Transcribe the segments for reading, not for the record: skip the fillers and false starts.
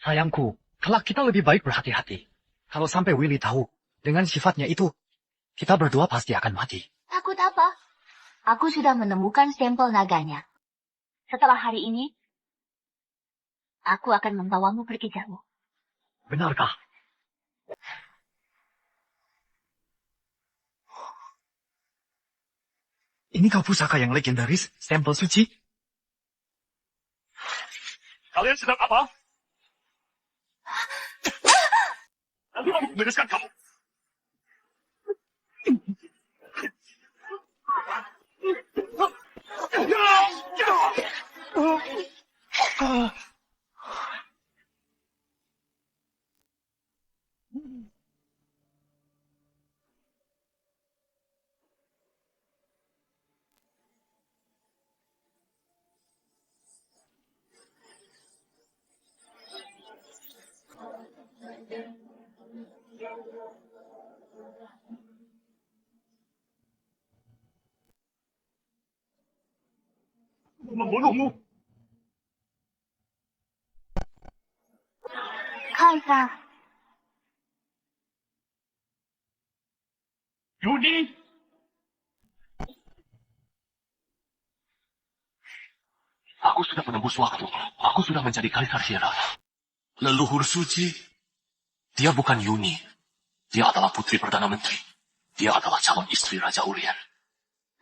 Sayangku, kelak kita lebih baik berhati-hati. Kalau sampai Willy tahu, dengan sifatnya itu, kita berdua pasti akan mati. Takut apa? Aku sudah menemukan stempel naganya. Setelah hari ini, aku akan membawamu pergi jauh. Benarkah? Inikah pusaka yang legendaris, stempel suci? Kalian sedang apa? Nanti aku bereskan kamu. Membunuhmu. Kaisar, Yuni. Aku sudah menembus waktu. Aku sudah menjadi Kaisar Sierra. Leluhur suci. Dia bukan Yuni. Dia adalah putri Perdana Menteri. Dia adalah calon istri Raja Urien.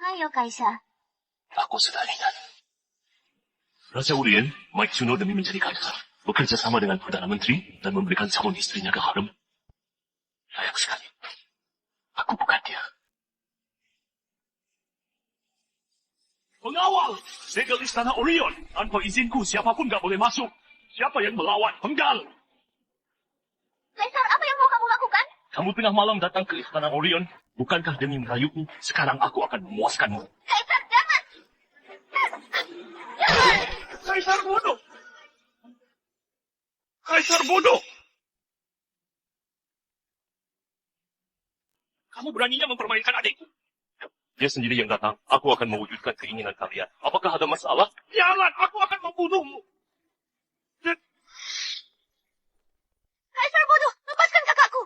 ayo Kaisar. Aku sudah ingat. Raja Urien, Mike Juno demi menjadi kaisar, bekerja sama dengan Perdana Menteri dan memberikan calon istrinya ke harem. Sayang sekali. Aku bukan dia. Pengawal! Segel istana Orion. Tanpa izinku, siapapun gak boleh masuk. Siapa yang melawan? Penggal! Kaisar, apa yang mau kamu lakukan? Kamu tengah malam datang ke istana Orion. Bukankah demi merayuku, sekarang aku akan memuaskanmu. Kaisar, jangan! Kaisar bodoh! Kaisar bodoh! Kamu beraninya mempermainkan adikku. Dia sendiri yang datang. Aku akan mewujudkan keinginan kalian. Apakah ada masalah? Jangan! Aku akan membunuhmu! Kaisar bodoh, lepaskan kakakku!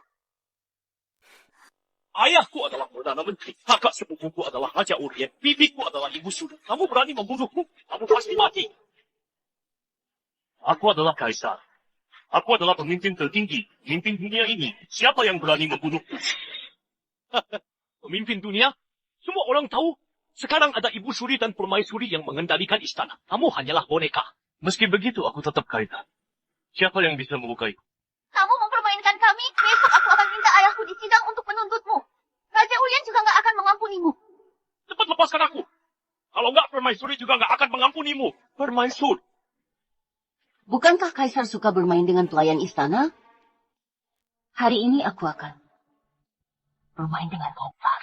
Ayahku adalah Perdana Menteri. Kakak sepupuku adalah Raja Urien. Bibiku adalah Ibu Suda. Kamu berani membunuhku? Kamu pasti mati. Aku adalah Kaisar. Aku adalah pemimpin tertinggi. Pemimpin dunia ini. Siapa yang berani membunuhku? Pemimpin dunia? Semua orang tahu. Sekarang ada Ibu Suri dan Permaisuri yang mengendalikan istana. Kamu hanyalah boneka. Meski begitu, aku tetap Kaisar. Siapa yang bisa melukai? Kamu mempermainkan kami, besok aku akan minta ayahku di sidang untuk menuntutmu. Raja Urien juga nggak akan mengampunimu. Cepat lepaskan aku. Kalau enggak, Permaisuri juga enggak akan mengampunimu. Permaisur. Bukankah Kaisar suka bermain dengan pelayan istana? Hari ini aku akan bermain dengan Kaisar.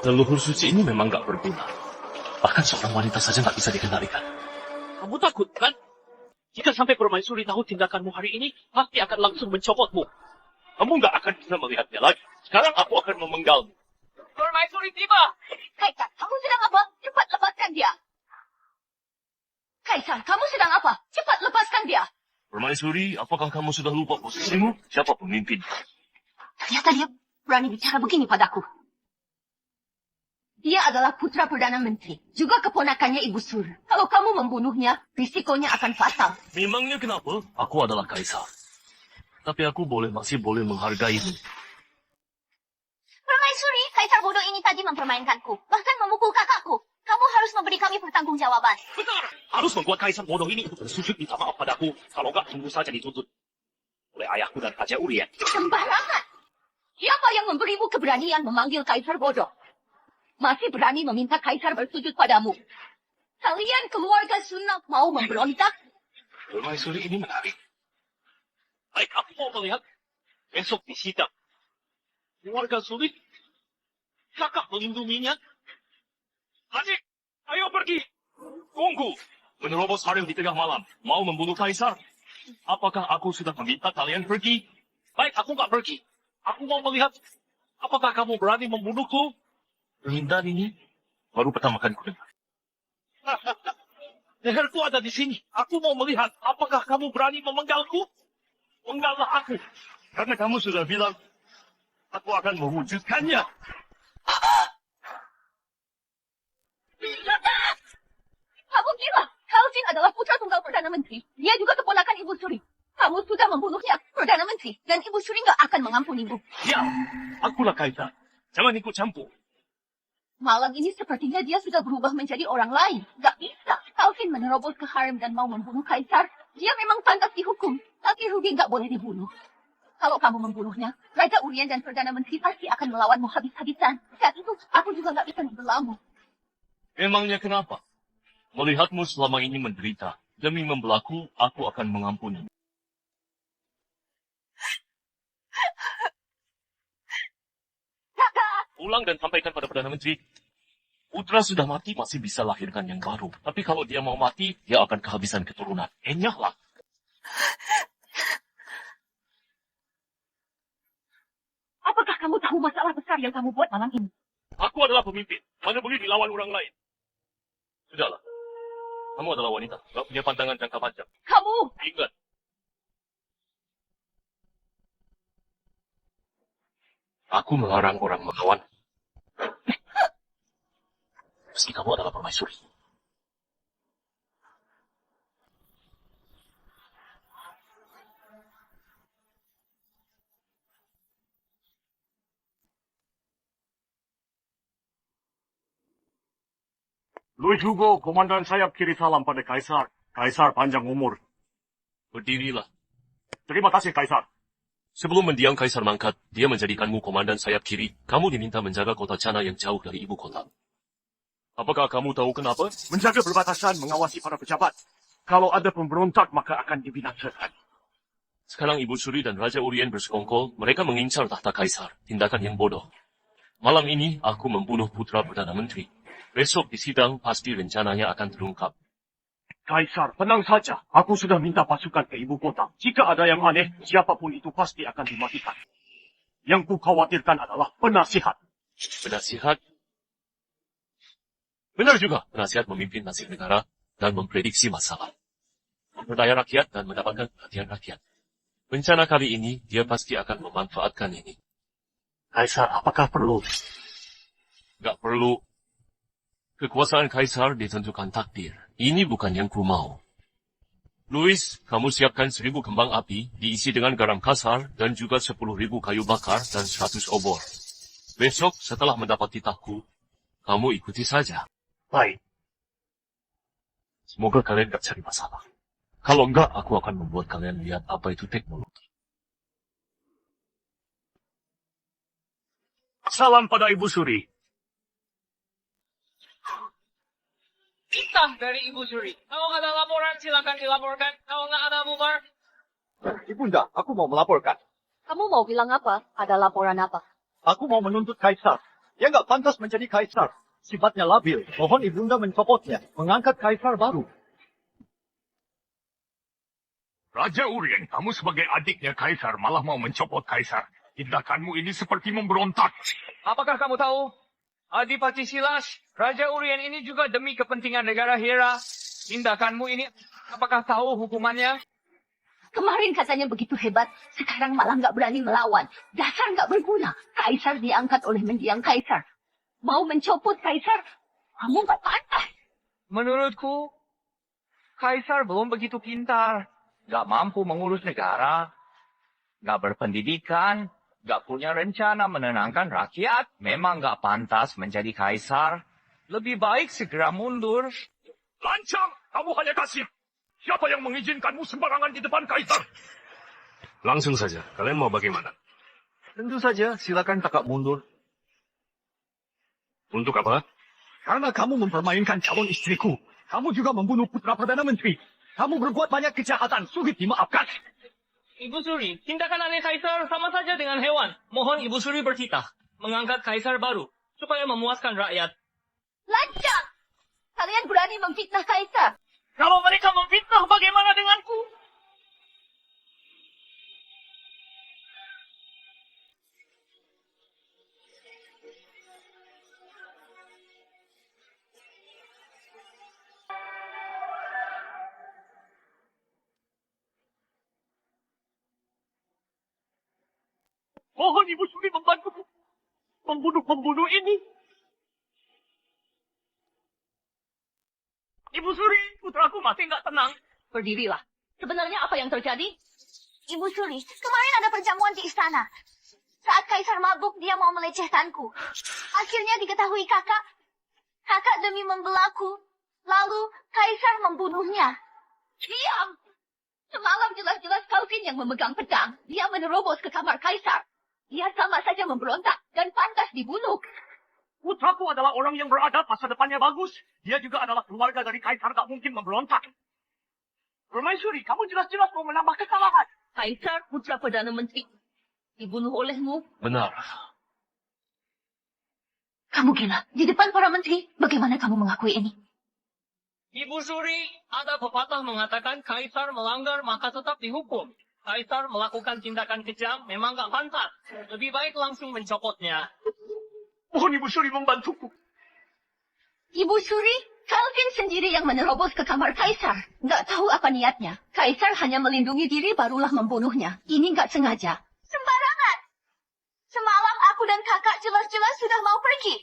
Leluhur suci ini memang enggak berguna. Bahkan seorang wanita saja enggak bisa dikendalikan. Kamu takut, kan? Jika sampai Permaisuri tahu tindakanmu hari ini, pasti akan langsung mencopotmu. Kamu enggak akan bisa melihatnya lagi. Sekarang aku akan memenggalmu. Permaisuri tiba! Kaisar, kamu sedang apa? Cepat lepaskan dia. Kaisar, kamu sedang apa? Cepat lepaskan dia. Permaisuri, apakah kamu sudah lupa posisimu? Siapa pemimpin? Ternyata dia berani bicara begini padaku. Dia adalah putra Perdana Menteri, juga keponakannya Ibu Sur. Kalau kamu membunuhnya, risikonya akan fatal. Memangnya kenapa? Aku adalah Kaisar. Tapi aku masih boleh menghargaimu. Permaisuri, Kaisar bodoh ini tadi mempermainkanku. Bahkan memukul kakakku. Kamu harus memberi kami pertanggungjawaban. Benar! Harus membuat Kaisar bodoh ini untuk bersujud minta maaf padaku. Kalau enggak, tunggu saja dituntut oleh ayahku dan Raja Urien. Sembarangan! Siapa yang memberimu keberanian memanggil Kaisar bodoh? Masih berani meminta Kaisar bersujud padamu. Kalian keluarga Sunak mau memberontak? Permaisuri ini menarik. Baik, aku mau melihat besok di sidang. Keluarga sulit, kakak melindunginya. Adik, ayo pergi. Tunggu. Menerobos harem di tengah malam. Mau membunuh Kaisar. Apakah aku sudah meminta kalian pergi? Baik, aku nggak pergi. Aku mau melihat apakah kamu berani membunuhku. Permintaan ini baru pertama kali ku dengar. Leherku ada di sini. Aku mau melihat apakah kamu berani memenggalku. Menggallah aku. Karena kamu sudah bilang, aku akan mewujudkannya. Kamu gila. Kalsin adalah putra tunggal Perdana Menteri. Dia juga keponakan Ibu Suri. Kamu sudah membunuhnya, Perdana Menteri. Dan Ibu Suri nggak akan mengampunimu. Ya, akulah Kaisar. Jangan ikut campur. Malam ini sepertinya dia sudah berubah menjadi orang lain. Gak bisa. Kalvin menerobos ke harem dan mau membunuh Kaisar. Dia memang pantas dihukum. Tapi Ruby gak boleh dibunuh. Kalau kamu membunuhnya, Raja Urien dan Perdana Menteri pasti akan melawanmu habis-habisan. Saat itu, aku juga gak bisa membelamu. Memangnya kenapa? Melihatmu selama ini menderita. Demi membelaku, aku akan mengampuni. Ulang dan sampaikan pada Perdana Menteri. Putra sudah mati masih bisa lahirkan yang baru. Tapi kalau dia mau mati, dia akan kehabisan keturunan. Enyahlah. Apakah kamu tahu masalah besar yang kamu buat malam ini? Aku adalah pemimpin. Mana boleh dilawan orang lain. Sudahlah. Kamu adalah wanita. Gak punya pandangan jangka panjang. Kamu! Ingat. Aku melarang orang melawan. Meski kamu adalah permaisuri. Louis Hugo, komandan sayap kiri salam pada Kaisar. Kaisar panjang umur. Berdirilah. Terima kasih, Kaisar. Sebelum mendiang Kaisar mangkat, dia menjadikanmu komandan sayap kiri. Kamu diminta menjaga kota Chana yang jauh dari ibu kota. Apakah kamu tahu kenapa? Menjaga perbatasan, mengawasi para pejabat. Kalau ada pemberontak, maka akan dibinasakan. Sekarang Ibu Suri dan Raja Urien bersekongkol, mereka mengincar tahta Kaisar. Tindakan yang bodoh. Malam ini, aku membunuh putra Perdana Menteri. Besok di sidang, pasti rencananya akan terungkap. Kaisar, tenang saja. Aku sudah minta pasukan ke ibu kota. Jika ada yang aneh, siapapun itu pasti akan dimatikan. Yang ku khawatirkan adalah penasihat. Penasihat? Benar juga, penasihat memimpin nasib negara dan memprediksi masalah. Memperdaya rakyat dan mendapatkan perhatian rakyat. Bencana kali ini, dia pasti akan memanfaatkan ini. Kaisar, apakah perlu? Gak perlu. Kekuasaan Kaisar ditentukan takdir. Ini bukan yang ku mau. Louis, kamu siapkan 1000 kembang api, diisi dengan garam kasar, dan juga 10.000 kayu bakar dan 100 obor. Besok, setelah mendapat titahku, kamu ikuti saja. Baik. Semoga kalian gak cari masalah. Kalau enggak, aku akan membuat kalian lihat apa itu teknologi. Salam pada Ibu Suri. Titah dari Ibu Suri. Kalau ada laporan, silakan dilaporkan. Kalau nggak ada bubar. Ibunda, aku mau melaporkan. Kamu mau bilang apa? Ada laporan apa? Aku mau menuntut Kaisar. Dia nggak pantas menjadi Kaisar. Sifatnya labil. Mohon Ibunda mencopotnya. Mengangkat Kaisar baru. Raja Urien, kamu sebagai adiknya Kaisar malah mau mencopot Kaisar. Tindakanmu ini seperti memberontak. Apakah kamu tahu? Adipati Silas, Raja Urien ini juga demi kepentingan negara Hera. Tindakanmu ini, apakah tahu hukumannya? Kemarin katanya begitu hebat, sekarang malah nggak berani melawan. Dasar nggak berguna. Kaisar diangkat oleh mendiang Kaisar. Mau mencopot Kaisar, kamu nggak pantas. Menurutku, Kaisar belum begitu pintar. Nggak mampu mengurus negara. Nggak berpendidikan. Nggak punya rencana menenangkan rakyat. Memang nggak pantas menjadi Kaisar. Lebih baik segera mundur. Lancang, kamu hanya kasih. Siapa yang mengizinkanmu sembarangan di depan Kaisar? Langsung saja, kalian mau bagaimana? Tentu saja, silakan kakak mundur. Untuk apa? Karena kamu mempermainkan calon istriku. Kamu juga membunuh putra Perdana Menteri. Kamu berbuat banyak kejahatan, sulit dimaafkan. Ibu Suri, tindakan aneh Kaisar sama saja dengan hewan. Mohon Ibu Suri bertitah. Mengangkat Kaisar baru. Supaya memuaskan rakyat. Lancang! Kalian berani memfitnah Kaisar. Kalau mereka memfitnah, bagaimana denganku? Mohon Ibu Suri membantuku membunuh pembunuh ini. Ibu Suri, putraku masih nggak tenang. Berdirilah. Sebenarnya apa yang terjadi? Ibu Suri, kemarin ada perjamuan di istana. Saat Kaisar mabuk, dia mau melecehkanku. Akhirnya diketahui kakak. Kakak demi membelaku. Lalu Kaisar membunuhnya. Diam! Semalam jelas-jelas Calvin yang memegang pedang. Dia menerobos ke kamar Kaisar. Dia sama saja memberontak dan pantas dibunuh. Putraku adalah orang yang beradab, masa depannya bagus. Dia juga adalah keluarga dari Kaisar, tak mungkin memberontak. Permaisuri, kamu jelas-jelas mau menambah kesalahan. Kaisar, putra Perdana Menteri, dibunuh olehmu. Benar. Kamu gila. Di depan para menteri, bagaimana kamu mengakui ini? Ibu Suri, ada pepatah mengatakan Kaisar melanggar maka tetap dihukum. Kaisar melakukan tindakan kejam memang gak pantas. Lebih baik langsung mencopotnya. Mohon Ibu Suri membantuku. Ibu Suri, Calvin sendiri yang menerobos ke kamar Kaisar. Nggak tahu apa niatnya. Kaisar hanya melindungi diri barulah membunuhnya. Ini nggak sengaja. Sembarangan. Semalam aku dan kakak jelas-jelas sudah mau pergi.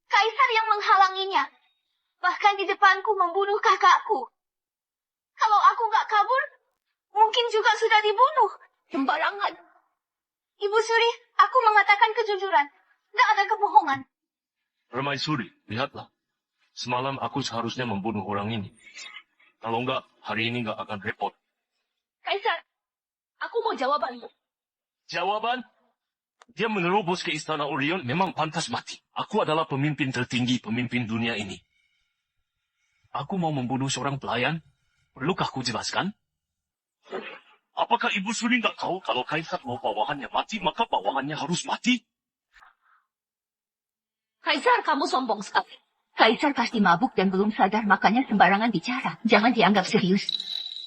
Kaisar yang menghalanginya. Bahkan di depanku membunuh kakakku. Kalau aku nggak kabur, mungkin juga sudah dibunuh. Sembarangan. Ibu Suri, aku mengatakan kejujuran. Nggak ada kebohongan. Permaisuri, lihatlah. Semalam aku seharusnya membunuh orang ini. Kalau enggak, hari ini enggak akan repot. Kaisar, aku mau jawabanmu. Jawaban? Dia menerobos ke istana Orion memang pantas mati. Aku adalah pemimpin tertinggi pemimpin dunia ini. Aku mau membunuh seorang pelayan. Perlukah aku jelaskan? Apakah Ibu Suri nggak tahu kalau Kaisar mau bawahannya mati, maka bawahannya harus mati? Kaisar, kamu sombong sekali. Kaisar pasti mabuk dan belum sadar, makanya sembarangan bicara. Jangan dianggap serius.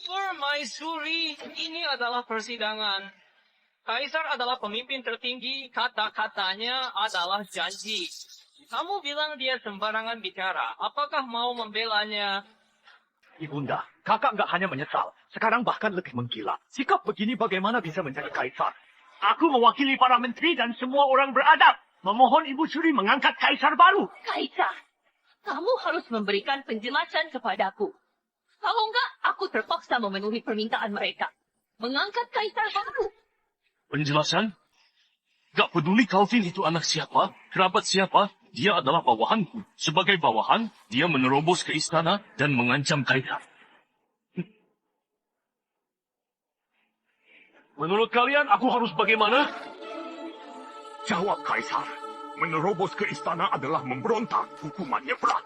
Permaisuri, ini adalah persidangan. Kaisar adalah pemimpin tertinggi, kata-katanya adalah janji. Kamu bilang dia sembarangan bicara. Apakah mau membelanya? Ibunda, kakak nggak hanya menyesal. Sekarang bahkan lebih menggila. Sikap begini bagaimana bisa menjadi kaisar? Aku mewakili para menteri dan semua orang beradab. Memohon Ibu Suri mengangkat Kaisar baru. Kaisar, kamu harus memberikan penjelasan kepadaku. Kalau enggak, aku terpaksa memenuhi permintaan mereka. Mengangkat Kaisar baru. Penjelasan? Gak peduli Calvin itu anak siapa, kerabat siapa, dia adalah bawahanku. Sebagai bawahan, dia menerobos ke istana dan mengancam Kaisar. Menurut kalian, aku harus bagaimana? Jawab Kaisar. Menerobos ke istana adalah memberontak. Hukumannya berat.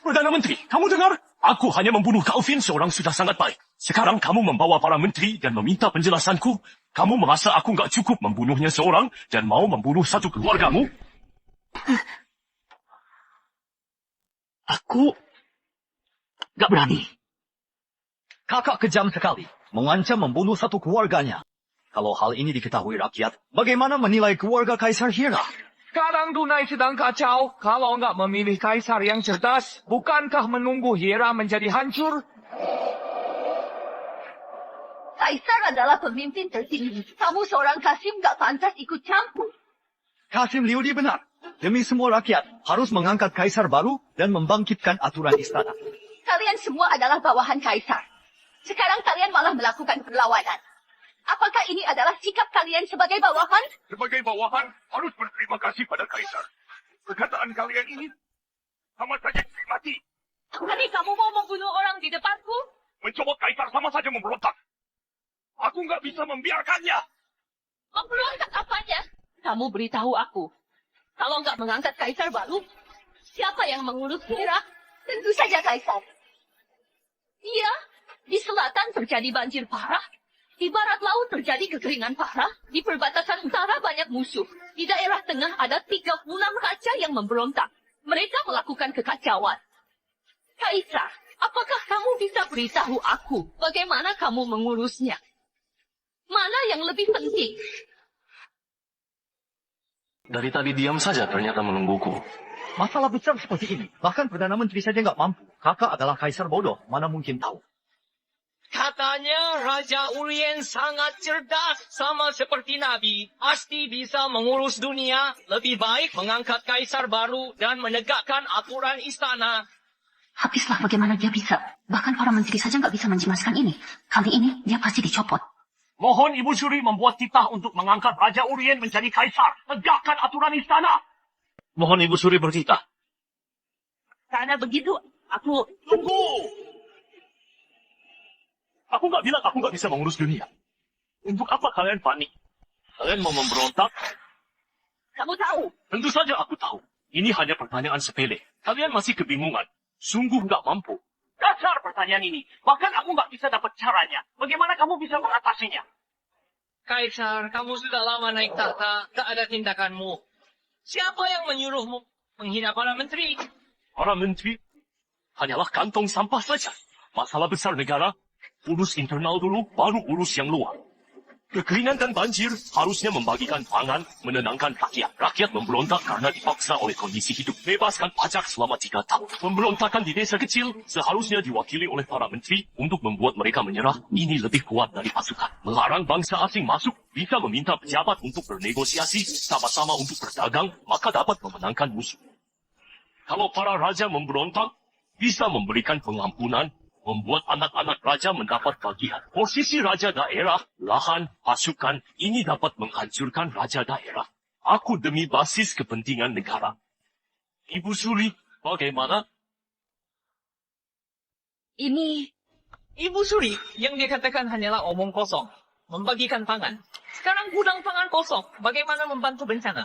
Perdana Menteri, kamu dengar? Aku hanya membunuh Calvin, seorang sudah sangat baik. Sekarang kamu membawa para menteri dan meminta penjelasanku. Kamu merasa aku nggak cukup membunuhnya seorang dan mau membunuh satu keluargamu? Aku nggak berani. Kakak kejam sekali. Mengancam membunuh satu keluarganya. Kalau hal ini diketahui rakyat, bagaimana menilai keluarga Kaisar Hera? Sekarang Dunai sedang kacau. Kalau enggak memilih Kaisar yang cerdas, bukankah menunggu Hera menjadi hancur? Kaisar adalah pemimpin tertinggi. Kamu seorang Kasim gak pantas ikut campur. Kasim Liudi benar. Demi semua rakyat, harus mengangkat Kaisar baru dan membangkitkan aturan istana. Kalian semua adalah bawahan Kaisar. Sekarang kalian malah melakukan perlawanan. Apakah ini adalah sikap kalian sebagai bawahan? Sebagai bawahan, harus berterima kasih pada Kaisar. Perkataan kalian ini sama saja mati. Tadi kamu mau membunuh orang di depanku? Mencobot Kaisar sama saja memberontak. Aku nggak bisa membiarkannya. Memberontak apanya? Kamu beritahu aku. Kalau nggak mengangkat Kaisar baru, siapa yang mengurus Hera? Tentu saja Kaisar. Iya, di selatan terjadi banjir parah. Di barat laut terjadi kekeringan parah. Di perbatasan utara banyak musuh. Di daerah tengah ada 36 raja yang memberontak. Mereka melakukan kekacauan. Kaisar, apakah kamu bisa beritahu aku bagaimana kamu mengurusnya? Mana yang lebih penting? Dari tadi diam saja ternyata menungguku. Masalah besar seperti ini, bahkan Perdana Menteri saja nggak mampu. Kakak adalah Kaisar bodoh, mana mungkin tahu. Katanya Raja Urien sangat cerdas sama seperti Nabi. Pasti bisa mengurus dunia. Lebih baik mengangkat kaisar baru dan menegakkan aturan istana. Habislah bagaimana dia bisa. Bahkan para menteri saja nggak bisa menjemaskan ini. Kali ini dia pasti dicopot. Mohon Ibu Suri membuat titah untuk mengangkat Raja Urien menjadi kaisar. Tegakkan aturan istana. Mohon Ibu Suri bertitah. Karena begitu, aku... Tunggu! Aku nggak bilang aku nggak bisa mengurus dunia. Untuk apa kalian panik? Kalian mau memberontak? Kamu tahu. Tentu saja aku tahu. Ini hanya pertanyaan sepele. Kalian masih kebingungan. Sungguh nggak mampu. Dasar pertanyaan ini. Bahkan aku nggak bisa dapat caranya. Bagaimana kamu bisa mengatasinya? Kaisar, kamu sudah lama naik tahta. Tak ada tindakanmu. Siapa yang menyuruhmu menghina para menteri? Para menteri hanyalah kantong sampah saja. Masalah besar negara, urus internal dulu, baru urus yang luar. Kekeringan dan banjir harusnya membagikan pangan, menenangkan rakyat. Rakyat memberontak karena dipaksa oleh kondisi hidup. Bebaskan pajak selama 3 tahun. Pemberontakan di desa kecil seharusnya diwakili oleh para menteri untuk membuat mereka menyerah. Ini lebih kuat dari pasukan. Melarang bangsa asing masuk, bisa meminta pejabat untuk bernegosiasi, sama-sama untuk berdagang, maka dapat memenangkan musuh. Kalau para raja memberontak, bisa memberikan pengampunan, membuat anak-anak raja mendapat bagian. Posisi raja daerah, lahan, pasukan, ini dapat menghancurkan raja daerah. Aku demi basis kepentingan negara. Ibu Suri, bagaimana? Ini... Ibu Suri, yang dikatakan hanyalah omong kosong. Membagikan pangan. Sekarang gudang pangan kosong. Bagaimana membantu bencana?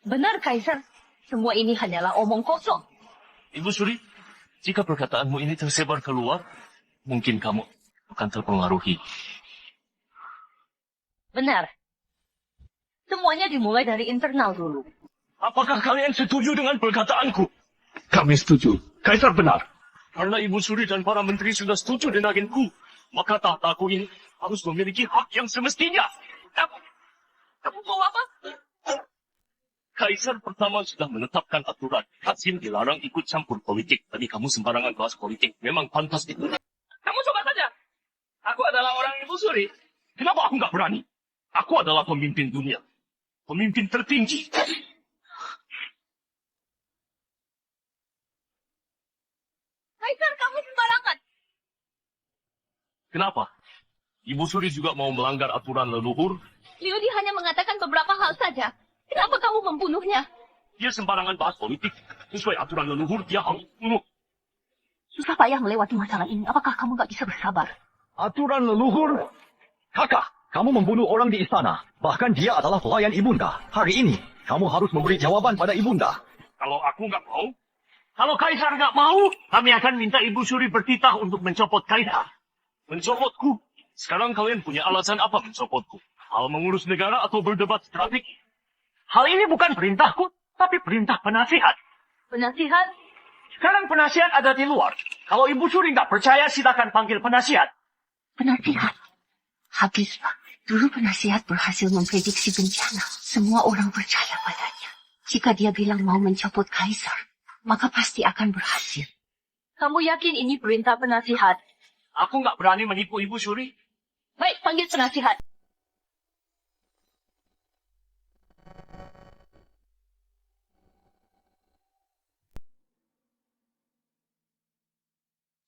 Benar, Kaisar. Semua ini hanyalah omong kosong. Ibu Suri, jika perkataanmu ini tersebar keluar, mungkin kamu akan terpengaruhi. Benar. Semuanya dimulai dari internal dulu. Apakah kalian setuju dengan perkataanku? Kami setuju. Kaisar benar. Karena Ibu Suri dan para menteri sudah setuju denganku, maka tahtaku ini harus memiliki hak yang semestinya. Kamu mau apa? Kaisar pertama sudah menetapkan aturan. Hasim dilarang ikut campur politik. Tadi kamu sembarangan bahas politik. Memang pantas itu. Kamu coba saja. Aku adalah orang Ibu Suri. Kenapa aku nggak berani? Aku adalah pemimpin dunia. Pemimpin tertinggi. Kaisar, kamu sembarangan. Kenapa? Ibu Suri juga mau melanggar aturan leluhur? Liudi hanya mengatakan beberapa hal saja. Kenapa kamu membunuhnya? Dia sembarangan bahas politik. Sesuai aturan leluhur, dia harus bunuh. Susah payah melewati masalah ini. Apakah kamu gak bisa bersabar? Aturan leluhur? Kakak, kamu membunuh orang di istana. Bahkan dia adalah pelayan ibunda. Hari ini, kamu harus memberi jawaban pada ibunda. Kalau aku nggak mau, kalau Kaisar nggak mau, kami akan minta Ibu Suri bertitah untuk mencopot Kaisar. Mencopotku? Sekarang kalian punya alasan apa mencopotku? Hal mengurus negara atau berdebat strategi? Hal ini bukan perintahku, tapi perintah penasihat. Penasihat? Sekarang penasihat ada di luar. Kalau Ibu Suri nggak percaya, silakan panggil penasihat. Penasihat? Habislah. Dulu penasihat berhasil memprediksi bencana. Semua orang percaya padanya. Jika dia bilang mau mencopot Kaisar, maka pasti akan berhasil. Kamu yakin ini perintah penasihat? Aku nggak berani menipu Ibu Suri. Baik, panggil penasihat.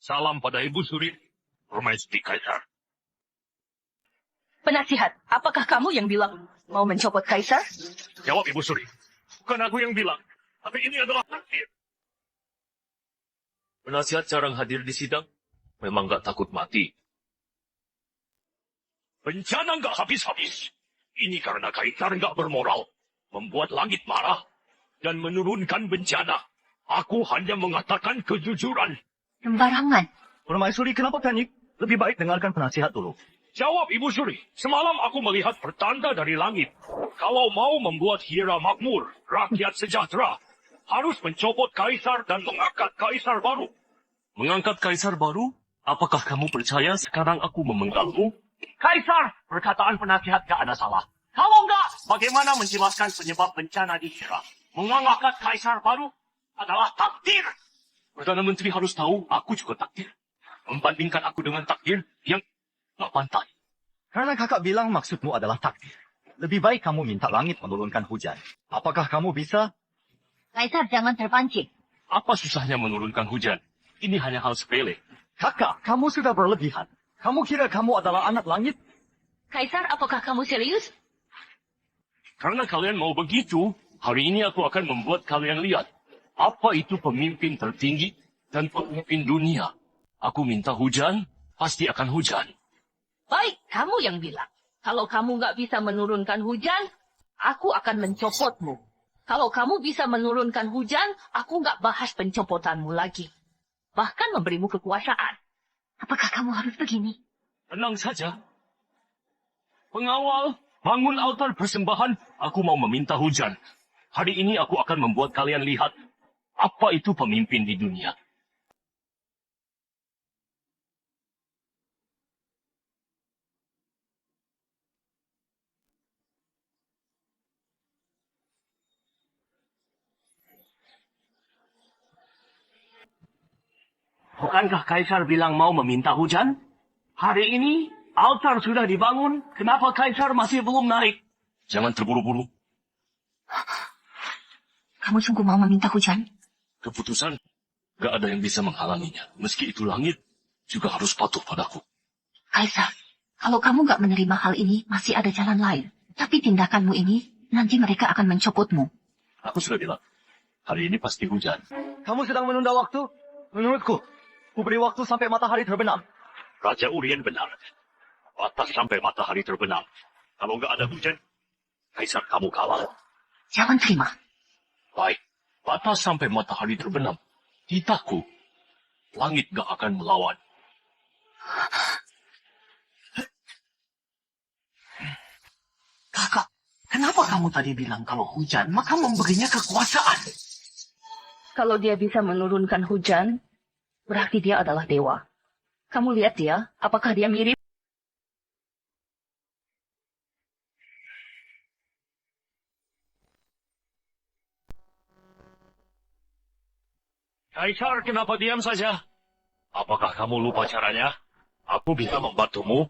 Salam pada Ibu Suri, Permaisuri Kaisar. Penasihat, apakah kamu yang bilang mau mencopot Kaisar? Jawab Ibu Suri. Bukan aku yang bilang, tapi ini adalah takdir. Penasihat jarang hadir di sidang, memang nggak takut mati. Bencana nggak habis-habis. Ini karena Kaisar nggak bermoral, membuat langit marah, dan menurunkan bencana. Aku hanya mengatakan kejujuran. Sembarangan. Permaisuri, kenapa panik? Lebih baik dengarkan penasihat dulu. Jawab Ibu Suri, semalam aku melihat pertanda dari langit. Kalau mau membuat Hira makmur, rakyat sejahtera, harus mencopot Kaisar dan mengangkat Kaisar baru. Mengangkat Kaisar baru? Apakah kamu percaya sekarang aku memenggalmu? Kaisar, perkataan penasihat gak ada salah. Kalau enggak, bagaimana menjelaskan penyebab bencana di Hira? Mengangkat Kaisar baru adalah takdir. Perdana Menteri harus tahu, aku juga takdir. membandingkan aku dengan takdir yang tak pantai. Karena kakak bilang maksudmu adalah takdir. Lebih baik kamu minta langit menurunkan hujan. Apakah kamu bisa? Kaisar, jangan terpancing. Apa susahnya menurunkan hujan? Ini hanya hal sepele. Kakak, kamu sudah berlebihan. Kamu kira kamu adalah anak langit? Kaisar, apakah kamu serius? Karena kalian mau begitu, hari ini aku akan membuat kalian lihat apa itu pemimpin tertinggi dan pemimpin dunia. Aku minta hujan, pasti akan hujan. Baik, kamu yang bilang. Kalau kamu nggak bisa menurunkan hujan, aku akan mencopotmu. Kalau kamu bisa menurunkan hujan, aku nggak bahas pencopotanmu lagi. Bahkan memberimu kekuasaan. Apakah kamu harus begini? Tenang saja. Pengawal, bangun altar persembahan. Aku mau meminta hujan. Hari ini aku akan membuat kalian lihat apa itu pemimpin di dunia. Bukankah Kaisar bilang mau meminta hujan? Hari ini altar sudah dibangun. Kenapa Kaisar masih belum naik? Jangan terburu-buru. Kamu sungguh mau meminta hujan? Keputusan, gak ada yang bisa menghalanginya. Meski itu langit, juga harus patuh padaku. Kaisar, kalau kamu nggak menerima hal ini, masih ada jalan lain. Tapi tindakanmu ini, nanti mereka akan mencopotmu. Aku sudah bilang, hari ini pasti hujan. Kamu sedang menunda waktu? Menurutku, kuberi waktu sampai matahari terbenam. Raja Urien benar. Batas sampai matahari terbenam. Kalau nggak ada hujan, Kaisar kamu kalah. Jangan terima. Baik, batas sampai matahari terbenam. Titahku, langit gak akan melawan. Kakak, kenapa kamu tadi bilang kalau hujan, maka memberinya kekuasaan? Kalau dia bisa menurunkan hujan, berarti dia adalah dewa. Kamu lihat dia, apakah dia mirip? Kaisar, kenapa diam saja? Apakah kamu lupa caranya? Aku bisa membantumu.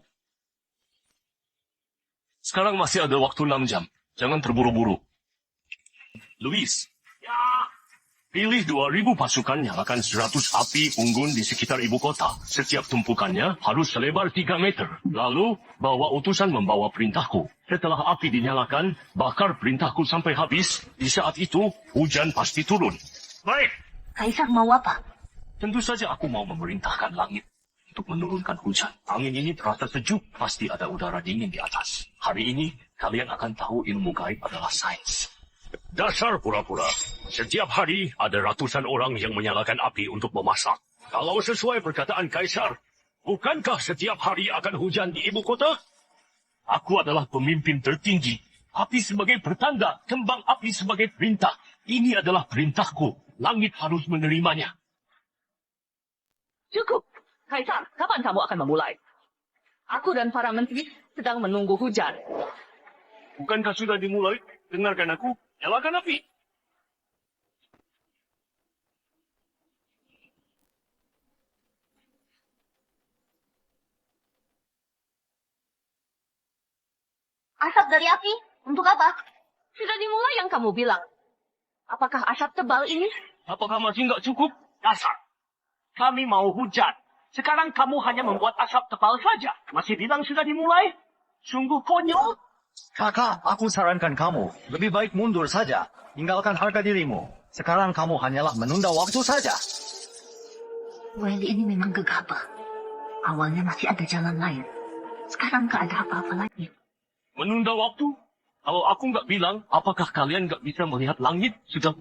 Sekarang masih ada waktu 6 jam. Jangan terburu-buru. Luis. Ya. Pilih 2.000 pasukan nyalakan 100 api unggun di sekitar ibu kota. Setiap tumpukannya harus selebar 3 meter. Lalu, bawa utusan membawa perintahku. Setelah api dinyalakan, bakar perintahku sampai habis. Di saat itu, hujan pasti turun. Baik. Kaisar mau apa? Tentu saja aku mau memerintahkan langit untuk menurunkan hujan. Angin ini terasa sejuk, pasti ada udara dingin di atas. Hari ini, kalian akan tahu ilmu gaib adalah sains. Dasar pura-pura. Setiap hari ada ratusan orang yang menyalakan api untuk memasak. Kalau sesuai perkataan Kaisar, bukankah setiap hari akan hujan di ibu kota? Aku adalah pemimpin tertinggi. Api sebagai pertanda, kembang api sebagai perintah. Ini adalah perintahku. Langit harus menerimanya. Cukup. Kaisar, kapan kamu akan memulai? Aku dan para menteri sedang menunggu hujan. Bukankah sudah dimulai? Dengarkan aku. Nyalakan api. Asap dari api? Untuk apa? Sudah dimulai yang kamu bilang. Apakah asap tebal ini? Apakah masih nggak cukup? Dasar. Kami mau hujan. Sekarang kamu hanya membuat asap tebal saja. Masih bilang sudah dimulai? Sungguh konyol. Kakak, aku sarankan kamu. Lebih baik mundur saja. Tinggalkan harga dirimu. Sekarang kamu hanyalah menunda waktu saja. Welly ini memang gegabah. Awalnya masih ada jalan lain. Sekarang nggak ada apa-apa lagi. Menunda waktu? Kalau aku nggak bilang, apakah kalian nggak bisa melihat langit sudah...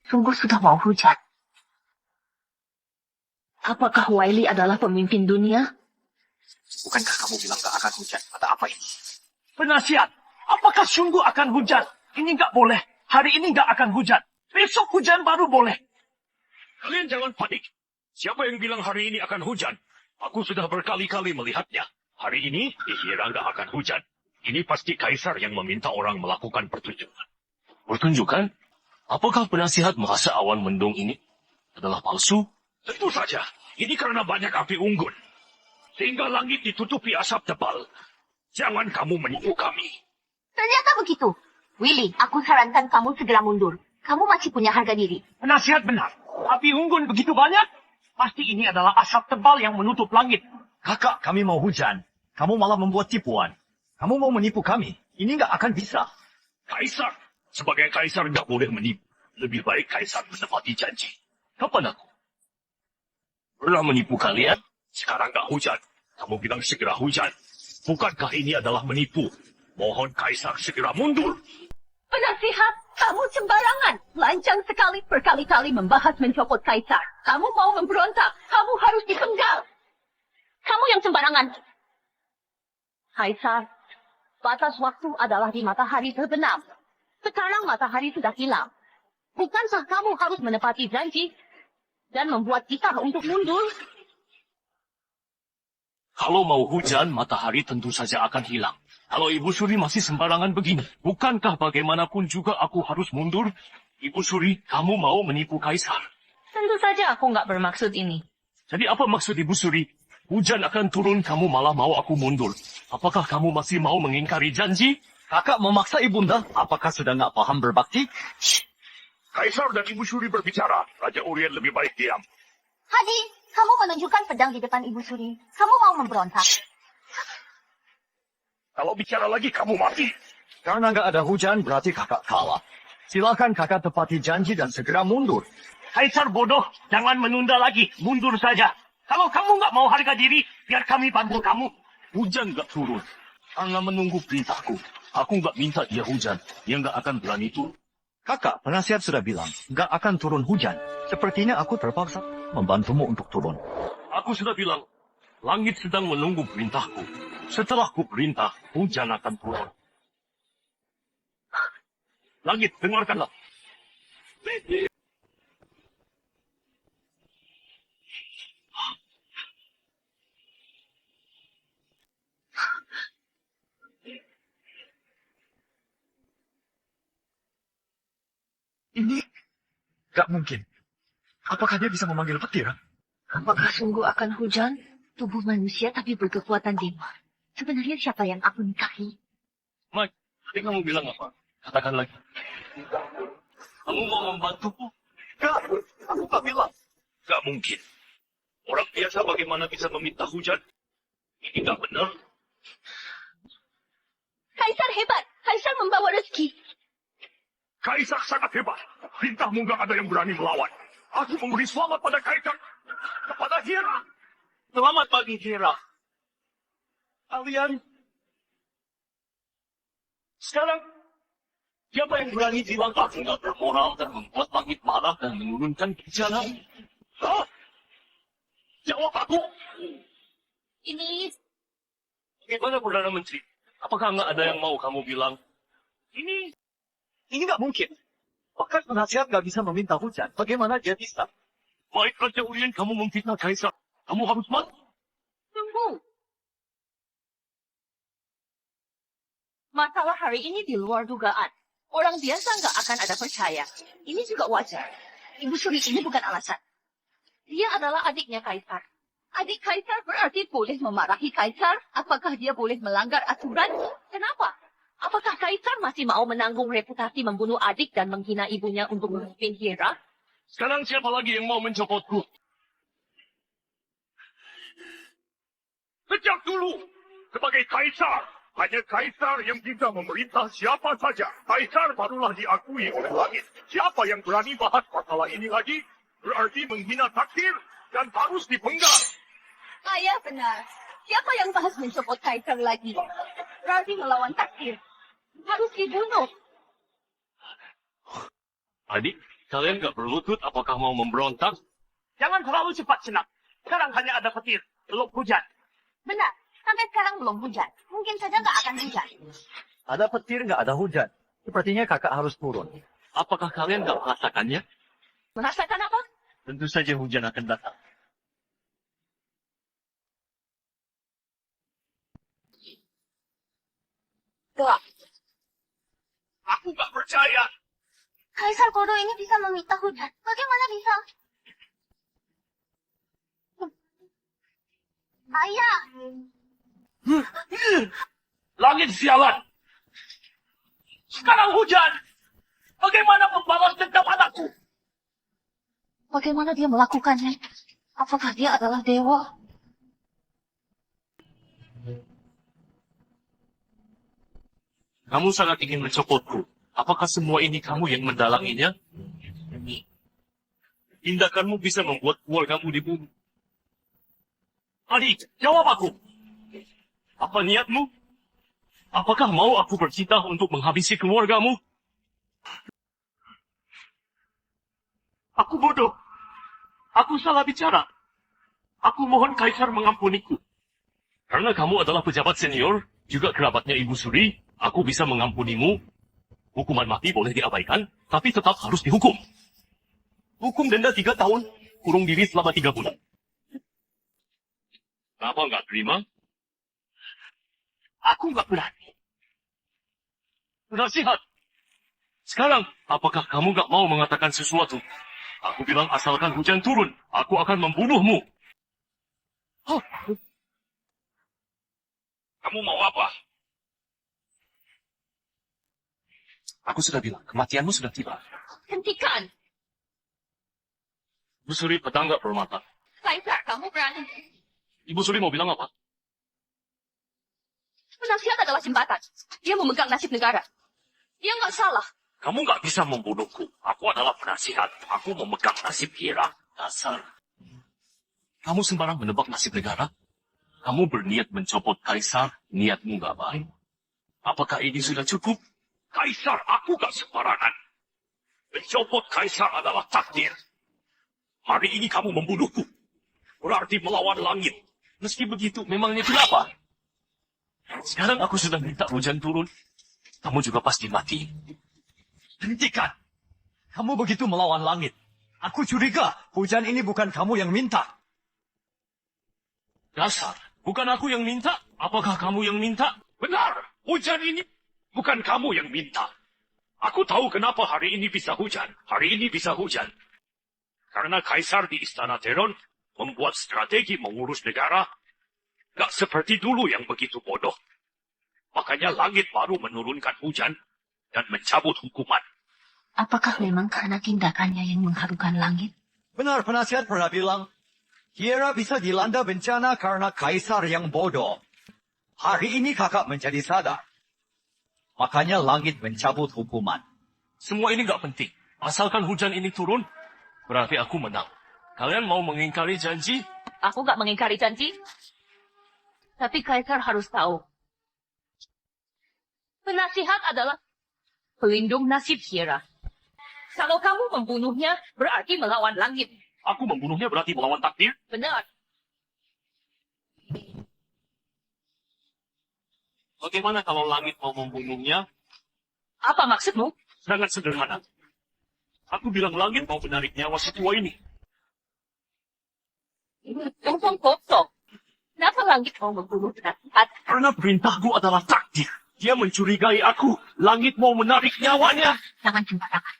Sungguh sudah mau hujan. Apakah Wiley adalah pemimpin dunia? Bukankah kamu bilang gak akan hujan? Ada apa ini? Penasihat, apakah sungguh akan hujan? Ini nggak boleh. Hari ini nggak akan hujan. Besok hujan baru boleh. Kalian jangan panik. Siapa yang bilang hari ini akan hujan? Aku sudah berkali-kali melihatnya. Hari ini dikira nggak akan hujan. Ini pasti Kaisar yang meminta orang melakukan pertunjukan. Pertunjukan? Apakah penasihat merasa awan mendung ini adalah palsu? Tentu saja, ini karena banyak api unggun. Sehingga langit ditutupi asap tebal. Jangan kamu menipu kami. Ternyata begitu. Willy, aku sarankan kamu segera mundur. Kamu masih punya harga diri. Penasihat benar. Api unggun begitu banyak. Pasti ini adalah asap tebal yang menutup langit. Kakak, kami mau hujan. Kamu malah membuat tipuan. Kamu mau menipu kami. Ini nggak akan bisa. Kaisar, sebagai Kaisar nggak boleh menipu. Lebih baik Kaisar menepati janji. Kapan aku pernah menipu kalian? Sekarang nggak hujan. Kamu bilang segera hujan. Bukankah ini adalah menipu? Mohon Kaisar segera mundur. Penasihat, kamu sembarangan. Lancang sekali berkali-kali membahas mencopot kaisar. Kamu mau memberontak. Kamu harus dipenggal. Kamu yang sembarangan. Kaisar, batas waktu adalah di matahari terbenam. Sekarang matahari sudah hilang. Bukankah kamu harus menepati janji dan membuat kita untuk mundur? Kalau mau hujan, matahari tentu saja akan hilang. Kalau Ibu Suri masih sembarangan begini, bukankah bagaimanapun juga aku harus mundur? Ibu Suri, kamu mau menipu Kaisar. Tentu saja aku nggak bermaksud ini. Jadi apa maksud Ibu Suri? Hujan akan turun, kamu malah mau aku mundur. Apakah kamu masih mau mengingkari janji? Kakak memaksa ibunda. Apakah sudah nggak paham berbakti? Kaisar dan Ibu Suri berbicara. Raja Urien lebih baik diam. Hadi, kamu menunjukkan pedang di depan Ibu Suri. Kamu mau memberontak. Kalau bicara lagi kamu mati. Karena nggak ada hujan, berarti kakak kalah. Silakan kakak tepati janji dan segera mundur. Kaisar bodoh, jangan menunda lagi. Mundur saja. Kalau kamu nggak mau harga diri, biar kami bantu kamu. Hujan nggak turun. Karena menunggu perintahku. Aku nggak minta dia hujan. Dia nggak akan berani turun. Kakak, penasihat sudah bilang, nggak akan turun hujan. Sepertinya aku terpaksa membantumu untuk turun. Aku sudah bilang, langit sedang menunggu perintahku. Setelah ku perintah, hujan akan turun. Langit, dengarkanlah. Ini nggak mungkin. Apakah dia bisa memanggil petir? Apakah sungguh akan hujan? Tubuh manusia tapi berkekuatan dewa. Sebenarnya siapa yang aku nikahi? Mike, tadi kamu bilang apa? Katakan lagi. Kamu mau membantuku? Nggak, aku nggak bilang. Nggak mungkin. Orang biasa bagaimana bisa meminta hujan? Ini nggak benar. Kaisar hebat. Kaisar membawa rezeki. Kaisar sangat hebat. Perintahmu nggak ada yang berani melawan. Aku memberi selamat pada Kaisar. Kepada Hera. Selamat pagi, Hera. Kalian... Sekarang, siapa yang berani bilang aku nggak bermoral dan membuat langit marah dan menurunkan bencana? Hah? Jawab aku. Ini Bagaimana Perdana Menteri? Apakah nggak ada yang mau kamu bilang? Ini nggak mungkin. Bahkan penasihat nggak bisa meminta hujan. Bagaimana dia bisa? Baik Raja Urien, kamu memfitnah Kaisar. Kamu harus mati. tunggu. Masalah hari ini di luar dugaan. Orang biasa nggak akan ada percaya. Ini juga wajar. Ibu Suri ini bukan alasan. Dia adalah adiknya Kaisar. Adik Kaisar berarti boleh memarahi Kaisar. Apakah dia boleh melanggar aturan? Kenapa? Apakah Kaisar masih mau menanggung reputasi membunuh adik dan menghina ibunya untuk memimpin Hera? Sekarang siapa lagi yang mau mencopotku? Sejak dulu, sebagai Kaisar, hanya Kaisar yang bisa memerintah siapa saja. Kaisar barulah diakui oleh langit. Siapa yang berani bahas masalah ini lagi, berarti menghina takdir dan harus dipenggal. Ayah benar. Siapa yang bahas mencopot Kaisar lagi? Berarti melawan takdir. Harus dibunuh. Adik, kalian nggak berlutut apakah mau memberontak? Jangan terlalu cepat senang. Sekarang hanya ada petir, belum hujan. Benar. Sampai sekarang belum hujan. Mungkin saja nggak akan hujan. Ada petir, nggak ada hujan. Sepertinya kakak harus turun. Apakah kalian nggak merasakannya? Merasakan apa? Tentu saja hujan akan datang. Gak. Aku nggak percaya. Kaisar bodoh ini bisa meminta hujan. Bagaimana bisa? Ayah, Langit sialan. Sekarang hujan. Bagaimana membalas dendam anakku? Bagaimana dia melakukannya? Apakah dia adalah dewa? Kamu sangat ingin mencopotku. Apakah semua ini kamu yang mendalanginya? Tindakanmu bisa membuat keluargamu dibunuh. Adik, jawab aku. Apa niatmu? Apakah mau aku bercinta untuk menghabisi keluargamu? Aku bodoh. Aku salah bicara. Aku mohon Kaisar mengampuniku. Karena kamu adalah pejabat senior, juga kerabatnya Ibu Suri, aku bisa mengampunimu. Hukuman mati boleh diabaikan, tapi tetap harus dihukum. Hukum denda 3 tahun, kurung diri selama 3 bulan. Kenapa nggak terima? Aku nggak berani. Nasihat. Sekarang, apakah kamu nggak mau mengatakan sesuatu? Aku bilang asalkan hujan turun, aku akan membunuhmu. Kamu mau apa? Aku sudah bilang, kematianmu sudah tiba. Hentikan! Ibu Suri pedang nggak bermata. Kaisar, kamu berani. Ibu Suri mau bilang apa? Penasihat adalah jembatan. Dia memegang nasib negara. Dia nggak salah. Kamu nggak bisa membunuhku. Aku adalah penasihat. Aku memegang nasib Hira. Dasar. Kamu sembarang menebak nasib negara? Kamu berniat mencopot Kaisar, niatmu nggak baik. Apakah ini sudah cukup? Kaisar, aku gak sembarangan. Mencopot Kaisar adalah takdir. Hari ini kamu membunuhku. Berarti melawan langit. Meski begitu, memangnya kenapa? Sekarang aku sudah minta hujan turun. Kamu juga pasti mati. Hentikan. Kamu begitu melawan langit. Aku curiga hujan ini bukan kamu yang minta. Dasar, bukan aku yang minta. Apakah kamu yang minta? Benar, hujan ini bukan kamu yang minta. Aku tahu kenapa hari ini bisa hujan. Hari ini bisa hujan. Karena Kaisar di Istana Teron membuat strategi mengurus negara gak seperti dulu yang begitu bodoh. Makanya langit baru menurunkan hujan dan mencabut hukuman. Apakah memang karena tindakannya yang mengharukan langit? Benar, penasihat pernah bilang, Hira bisa dilanda bencana karena Kaisar yang bodoh. Hari ini kakak menjadi sadar. Makanya langit mencabut hukuman. Semua ini nggak penting. Asalkan hujan ini turun, berarti aku menang. Kalian mau mengingkari janji? Aku nggak mengingkari janji. Tapi Kaisar harus tahu. Penasihat adalah pelindung nasib Hira. Kalau kamu membunuhnya, berarti melawan langit. Aku membunuhnya berarti melawan takdir? Benar. Bagaimana kalau langit mau membunuhnya? Apa maksudmu? Sangat sederhana. Aku bilang langit mau menarik nyawa si tua ini. Ngomong kosong. Kenapa langit mau membunuh penasihat? Karena perintahku adalah takdir. Dia mencurigai aku. Langit mau menarik nyawanya. Jangan sembarangan.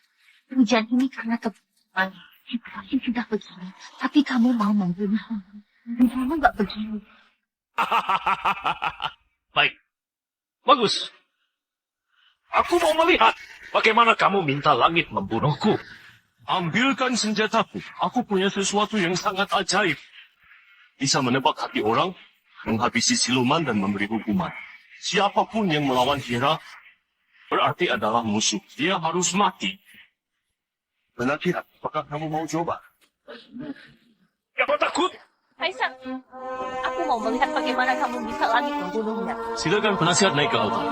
Hujan ini karena kebetulan. Situasi sudah begini. Tapi kamu mau membunuh. Kamu nggak begini. Baik. Bagus. Aku mau melihat bagaimana kamu minta langit membunuhku. Ambilkan senjataku. Aku punya sesuatu yang sangat ajaib. Bisa menebak hati orang, menghabisi siluman dan memberi hukuman. Siapapun yang melawan Hira, berarti adalah musuh. Dia harus mati. Benar tidak? Apakah kamu mau coba? Jangan takut. Kaisar, aku mau melihat bagaimana kamu bisa langit membunuhnya. Silakan penasihat naik ke altar.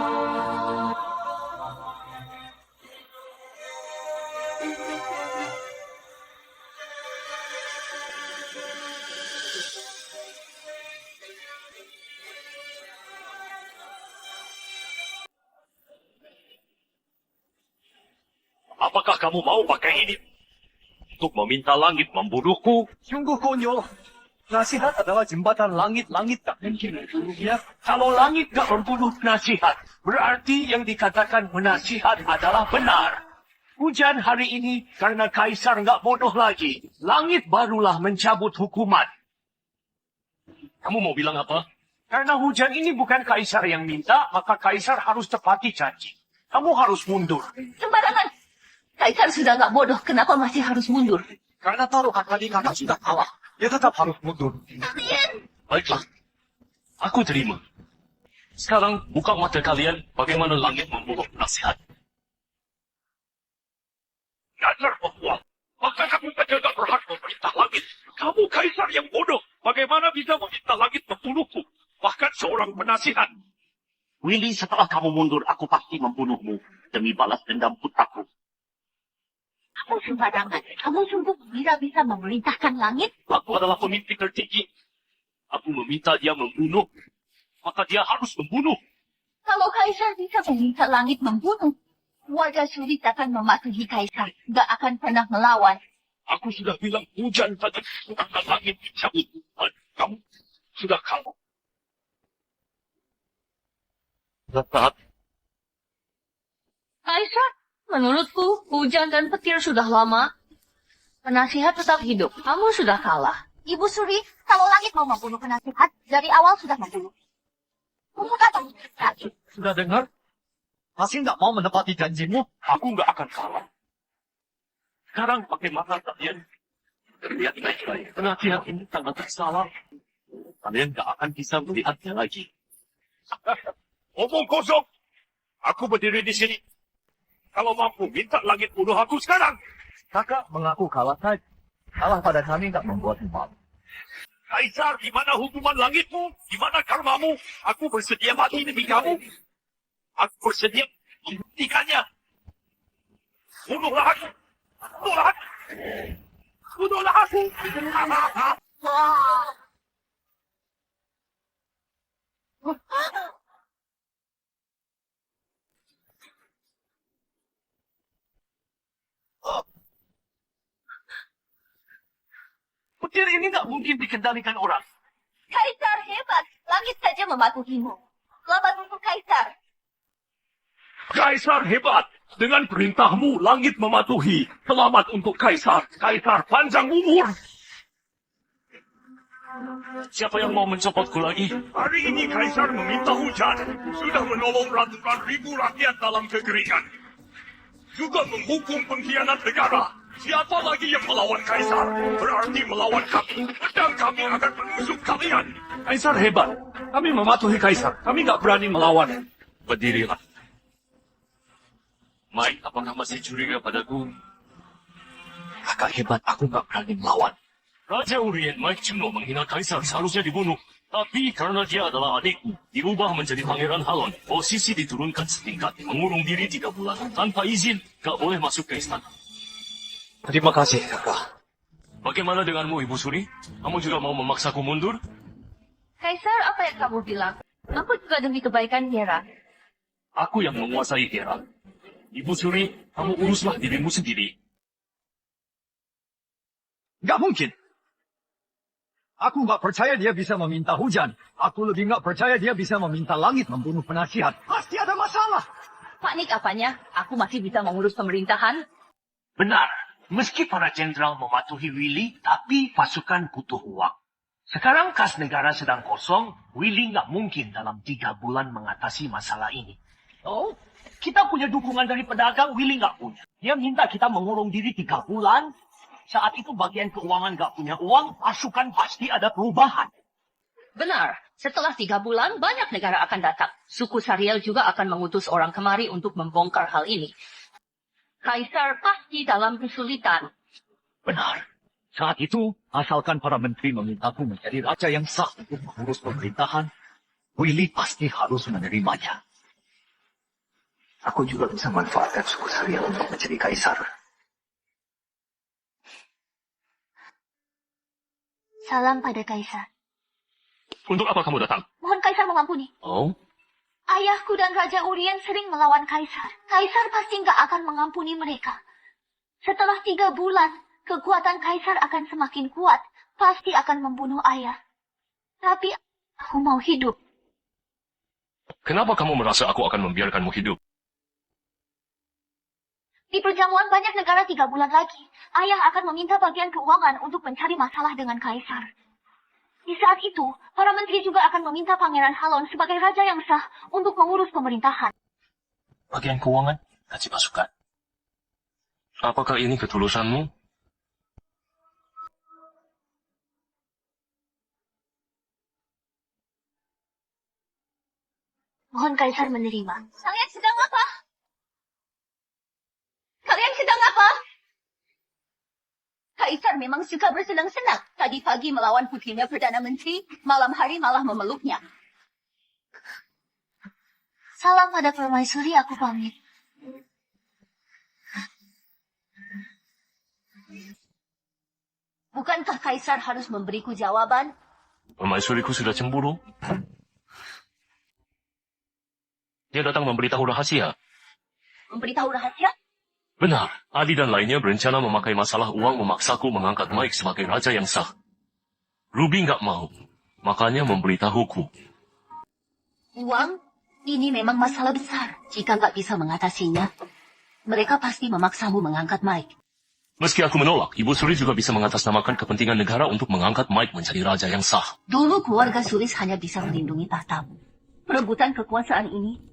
Apakah kamu mau pakai ini untuk meminta langit membunuhku? Sungguh konyol. Nasihat adalah jembatan langit-langit tak mungkin membunuhnya. Kalau langit gak membunuh nasihat, berarti yang dikatakan menasihat adalah benar. Hujan hari ini karena Kaisar gak bodoh lagi. Langit barulah mencabut hukuman. Kamu mau bilang apa? Karena hujan ini bukan Kaisar yang minta, maka Kaisar harus tepati janji. Kamu harus mundur. Sembarangan. Kaisar sudah nggak bodoh, kenapa masih harus mundur? Karena taruhan tadi kakak sudah kalah. Dia tetap harus mundur. Baiklah, aku terima. Sekarang buka mata kalian bagaimana langit membunuh nasihat. Dasar pembual. Maka kamu saja tak berhak memerintah langit. Kamu kaisar yang bodoh. Bagaimana bisa meminta langit membunuhku? Bahkan seorang penasihat. Willy, setelah kamu mundur, aku pasti membunuhmu demi balas dendam putraku. Kamu sembarangan. Kamu sungguh mengira bisa memerintahkan langit? Aku adalah pemimpin tertinggi. Aku meminta dia membunuh, maka dia harus membunuh. Kalau Kaisar bisa meminta langit membunuh, warga sulit akan mematuhi Kaisar. Gak akan pernah melawan. Aku sudah bilang hujan saja karena langit dicabut. Kamu sudah kalah. Tetap. Kaisar, menurutku hujan dan petir sudah lama. Penasihat tetap hidup. Kamu sudah kalah. Ibu Suri, kalau langit mau membunuh penasihat, dari awal sudah membunuh. Untuk apa? Sudah dengar? Masih nggak mau menepati janjimu? Aku nggak akan kalah. Sekarang bagaimana kalian? Lihat baik-baik. Penasihat ini sangat bersalah. Kalian nggak akan bisa melihatnya lagi. Omong kosong. Aku berdiri di sini. Kalau mampu, minta langit bunuh aku sekarang. Kakak mengaku kalah saja. Kalah pada kami nggak membuat malu. Kaisar, di mana hukuman langitmu? Di mana karmamu? Aku bersedia mati demi kamu. Aku bersedia menghentikannya. Bunuhlah aku. Bunuhlah aku. Bunuhlah aku. Petir ini nggak mungkin dikendalikan orang. Kaisar hebat. Langit saja mematuhimu. Selamat untuk Kaisar. Kaisar hebat. Dengan perintahmu, langit mematuhi. Selamat untuk Kaisar. Kaisar panjang umur. Siapa yang mau mencopotku lagi? Hari ini Kaisar meminta hujan. Sudah menolong ratusan ribu rakyat dalam kekeringan. Juga menghukum pengkhianat negara. Siapa lagi yang melawan Kaisar? Berarti melawan kami. Pedang kami akan menusuk kalian. Kaisar hebat. Kami mematuhi Kaisar. Kami nggak berani melawan. Berdirilah. Mike, apakah masih curiga padaku? Kakak hebat, aku nggak berani melawan. Raja Urien Mike Cimno menghina Kaisar seharusnya dibunuh. Tapi karena dia adalah adikku, diubah menjadi Pangeran Halon. Posisi diturunkan setingkat, mengurung diri 3 bulan. Tanpa izin, gak boleh masuk ke istana. Terima kasih, kakak. Bagaimana denganmu, Ibu Suri? Kamu juga mau memaksaku mundur? Kaisar, apa yang kamu bilang? Aku juga demi kebaikan Hera. Aku yang menguasai Hera. Ibu Suri, kamu uruslah dirimu sendiri. Nggak mungkin. Aku nggak percaya dia bisa meminta hujan. Aku lebih nggak percaya dia bisa meminta langit membunuh penasihat. Pasti ada masalah. Panik apanya? Aku masih bisa mengurus pemerintahan. Benar. Meski para jenderal mematuhi Willy, tapi pasukan butuh uang. Sekarang kas negara sedang kosong, Willy nggak mungkin dalam 3 bulan mengatasi masalah ini. Oh, kita punya dukungan dari pedagang, Willy nggak punya. Dia minta kita mengurung diri 3 bulan. Saat itu bagian keuangan nggak punya uang, pasukan pasti ada perubahan. Benar. Setelah 3 bulan, banyak negara akan datang. Suku Sariel juga akan mengutus orang kemari untuk membongkar hal ini. Kaisar pasti dalam kesulitan. Benar. Saat itu, asalkan para menteri memintaku menjadi raja yang sah untuk mengurus pemerintahan, Willy pasti harus menerimanya. Aku juga bisa manfaatkan suku Sariel untuk menjadi kaisar. Salam pada Kaisar. Untuk apa kamu datang? Mohon Kaisar mengampuni. Oh, Ayahku dan Raja Urien sering melawan Kaisar. Kaisar pasti nggak akan mengampuni mereka. Setelah 3 bulan, kekuatan Kaisar akan semakin kuat. pasti akan membunuh ayah. Tapi aku mau hidup. Kenapa kamu merasa aku akan membiarkanmu hidup? Di perjamuan banyak negara 3 bulan lagi, ayah akan meminta bagian keuangan untuk mencari masalah dengan kaisar. Di saat itu, para menteri juga akan meminta Pangeran Halon sebagai raja yang sah untuk mengurus pemerintahan. Bagian keuangan, gaji pasukan. Apakah ini ketulusanmu? Mohon kaisar menerima. Kalian sedang apa? Kalian sedang apa? Kaisar memang suka bersenang-senang. Tadi pagi melawan putrinya Perdana Menteri, malam hari malah memeluknya. Salam pada permaisuri, aku pamit. Bukankah kaisar harus memberiku jawaban? Permaisuriku sudah cemburu. Dia datang memberitahu rahasia. Memberitahu rahasia? Benar, Adi dan lainnya berencana memakai masalah uang memaksaku mengangkat Mike sebagai raja yang sah. Ruby nggak mau, makanya memberitahuku. Uang? Ini memang masalah besar. Jika nggak bisa mengatasinya, mereka pasti memaksamu mengangkat Mike. Meski aku menolak, Ibu Suri juga bisa mengatasnamakan kepentingan negara untuk mengangkat Mike menjadi raja yang sah. Dulu keluarga Sulis hanya bisa melindungi tahtamu. Perebutan kekuasaan ini,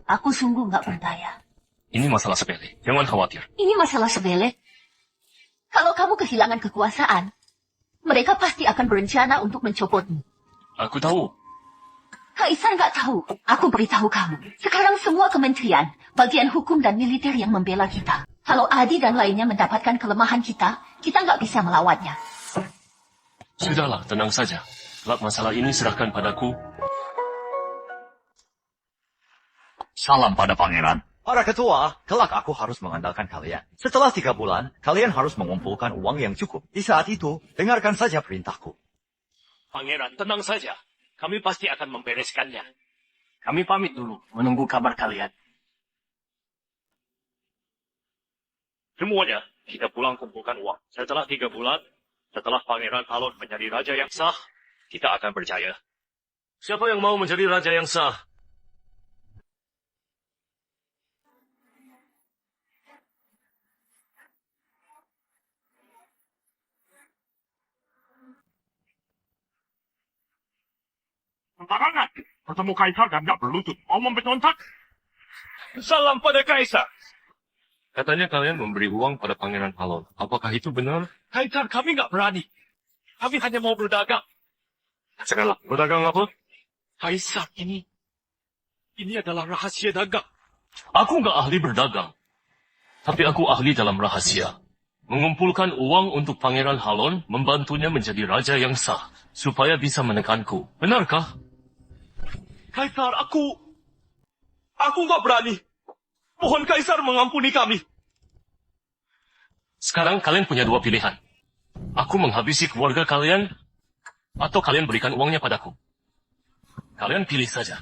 aku sungguh nggak berdaya. Ini masalah sepele, jangan khawatir. Ini masalah sepele. Kalau kamu kehilangan kekuasaan, mereka pasti akan berencana untuk mencopotmu. Aku tahu. Kaisar nggak tahu. Aku beritahu kamu. Sekarang semua kementerian, bagian hukum dan militer yang membela kita. Kalau Adi dan lainnya mendapatkan kelemahan kita nggak bisa melawannya. Sudahlah, tenang saja. Kelak masalah ini serahkan padaku. Salam pada pangeran. Para ketua, kelak aku harus mengandalkan kalian. Setelah 3 bulan, kalian harus mengumpulkan uang yang cukup. Di saat itu, dengarkan saja perintahku. Pangeran, tenang saja. Kami pasti akan membereskannya. Kami pamit dulu, menunggu kabar kalian. Semuanya, kita pulang kumpulkan uang. Setelah 3 bulan, setelah Pangeran Halon menjadi raja yang sah, kita akan berjaya. Siapa yang mau menjadi raja yang sah? Sembarangan. Bertemu kaisar dan nggak berlutut. Mau memberontak? Salam pada Kaisar. Katanya kalian memberi uang pada Pangeran Halon. Apakah itu benar? Kaisar, kami nggak berani. Kami hanya mau berdagang. Sekarang, berdagang apa? Kaisar, ini adalah rahasia dagang. Aku nggak ahli berdagang. Tapi aku ahli dalam rahasia. Mengumpulkan uang untuk Pangeran Halon, membantunya menjadi raja yang sah. Supaya bisa menekanku. Benarkah? Kaisar, aku nggak berani. Mohon Kaisar mengampuni kami. Sekarang kalian punya 2 pilihan. Aku menghabisi keluarga kalian, atau kalian berikan uangnya padaku. Kalian pilih saja.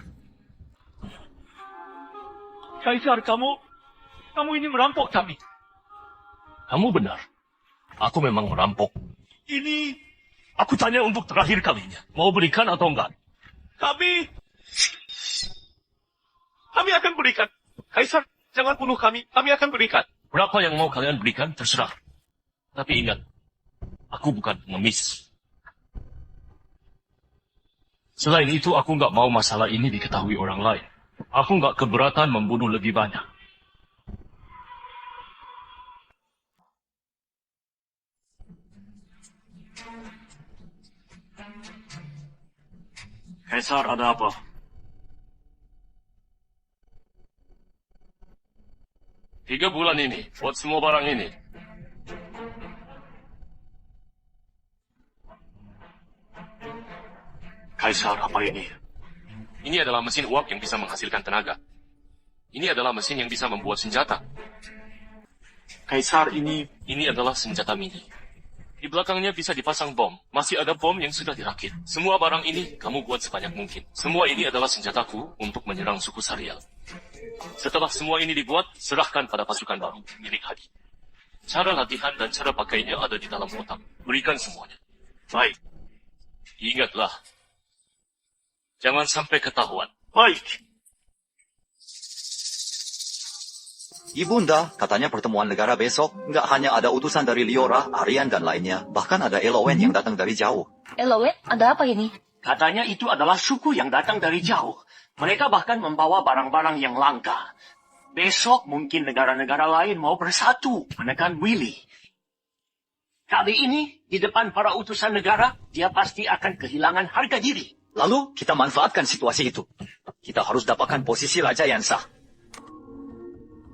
Kaisar, kamu ini merampok kami. Kamu benar. Aku memang merampok. Ini Aku tanya untuk terakhir kalinya. Mau berikan atau enggak? kami akan berikan. Kaisar, jangan bunuh kami. Kami akan berikan. Berapa yang mau kalian berikan, terserah. Tapi ingat, aku bukan pengemis. Selain itu, aku nggak mau masalah ini diketahui orang lain. Aku nggak keberatan membunuh lebih banyak. Kaisar, ada apa? Tiga bulan ini, buat semua barang ini. Kaisar, apa ini? Ini adalah mesin uap yang bisa menghasilkan tenaga. Ini adalah mesin yang bisa membuat senjata. Kaisar, ini Ini adalah senjata mini. Di belakangnya bisa dipasang bom. Masih ada bom yang sudah dirakit. Semua barang ini kamu buat sebanyak mungkin. Semua ini adalah senjataku untuk menyerang suku Sariel. Setelah semua ini dibuat, serahkan pada pasukan baru milik Hadi. Cara latihan dan cara pakainya ada di dalam kotak. Berikan semuanya. Baik. Ingatlah. Jangan sampai ketahuan. Baik. Ibunda, katanya pertemuan negara besok nggak hanya ada utusan dari Liora, Aryan, dan lainnya. Bahkan ada Elowen yang datang dari jauh. Elowen, ada apa ini? Katanya itu adalah suku yang datang dari jauh. Mereka bahkan membawa barang-barang yang langka. Besok mungkin negara-negara lain mau bersatu menekan Willy. Kali ini, di depan para utusan negara, dia pasti akan kehilangan harga diri. Lalu kita manfaatkan situasi itu. Kita harus dapatkan posisi raja yang sah.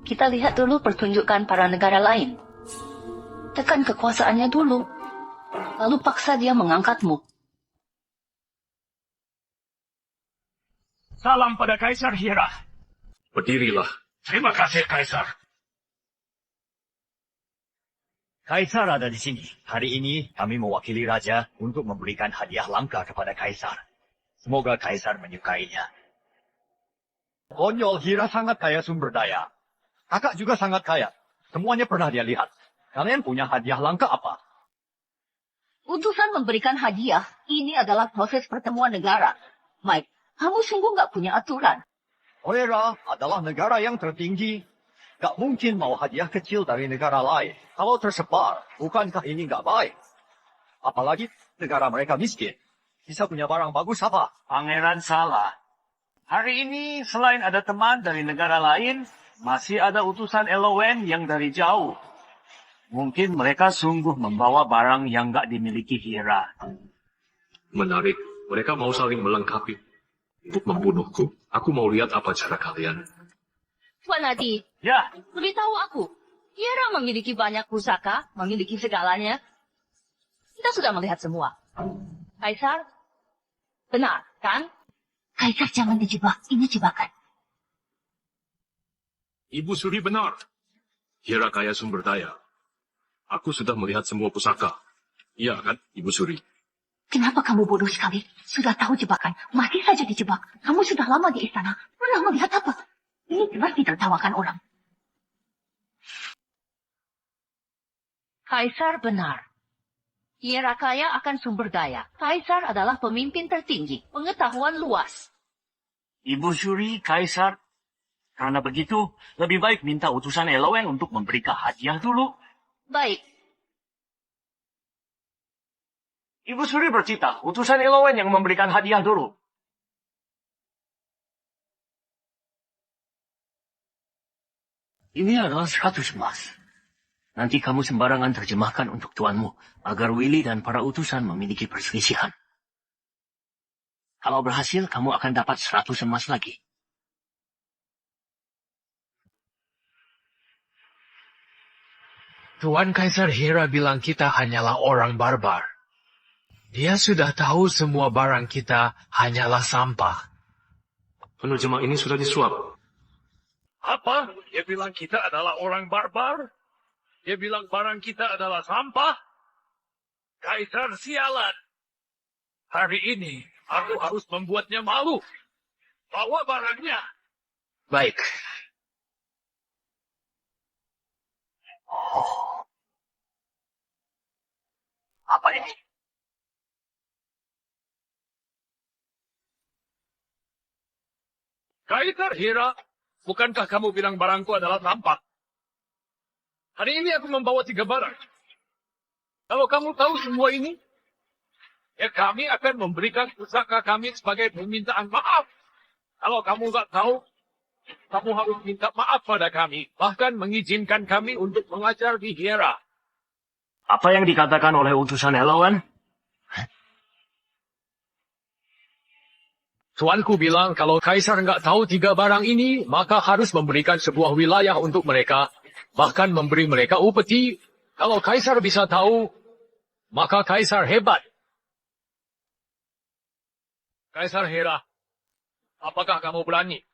Kita lihat dulu pertunjukan para negara lain. Tekan kekuasaannya dulu. Lalu paksa dia mengangkatmu. Salam pada Kaisar Hera. Berdirilah. Terima kasih, Kaisar. Kaisar ada di sini. Hari ini kami mewakili raja untuk memberikan hadiah langka kepada Kaisar. Semoga Kaisar menyukainya. Konyol, Hira sangat kaya sumber daya. Kakak juga sangat kaya. Semuanya pernah dia lihat. Kalian punya hadiah langka apa? Utusan memberikan hadiah, ini adalah proses pertemuan negara. Mike, kamu sungguh nggak punya aturan. Oera adalah negara yang tertinggi. Gak mungkin mau hadiah kecil dari negara lain. Kalau tersebar, bukankah ini gak baik? Apalagi negara mereka miskin. Bisa punya barang bagus apa? Pangeran salah. Hari ini, selain ada teman dari negara lain, masih ada utusan Elowen yang dari jauh. Mungkin mereka sungguh membawa barang yang gak dimiliki Hera. Menarik. Mereka mau saling melengkapi. Untuk membunuhku, aku mau lihat apa cara kalian. Tuan Adi, Ya, beritahu aku. Hera memiliki banyak pusaka, memiliki segalanya. Kita sudah melihat semua. Kaisar, benar, kan? Kaisar jangan dijebak, ini jebakan. Ibu Suri benar. Hera kaya sumber daya. Aku sudah melihat semua pusaka. Iya kan, Ibu Suri? Kenapa kamu bodoh sekali? Sudah tahu jebakan, masih saja dijebak. Kamu sudah lama di istana, pernah melihat apa? Ini jelas ditertawakan orang. Kaisar benar. Hera kaya akan sumber daya. Kaisar adalah pemimpin tertinggi, pengetahuan luas. Ibu Suri, Kaisar. Karena begitu, lebih baik minta utusan Elowen untuk memberikan hadiah dulu. Baik, Ibu Suri bercita, utusan Elowen yang memberikan hadiah dulu. Ini adalah 100 emas. Nanti kamu sembarangan terjemahkan untuk tuanmu, agar Willy dan para utusan memiliki perselisihan. Kalau berhasil, kamu akan dapat 100 emas lagi. Tuan Kaisar Hera bilang kita hanyalah orang barbar. Dia sudah tahu semua barang kita hanyalah sampah. Penerjemah ini sudah disuap. Apa? Dia bilang kita adalah orang barbar? Dia bilang barang kita adalah sampah? Kaisar sialan. Hari ini, aku harus membuatnya malu. Bawa barangnya. Baik. Apa ini? Kaisar Hera, bukankah kamu bilang barangku adalah sampah? Hari ini aku membawa 3 barang. Kalau kamu tahu semua ini, ya kami akan memberikan pusaka kami sebagai permintaan maaf. Kalau kamu nggak tahu, kamu harus minta maaf pada kami. Bahkan mengizinkan kami untuk mengajar di Hera. Apa yang dikatakan oleh utusan Elowen? Tuanku bilang kalau Kaisar nggak tahu 3 barang ini, maka harus memberikan sebuah wilayah untuk mereka. Bahkan memberi mereka upeti. Kalau Kaisar bisa tahu, maka Kaisar hebat. Kaisar Hera, apakah kamu berani?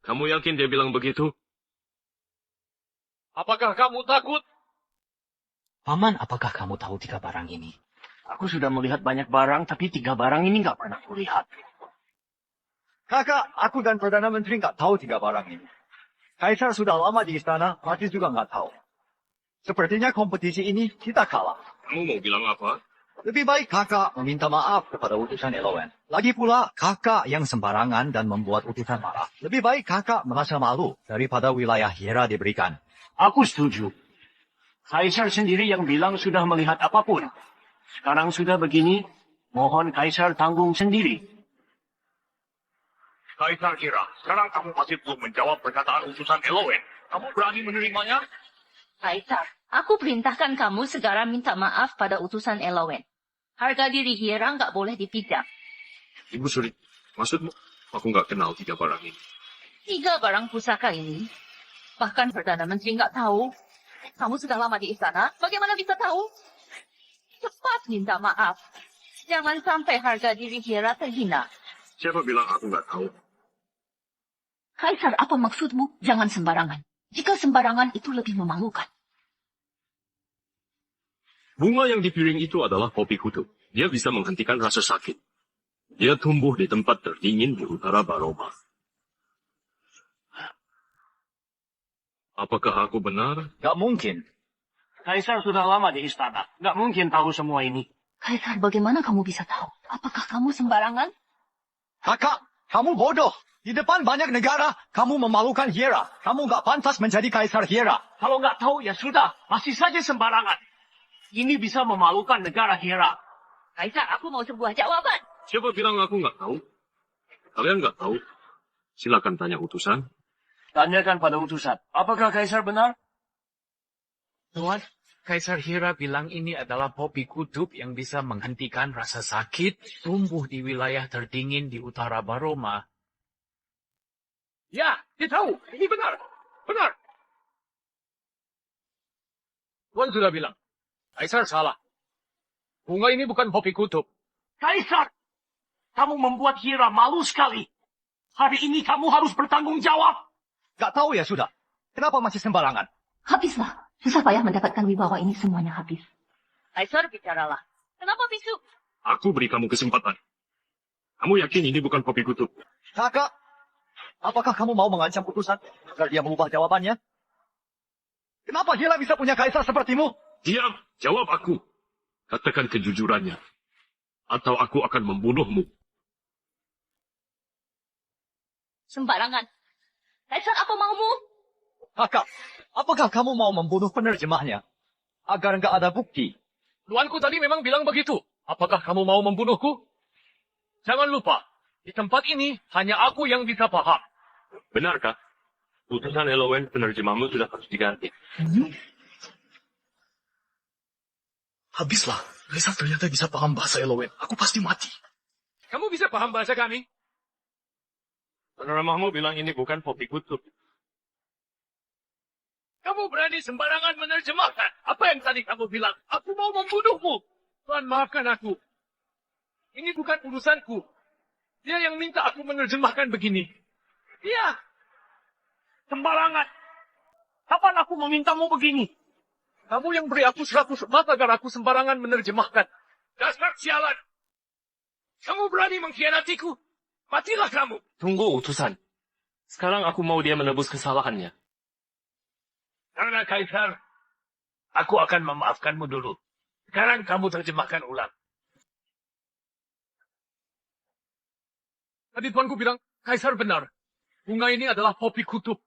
Kamu yakin dia bilang begitu? Apakah kamu takut? Paman, apakah kamu tahu 3 barang ini? Aku sudah melihat banyak barang, tapi 3 barang ini nggak pernah kulihat. Kakak, aku dan Perdana Menteri nggak tahu 3 barang ini. Kaisar sudah lama di istana, Rati juga nggak tahu. Sepertinya kompetisi ini kita kalah. Kamu mau bilang apa? Lebih baik kakak meminta maaf kepada utusan Elowen. Lagi pula, kakak yang sembarangan dan membuat utusan marah. Lebih baik kakak merasa malu daripada wilayah Hiera diberikan. Aku setuju. Kaisar sendiri yang bilang sudah melihat apapun. Sekarang sudah begini, mohon Kaisar tanggung sendiri. Kaisar Hira, sekarang kamu masih belum menjawab perkataan utusan Elowen. Kamu berani menerimanya? Kaisar, aku perintahkan kamu segera minta maaf pada utusan Elowen. Harga diri Hiera nggak boleh dipijak. Ibu Suri, maksudmu? Aku nggak kenal 3 barang ini. 3 barang pusaka ini, bahkan Perdana Menteri nggak tahu. Kamu sudah lama di istana, bagaimana bisa tahu? Cepat minta maaf. Jangan sampai harga diri Hiera terhina. Siapa bilang aku nggak tahu? Kaisar, apa maksudmu? Jangan sembarangan. Jika sembarangan itu lebih memalukan. Bunga yang di piring itu adalah kopi kutub. Dia bisa menghentikan rasa sakit. Dia tumbuh di tempat terdingin di utara Baroma. Apakah aku benar? Gak mungkin. Kaisar sudah lama di istana. Nggak mungkin tahu semua ini. Kaisar, bagaimana kamu bisa tahu? Apakah kamu sembarangan? Kakak, kamu bodoh. Di depan banyak negara, kamu memalukan Hiera. Kamu gak pantas menjadi Kaisar Hiera. Kalau nggak tahu ya sudah, masih saja sembarangan. Ini bisa memalukan negara Hiera. Kaisar, aku mau sebuah jawaban. Siapa bilang aku nggak tahu? Kalian nggak tahu? Silakan tanya utusan. Tanyakan pada utusan, apakah Kaisar benar? Tuan, Kaisar Hira bilang ini adalah kopi kutub yang bisa menghentikan rasa sakit, tumbuh di wilayah terdingin di utara Baroma. Ya, dia tahu. Ini benar. Benar. Tuan sudah bilang. Kaisar salah. Bunga ini bukan kopi kutub. Kaisar, kamu membuat Hiera malu sekali. Hari ini kamu harus bertanggung jawab. Gak tahu ya sudah. Kenapa masih sembarangan? Habislah. Susah payah mendapatkan wibawa ini semuanya habis. Kaisar, bicaralah. Kenapa bisu? Aku beri kamu kesempatan. Kamu yakin ini bukan kopi kutub? Kakak, apakah kamu mau mengancam utusan agar dia mengubah jawabannya? Kenapa Hiera bisa punya kaisar sepertimu? Diam, jawab aku. Katakan kejujurannya. Atau aku akan membunuhmu. Sembarangan. Kaisar, apa maumu? Kakak, apakah kamu mau membunuh penerjemahnya? Agar nggak ada bukti. Tuanku tadi memang bilang begitu. Apakah kamu mau membunuhku? Jangan lupa, di tempat ini hanya aku yang bisa paham. Benarkah? Utusan Elowen penerjemahmu sudah harus diganti. Habislah, Kaisar ternyata bisa paham bahasa Elowen. Aku pasti mati. Kamu bisa paham bahasa kami? Penerjemahmu bilang ini bukan kopi kutub. Kamu berani sembarangan menerjemahkan. Apa yang tadi kamu bilang? Aku mau membunuhmu. Tuan, maafkan aku. Ini bukan urusanku. Dia yang minta aku menerjemahkan begini. Dia. Sembarangan. Kapan aku memintamu begini? Kamu yang beri aku 100 emas agar aku sembarangan menerjemahkan. Dasar sialan. Kamu berani mengkhianatiku. Matilah kamu. Tunggu utusan. Sekarang aku mau dia menebus kesalahannya. Karena Kaisar, aku akan memaafkanmu dulu. Sekarang kamu terjemahkan ulang. Tadi tuanku bilang, Kaisar benar. Bunga ini adalah kopi kutub.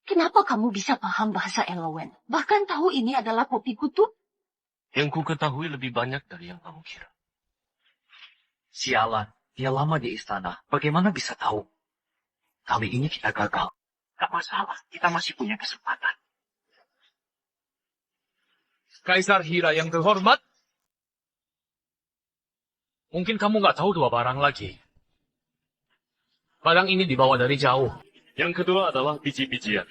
Kenapa kamu bisa paham bahasa Elowen? Bahkan tahu ini adalah kopi kutub? Yang ku ketahui lebih banyak dari yang kamu kira. Sialan, dia lama di istana. Bagaimana bisa tahu? Kali ini kita gagal. Gak masalah, kita masih punya kesempatan. Kaisar Hira yang terhormat, mungkin kamu nggak tahu 2 barang lagi. Barang ini dibawa dari jauh. Yang kedua adalah biji-bijian.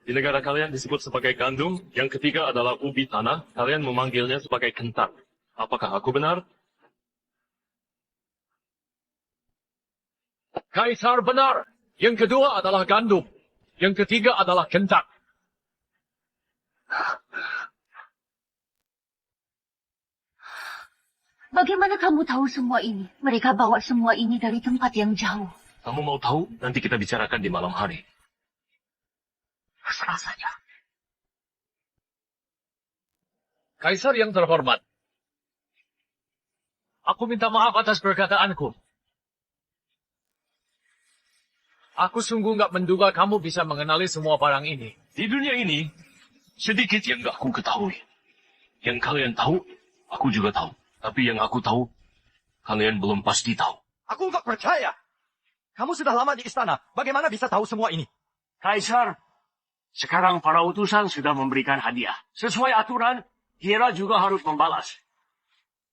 Di negara kalian disebut sebagai gandum. Yang ketiga adalah ubi tanah. Kalian memanggilnya sebagai kentang. Apakah aku benar? Kaisar benar. Yang kedua adalah gandum. Yang ketiga adalah kentang. Bagaimana kamu tahu semua ini? Mereka bawa semua ini dari tempat yang jauh. Kamu mau tahu? Nanti kita bicarakan di malam hari. Terserah saja. Kaisar yang terhormat. Aku minta maaf atas perkataanku. Aku sungguh nggak menduga kamu bisa mengenali semua barang ini. Di dunia ini, sedikit yang gak aku ketahui. Yang kalian tahu, aku juga tahu. Tapi yang aku tahu, kalian belum pasti tahu. Aku nggak percaya. Kamu sudah lama di istana. Bagaimana bisa tahu semua ini? Kaisar, sekarang para utusan sudah memberikan hadiah. Sesuai aturan, Hera juga harus membalas.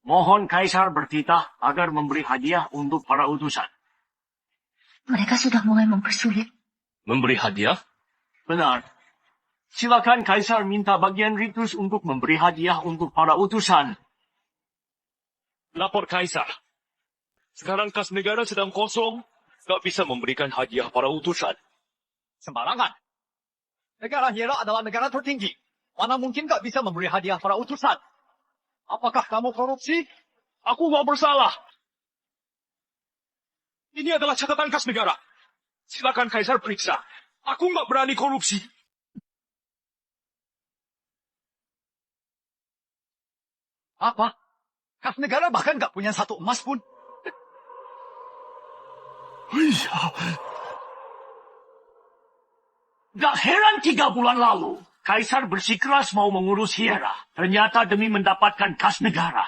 Mohon Kaisar bertitah agar memberi hadiah untuk para utusan. Mereka sudah mulai mempersulit. Memberi hadiah? Benar. Silakan Kaisar minta bagian ritus untuk memberi hadiah untuk para utusan. Lapor Kaisar. Sekarang kas negara sedang kosong, gak bisa memberikan hadiah para utusan. Sembarangan. Negara Hera adalah negara tertinggi. Mana mungkin gak bisa memberi hadiah para utusan? Apakah kamu korupsi? Aku gak bersalah. Ini adalah catatan kas negara. Silakan Kaisar periksa. Aku gak berani korupsi. Apa? Kas negara bahkan gak punya satu emas pun. Gak heran 3 bulan lalu, Kaisar bersikeras mau mengurus Hera. Ternyata demi mendapatkan kas negara.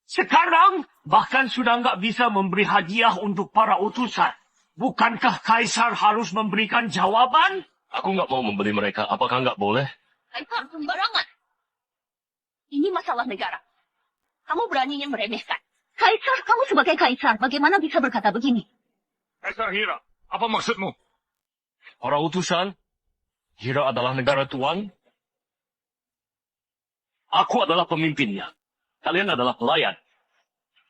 Sekarang, bahkan sudah gak bisa memberi hadiah untuk para utusan. Bukankah Kaisar harus memberikan jawaban? Aku gak mau membeli mereka. Apakah gak boleh? Kaisar sembarangan. Ini masalah negara. Kamu beraninya meremehkan. Kaisar, kamu sebagai kaisar, bagaimana bisa berkata begini? Kaisar Hera, apa maksudmu? Para utusan, Hera adalah negara tuan. Aku adalah pemimpinnya. Kalian adalah pelayan.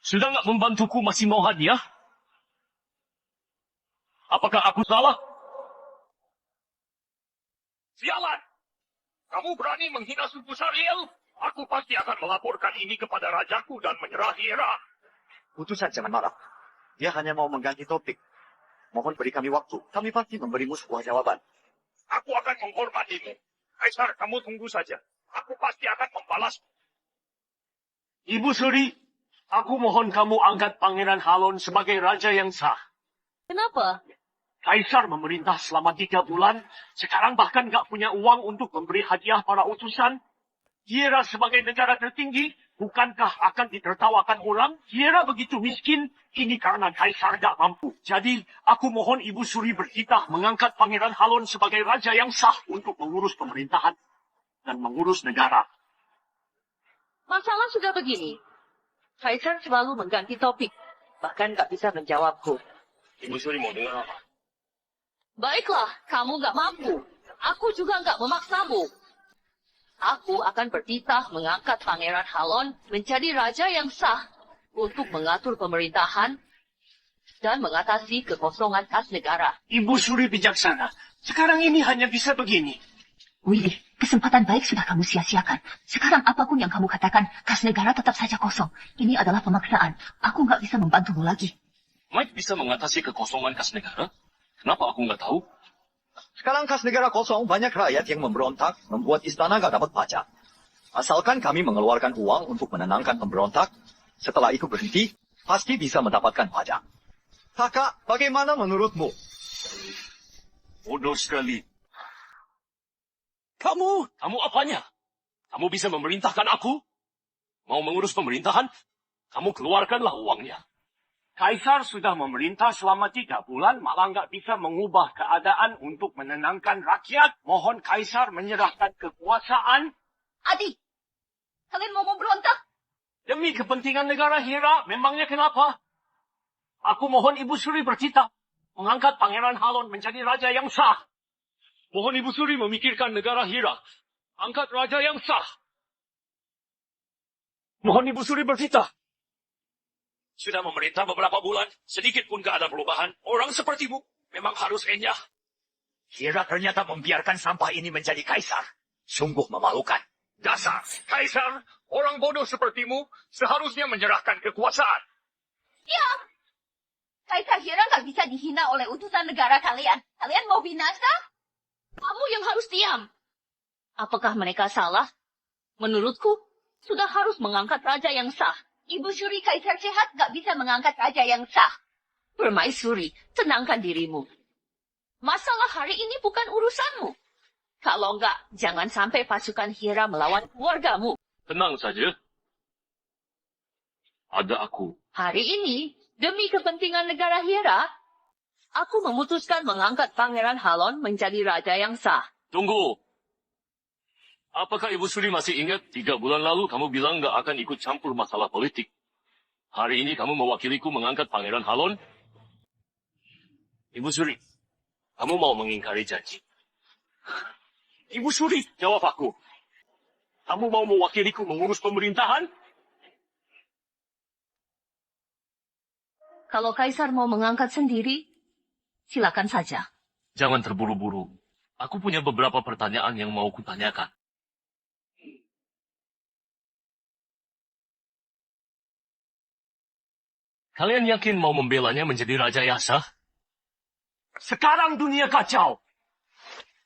Sudah nggak membantuku masih mau hadiah? Apakah aku salah? Sialan! Kamu berani menghina suku Sariel? Aku pasti akan melaporkan ini kepada rajaku dan menyerah Hera. Utusan jangan marah. Dia hanya mau mengganti topik. Mohon beri kami waktu. Kami pasti memberimu sebuah jawaban. Aku akan menghormatimu. Kaisar, kamu tunggu saja. Aku pasti akan membalas. Ibu Suri, aku mohon kamu angkat Pangeran Halon sebagai raja yang sah. Kenapa? Kaisar memerintah selama 3 bulan, sekarang bahkan nggak punya uang untuk memberi hadiah para utusan. Hera sebagai negara tertinggi, bukankah akan ditertawakan orang? Hera begitu miskin, ini karena Kaisar gak mampu. Jadi, aku mohon Ibu Suri bertitah mengangkat Pangeran Halon sebagai raja yang sah untuk mengurus pemerintahan dan mengurus negara. Masalah sudah begini. Kaisar selalu mengganti topik. Bahkan gak bisa menjawabku. Ibu Suri mau dengar apa? Baiklah, kamu gak mampu. Aku juga gak memaksamu. Aku akan bertitah mengangkat Pangeran Halon menjadi raja yang sah untuk mengatur pemerintahan dan mengatasi kekosongan kas negara. Ibu Suri bijaksana. Sekarang ini hanya bisa begini. Willy, kesempatan baik sudah kamu sia-siakan. Sekarang apapun yang kamu katakan, kas negara tetap saja kosong. Ini adalah pemaksaan. Aku nggak bisa membantumu lagi. Mike bisa mengatasi kekosongan kas negara? Kenapa aku nggak tahu? Sekarang kas negara kosong, banyak rakyat yang memberontak, membuat istana gak dapat pajak. Asalkan kami mengeluarkan uang untuk menenangkan pemberontak, setelah itu berhenti, pasti bisa mendapatkan pajak. Kakak, bagaimana menurutmu? Bodoh sekali. Kamu? Kamu apanya? Kamu bisa memerintahkan aku? Mau mengurus pemerintahan? Kamu keluarkanlah uangnya. Kaisar sudah memerintah selama 3 bulan, malah nggak bisa mengubah keadaan untuk menenangkan rakyat. Mohon Kaisar menyerahkan kekuasaan. Adi, kalian mau memberontak? Demi kepentingan negara Hera, memangnya kenapa? Aku mohon Ibu Suri bertitah, mengangkat Pangeran Halon menjadi raja yang sah. Mohon Ibu Suri memikirkan negara Hera, angkat raja yang sah. Mohon Ibu Suri bertitah. Sudah memerintah beberapa bulan, sedikit pun gak ada perubahan. Orang sepertimu memang harus renyah. Hera ternyata membiarkan sampah ini menjadi kaisar. Sungguh memalukan. Dasar, Kaisar, orang bodoh sepertimu seharusnya menyerahkan kekuasaan. Ya, Kaisar Hera nggak bisa dihina oleh utusan negara kalian. Kalian mau binasa? Kamu yang harus diam. Apakah mereka salah? Menurutku, sudah harus mengangkat raja yang sah. Ibu Suri Kaisar sehat gak bisa mengangkat raja yang sah. Permaisuri, tenangkan dirimu. Masalah hari ini bukan urusanmu. Kalau enggak, jangan sampai pasukan Hira melawan keluargamu. Tenang saja. Ada aku. Hari ini, demi kepentingan negara Hira, aku memutuskan mengangkat Pangeran Halon menjadi raja yang sah. Tunggu. Apakah Ibu Suri masih ingat 3 bulan lalu kamu bilang nggak akan ikut campur masalah politik? Hari ini kamu mewakiliku mengangkat Pangeran Halon? Ibu Suri, kamu mau mengingkari janji? Ibu Suri, jawab aku. Kamu mau mewakiliku mengurus pemerintahan? Kalau Kaisar mau mengangkat sendiri, silakan saja. Jangan terburu-buru. Aku punya beberapa pertanyaan yang mau kutanyakan. Kalian yakin mau membelanya menjadi Raja yang sah? Sekarang dunia kacau.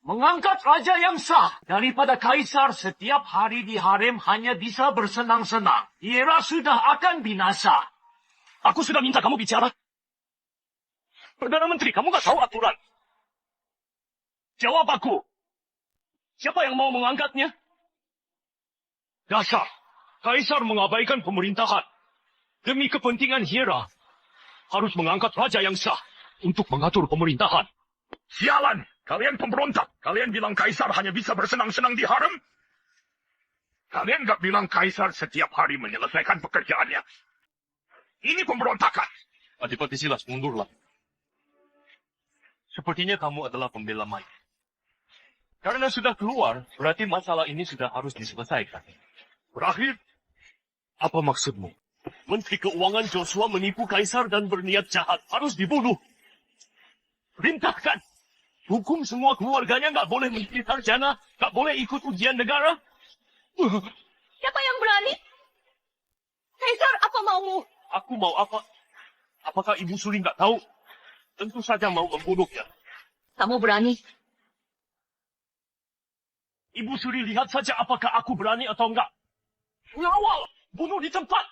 Mengangkat raja yang sah daripada kaisar setiap hari di harem hanya bisa bersenang-senang. Era sudah akan binasa. Aku sudah minta kamu bicara. Perdana Menteri, kamu gak tahu aturan. Jawab aku. Siapa yang mau mengangkatnya? Dasar, Kaisar mengabaikan pemerintahan. Demi kepentingan Hira, harus mengangkat raja yang sah untuk mengatur pemerintahan. Sialan, kalian pemberontak. Kalian bilang Kaisar hanya bisa bersenang-senang di harem? Kalian gak bilang Kaisar setiap hari menyelesaikan pekerjaannya. Ini pemberontakan. Adipati Silas, mundurlah. Sepertinya kamu adalah pembela Mike. Karena sudah keluar, berarti masalah ini sudah harus diselesaikan. Berakhir, Apa maksudmu? Menteri Keuangan Joshua menipu Kaisar dan berniat jahat. Harus dibunuh. Perintahkan. Hukum semua keluarganya nggak boleh menjadi sarjana, nggak boleh ikut ujian negara. Siapa yang berani? Kaisar, apa maumu? Aku mau apa? Apakah Ibu Suri nggak tahu? Tentu saja mau membunuhnya. Kamu berani? Ibu Suri lihat saja apakah aku berani atau enggak. Ngawal! Bunuh di tempat!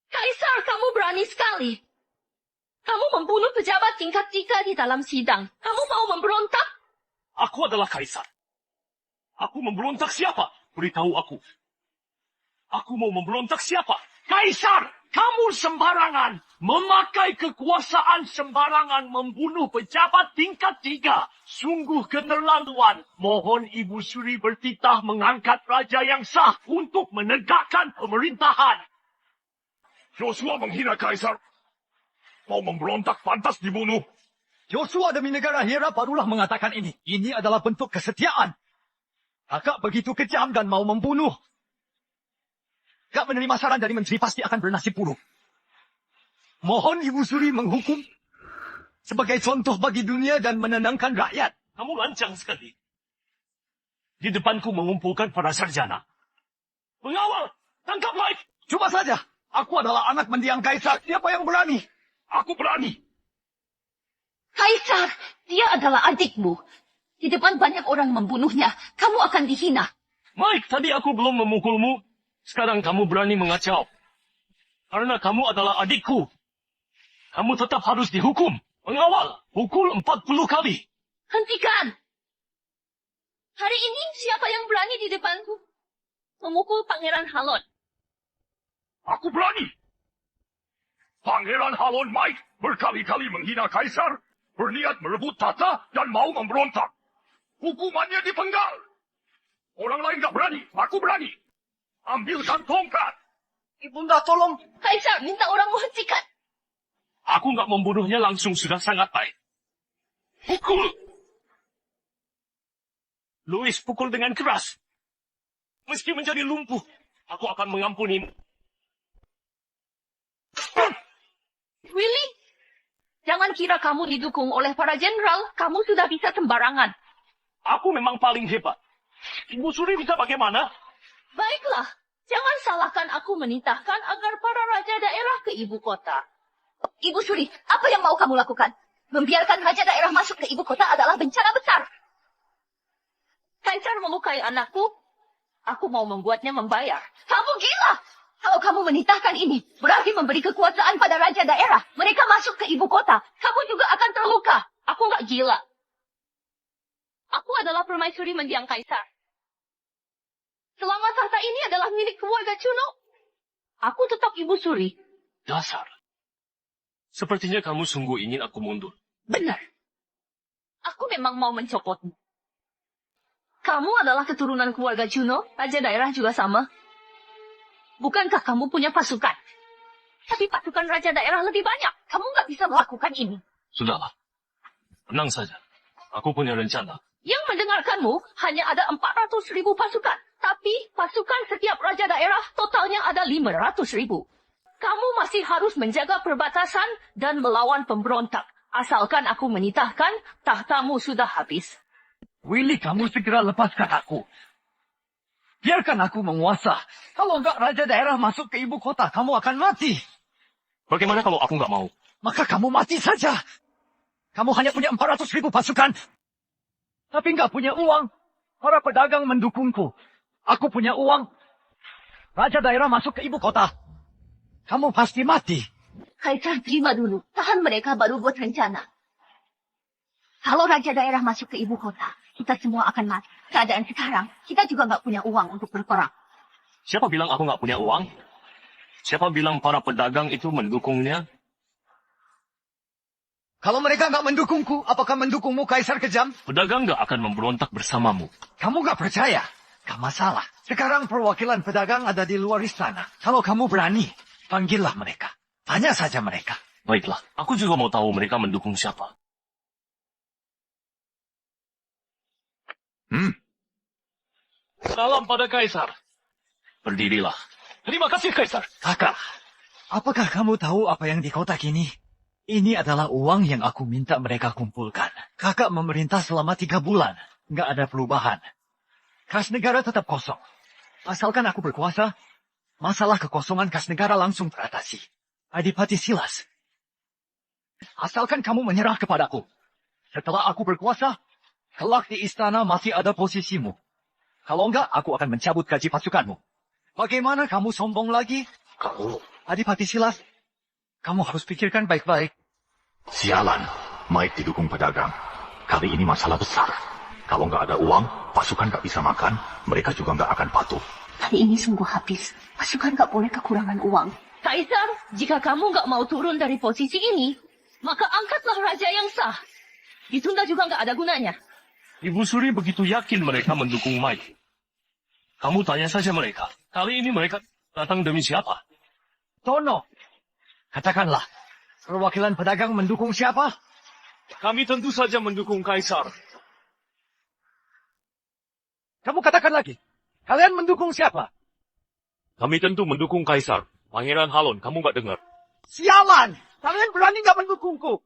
Kaisar, kamu berani sekali. Kamu membunuh pejabat tingkat 3 di dalam sidang. Kamu mau memberontak? Aku adalah Kaisar. Aku memberontak siapa? Beritahu aku. Aku mau memberontak siapa? Kaisar, kamu sembarangan. Memakai kekuasaan sembarangan membunuh pejabat tingkat 3. Sungguh keterlaluan. Mohon Ibu Suri bertitah mengangkat raja yang sah untuk menegakkan pemerintahan. Joshua menghina Kaisar. Mau memberontak pantas dibunuh. Joshua demi negara Hira barulah mengatakan ini. Ini adalah bentuk kesetiaan. Kakak begitu kejam dan mau membunuh. Gak menerima saran dari menteri pasti akan bernasib buruk. Mohon Ibu Suri menghukum sebagai contoh bagi dunia dan menenangkan rakyat. Kamu lancang sekali. Di depanku mengumpulkan para sarjana. Pengawal, tangkap Mike. Coba saja. Aku adalah anak mendiang Kaisar. Siapa yang berani? Aku berani. Kaisar, dia adalah adikmu. Di depan banyak orang membunuhnya. Kamu akan dihina. Mike, tadi aku belum memukulmu. Sekarang kamu berani mengacau. Karena kamu adalah adikku. Kamu tetap harus dihukum. Pengawal, pukul 40 kali. Hentikan! Hari ini siapa yang berani di depanku? Memukul Pangeran Halon. Aku berani. Pangeran Halon Mike berkali-kali menghina Kaisar, berniat merebut tata, dan mau memberontak. Hukumannya dipenggal. Orang lain gak berani, aku berani. Ambilkan tongkat. Ibunda tolong. Kaisar, minta orang menghentikan. Aku nggak membunuhnya langsung sudah sangat baik. Pukul! Louis pukul dengan keras. Meski menjadi lumpuh, aku akan mengampunimu. Willy, jangan kira kamu didukung oleh para jenderal. Kamu sudah bisa sembarangan. Aku memang paling hebat. Ibu Suri bisa bagaimana? Baiklah, jangan salahkan aku menitahkan agar para raja daerah ke ibu kota. Ibu Suri, apa yang mau kamu lakukan? Membiarkan raja daerah masuk ke ibu kota adalah bencana besar. Kaisar melukai anakku. Aku mau membuatnya membayar. Kamu gila! Kalau kamu menitahkan ini, berarti memberi kekuasaan pada raja daerah. Mereka masuk ke ibu kota. Kamu juga akan terluka. Aku nggak gila. Aku adalah permaisuri mendiang kaisar. Selama tahta ini adalah milik keluarga Cuno, aku tetap ibu suri. Dasar. Sepertinya kamu sungguh ingin aku mundur. Benar. Aku memang mau mencopotmu. Kamu adalah keturunan keluarga Cuno, raja daerah juga sama. Bukankah kamu punya pasukan? Tapi pasukan raja daerah lebih banyak. Kamu nggak bisa melakukan ini. Sudahlah. Tenang saja. Aku punya rencana. Yang mendengarkanmu hanya ada 400.000 pasukan. Tapi pasukan setiap raja daerah totalnya ada 500.000. Kamu masih harus menjaga perbatasan dan melawan pemberontak. Asalkan aku menitahkan, tahtamu sudah habis. Willy, kamu segera lepaskan aku. Biarkan aku menguasa. Kalau enggak raja daerah masuk ke ibu kota, kamu akan mati. Bagaimana kalau aku nggak mau? Maka kamu mati saja. Kamu hanya punya 400.000 pasukan. Tapi enggak punya uang. Para pedagang mendukungku. Aku punya uang. Raja daerah masuk ke ibu kota. Kamu pasti mati. Kaisar, terima dulu. Tahan, mereka baru buat rencana. Kalau raja daerah masuk ke ibu kota, kita semua akan mati. Keadaan sekarang, kita juga nggak punya uang untuk berperang. Siapa bilang aku nggak punya uang? Siapa bilang para pedagang itu mendukungnya? Kalau mereka nggak mendukungku, apakah mendukungmu kaisar kejam? Pedagang nggak akan memberontak bersamamu. Kamu nggak percaya? Gak masalah. Sekarang perwakilan pedagang ada di luar istana. Kalau kamu berani, panggillah mereka. Tanya saja mereka. Baiklah, aku juga mau tahu mereka mendukung siapa. Salam pada Kaisar. Berdirilah. Terima kasih, Kaisar. Kakak, apakah kamu tahu apa yang di kotak ini? Ini adalah uang yang aku minta mereka kumpulkan. Kakak memerintah selama 3 bulan. Nggak ada perubahan. Kas negara tetap kosong. Asalkan aku berkuasa, masalah kekosongan kas negara langsung teratasi. Adipati Silas. Asalkan kamu menyerah kepadaku. Setelah aku berkuasa, kelak di istana masih ada posisimu. Kalau enggak, aku akan mencabut gaji pasukanmu. Bagaimana kamu sombong lagi? Kamu, Adipati Silas, kamu harus pikirkan baik-baik. sialan. Mike didukung pedagang. Kali ini masalah besar. Kalau nggak ada uang, pasukan nggak bisa makan, mereka juga nggak akan patuh. Kali ini sungguh habis. Pasukan nggak boleh kekurangan uang. Kaisar, jika kamu nggak mau turun dari posisi ini, maka angkatlah raja yang sah. Ditunda juga nggak ada gunanya. Ibu Suri begitu yakin mereka mendukung Mike. Kamu tanya saja mereka. Kali ini mereka datang demi siapa? Tono, katakanlah, perwakilan pedagang mendukung siapa? Kami tentu saja mendukung Kaisar. Kamu katakan lagi. Kalian mendukung siapa? Kami tentu mendukung Kaisar. Pangeran Halon, kamu nggak dengar? Sialan! Kalian berani nggak mendukungku?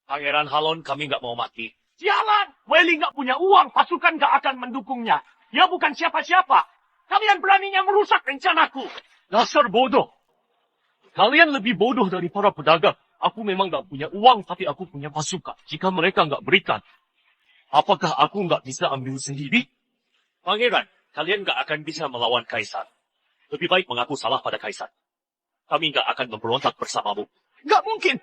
Pangeran Halon, kami nggak mau mati. Sialan! Welly nggak punya uang, pasukan nggak akan mendukungnya. Dia bukan siapa-siapa. Kalian beraninya merusak rencanaku. Dasar bodoh. Kalian lebih bodoh dari para pedagang. Aku memang nggak punya uang, tapi aku punya pasukan. Jika mereka nggak berikan, apakah aku nggak bisa ambil sendiri? Pangeran, kalian nggak akan bisa melawan Kaisar. Lebih baik mengaku salah pada Kaisar. Kami nggak akan memberontak bersamamu. Nggak mungkin.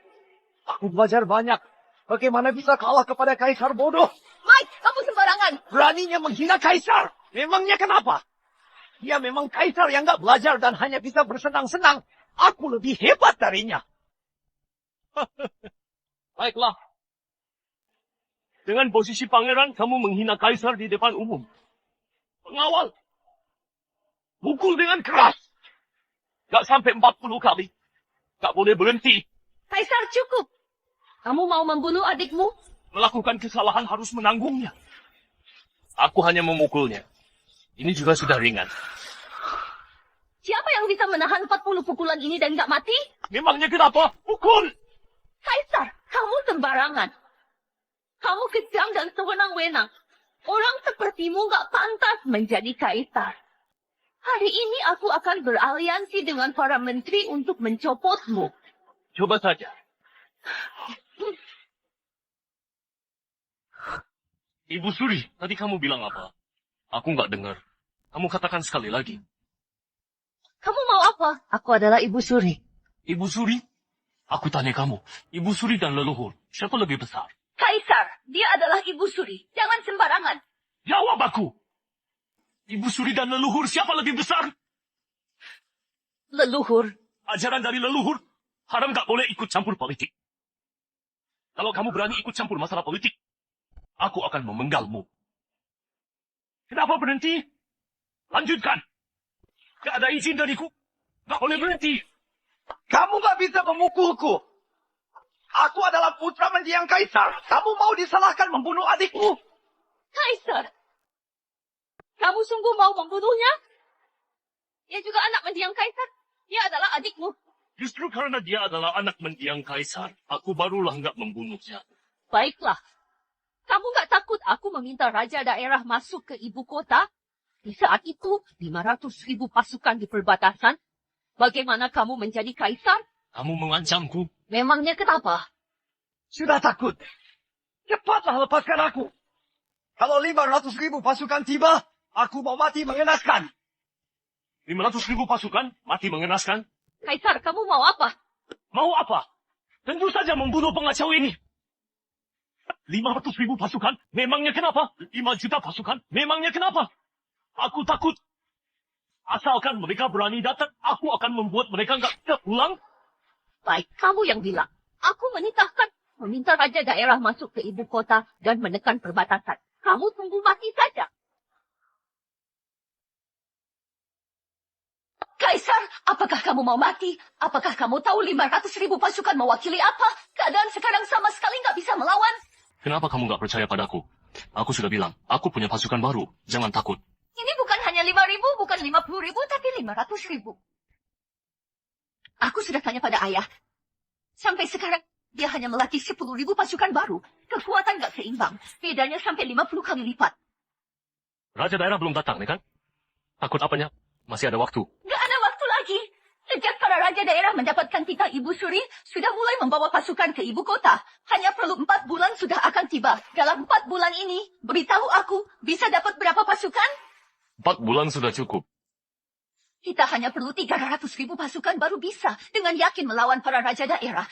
Aku belajar banyak. Bagaimana bisa kalah kepada kaisar bodoh? Mike, kamu sembarangan. Beraninya menghina kaisar. Memangnya kenapa? Dia memang kaisar yang nggak belajar dan hanya bisa bersenang-senang. Aku lebih hebat darinya. Baiklah. Dengan posisi pangeran, kamu menghina Kaisar di depan umum. Pengawal. Pukul dengan keras. Gak sampai 40 kali. Gak boleh berhenti. Kaisar, cukup. Kamu mau membunuh adikmu? Melakukan kesalahan harus menanggungnya. Aku hanya memukulnya. Ini juga sudah ringan. Siapa yang bisa menahan 40 pukulan ini dan nggak mati? Memangnya kenapa? Pukul! Kaisar, kamu sembarangan. Kamu kejam dan sewenang-wenang. Orang sepertimu nggak pantas menjadi kaisar. Hari ini aku akan beraliansi dengan para menteri untuk mencopotmu. Coba saja. Ibu Suri, tadi kamu bilang apa? Aku nggak dengar. Kamu katakan sekali lagi. Kamu mau apa? Aku adalah Ibu Suri. Ibu Suri? Aku tanya kamu, Ibu Suri dan leluhur, siapa lebih besar? Kaisar, dia adalah Ibu Suri. Jangan sembarangan. Jawab aku! Ibu Suri dan leluhur, siapa lebih besar? Leluhur. Ajaran dari leluhur, haram gak boleh ikut campur politik. Kalau kamu berani ikut campur masalah politik, aku akan memenggalmu. Kenapa berhenti? Lanjutkan. Gak ada izin dariku. Gak boleh berhenti. Kamu gak bisa memukulku. Aku adalah putra mendiang kaisar. Kamu mau disalahkan membunuh adikku? Kaisar! Kamu sungguh mau membunuhnya? Dia juga anak mendiang kaisar. Dia adalah adikmu. Justru karena dia adalah anak mendiang kaisar, aku barulah gak membunuhnya. Baiklah. Kamu gak takut aku meminta raja daerah masuk ke ibu kota? Di saat itu, 500,000 pasukan di perbatasan. Bagaimana kamu menjadi kaisar? Kamu mengancamku. Memangnya kenapa? Sudah takut. Cepatlah lepaskan aku. Kalau 500,000 pasukan tiba, aku mau mati mengenaskan. 500,000 pasukan, mati mengenaskan. Kaisar, kamu mau apa? Mau apa? Tentu saja membunuh pengacau ini. 500,000 pasukan, memangnya kenapa? 5 juta pasukan, memangnya kenapa? Aku takut. Asalkan mereka berani datang, aku akan membuat mereka nggak bisa pulang. Baik, kamu yang bilang. Aku menitahkan meminta raja daerah masuk ke ibu kota dan menekan perbatasan. Kamu tunggu mati saja. Kaisar, apakah kamu mau mati? Apakah kamu tahu 500,000 pasukan mewakili apa? Keadaan sekarang sama sekali nggak bisa melawan. Kenapa kamu nggak percaya padaku? Aku sudah bilang, aku punya pasukan baru. Jangan takut. Ini bukan hanya 5.000, bukan 50.000, tapi 500.000. Aku sudah tanya pada ayah. Sampai sekarang, dia hanya melatih 10.000 pasukan baru. Kekuatan nggak seimbang. Bedanya sampai 50 kali lipat. Raja daerah belum datang, kan? Takut apanya? Masih ada waktu. Nggak ada waktu lagi. Sejak para raja daerah mendapatkan titah Ibu Suri, sudah mulai membawa pasukan ke ibu kota. Hanya perlu 4 bulan sudah akan tiba. Dalam 4 bulan ini, beritahu aku, bisa dapat berapa pasukan? 4 bulan sudah cukup. Kita hanya perlu 300.000 pasukan baru bisa dengan yakin melawan para raja daerah.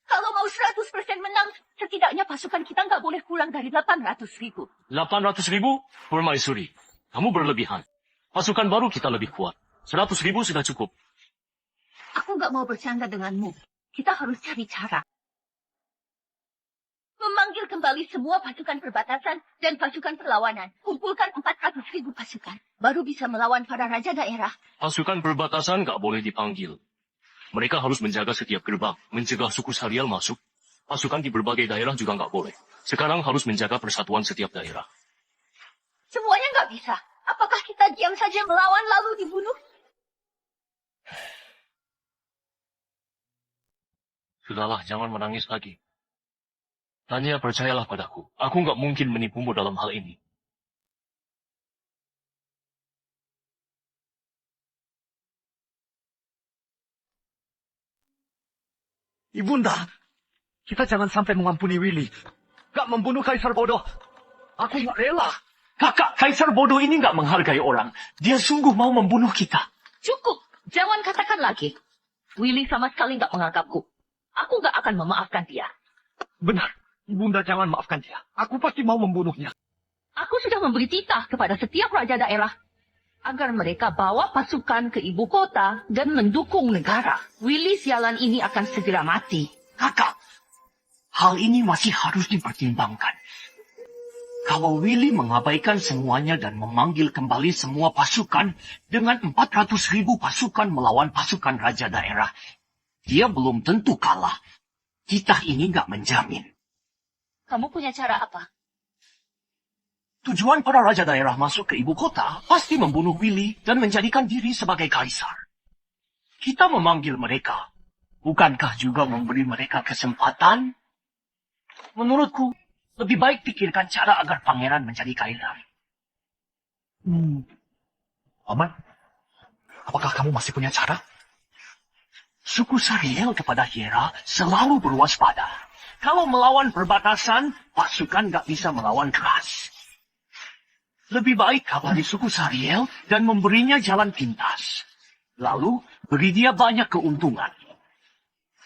Kalau mau 100% menang, setidaknya pasukan kita nggak boleh kurang dari 800.000. 800,000? Permaisuri, kamu berlebihan. Pasukan baru kita lebih kuat. 100,000 sudah cukup. Aku nggak mau bercanda denganmu. Kita harus cari cara. Memanggil kembali semua pasukan perbatasan dan pasukan perlawanan. Kumpulkan 400.000 pasukan. Baru bisa melawan para raja daerah. Pasukan perbatasan nggak boleh dipanggil. Mereka harus menjaga setiap gerbang, mencegah suku Sarial masuk. Pasukan di berbagai daerah juga nggak boleh. Sekarang harus menjaga persatuan setiap daerah. Semuanya nggak bisa. Apakah kita diam saja melawan lalu dibunuh? Sudahlah, jangan menangis lagi. Tanya, percayalah padaku. Aku nggak mungkin menipumu dalam hal ini. Ibunda, kita jangan sampai mengampuni Willy. Gak membunuh kaisar bodoh. Aku gak rela. Kakak Kaisar bodoh ini nggak menghargai orang. Dia sungguh mau membunuh kita. Cukup. Jangan katakan lagi. Willy sama sekali nggak menganggapku. Aku nggak akan memaafkan dia. Benar. Ibunda jangan maafkan dia. Aku pasti mau membunuhnya. Aku sudah memberi titah kepada setiap raja daerah agar mereka bawa pasukan ke ibu kota dan mendukung negara. Willy sialan ini akan segera mati. Kakak, hal ini masih harus dipertimbangkan. Kalau Willy mengabaikan semuanya dan memanggil kembali semua pasukan dengan 400.000 pasukan melawan pasukan raja daerah, dia belum tentu kalah. Titah ini nggak menjamin. Kamu punya cara apa? Tujuan para raja daerah masuk ke ibu kota pasti membunuh Willy dan menjadikan diri sebagai kaisar. Kita memanggil mereka. Bukankah juga memberi mereka kesempatan? Menurutku, lebih baik pikirkan cara agar pangeran menjadi kaisar. Paman, apakah kamu masih punya cara? Suku Sariel kepada Hiera selalu berwaspada. Kalau melawan perbatasan, pasukan gak bisa melawan keras. Lebih baik kabari suku Sariel dan memberinya jalan pintas. Lalu, beri dia banyak keuntungan.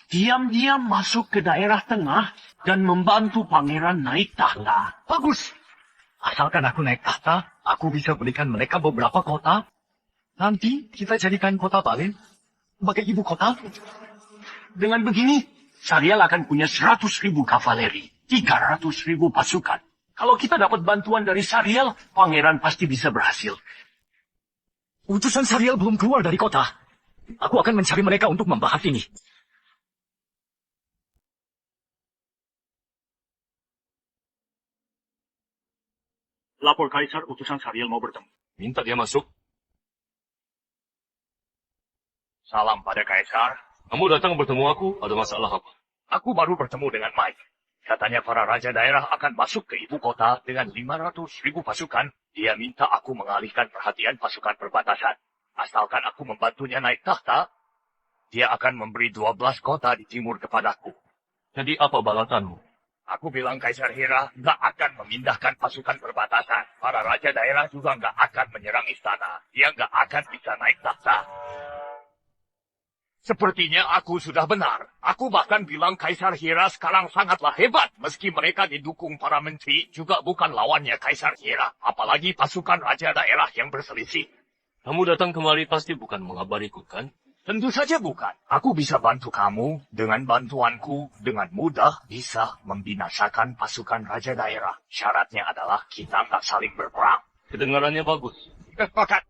Diam-diam masuk ke daerah tengah dan membantu pangeran naik tahta. Bagus. Asalkan aku naik tahta, aku bisa berikan mereka beberapa kota. Nanti kita jadikan kota Balin sebagai ibu kota. Dengan begini, Sariel akan punya 100.000 kavaleri, 300.000 pasukan. Kalau kita dapat bantuan dari Sariel, pangeran pasti bisa berhasil. Utusan Sariel belum keluar dari kota. Aku akan mencari mereka untuk membahas ini. Lapor Kaisar, utusan Sariel mau bertemu. Minta dia masuk. Salam pada Kaisar. Kamu datang bertemu aku, ada masalah apa? Aku baru bertemu dengan Mike. Katanya para raja daerah akan masuk ke ibu kota dengan 500.000 pasukan. Dia minta aku mengalihkan perhatian pasukan perbatasan. Asalkan aku membantunya naik tahta, dia akan memberi 12 kota di timur kepadaku. Jadi apa balasanmu? Aku bilang Kaisar Hera nggak akan memindahkan pasukan perbatasan. Para raja daerah juga nggak akan menyerang istana. Dia nggak akan bisa naik tahta. Sepertinya aku sudah benar. Aku bahkan bilang Kaisar Hera sekarang sangatlah hebat. Meski mereka didukung para menteri, juga bukan lawannya Kaisar Hera. Apalagi pasukan raja daerah yang berselisih. Kamu datang kemari pasti bukan mengabariku, kan? Tentu saja bukan. Aku bisa bantu kamu. Dengan bantuanku, dengan mudah bisa membinasakan pasukan raja daerah. Syaratnya adalah kita nggak saling berperang. Kedengarannya bagus. Sepakat.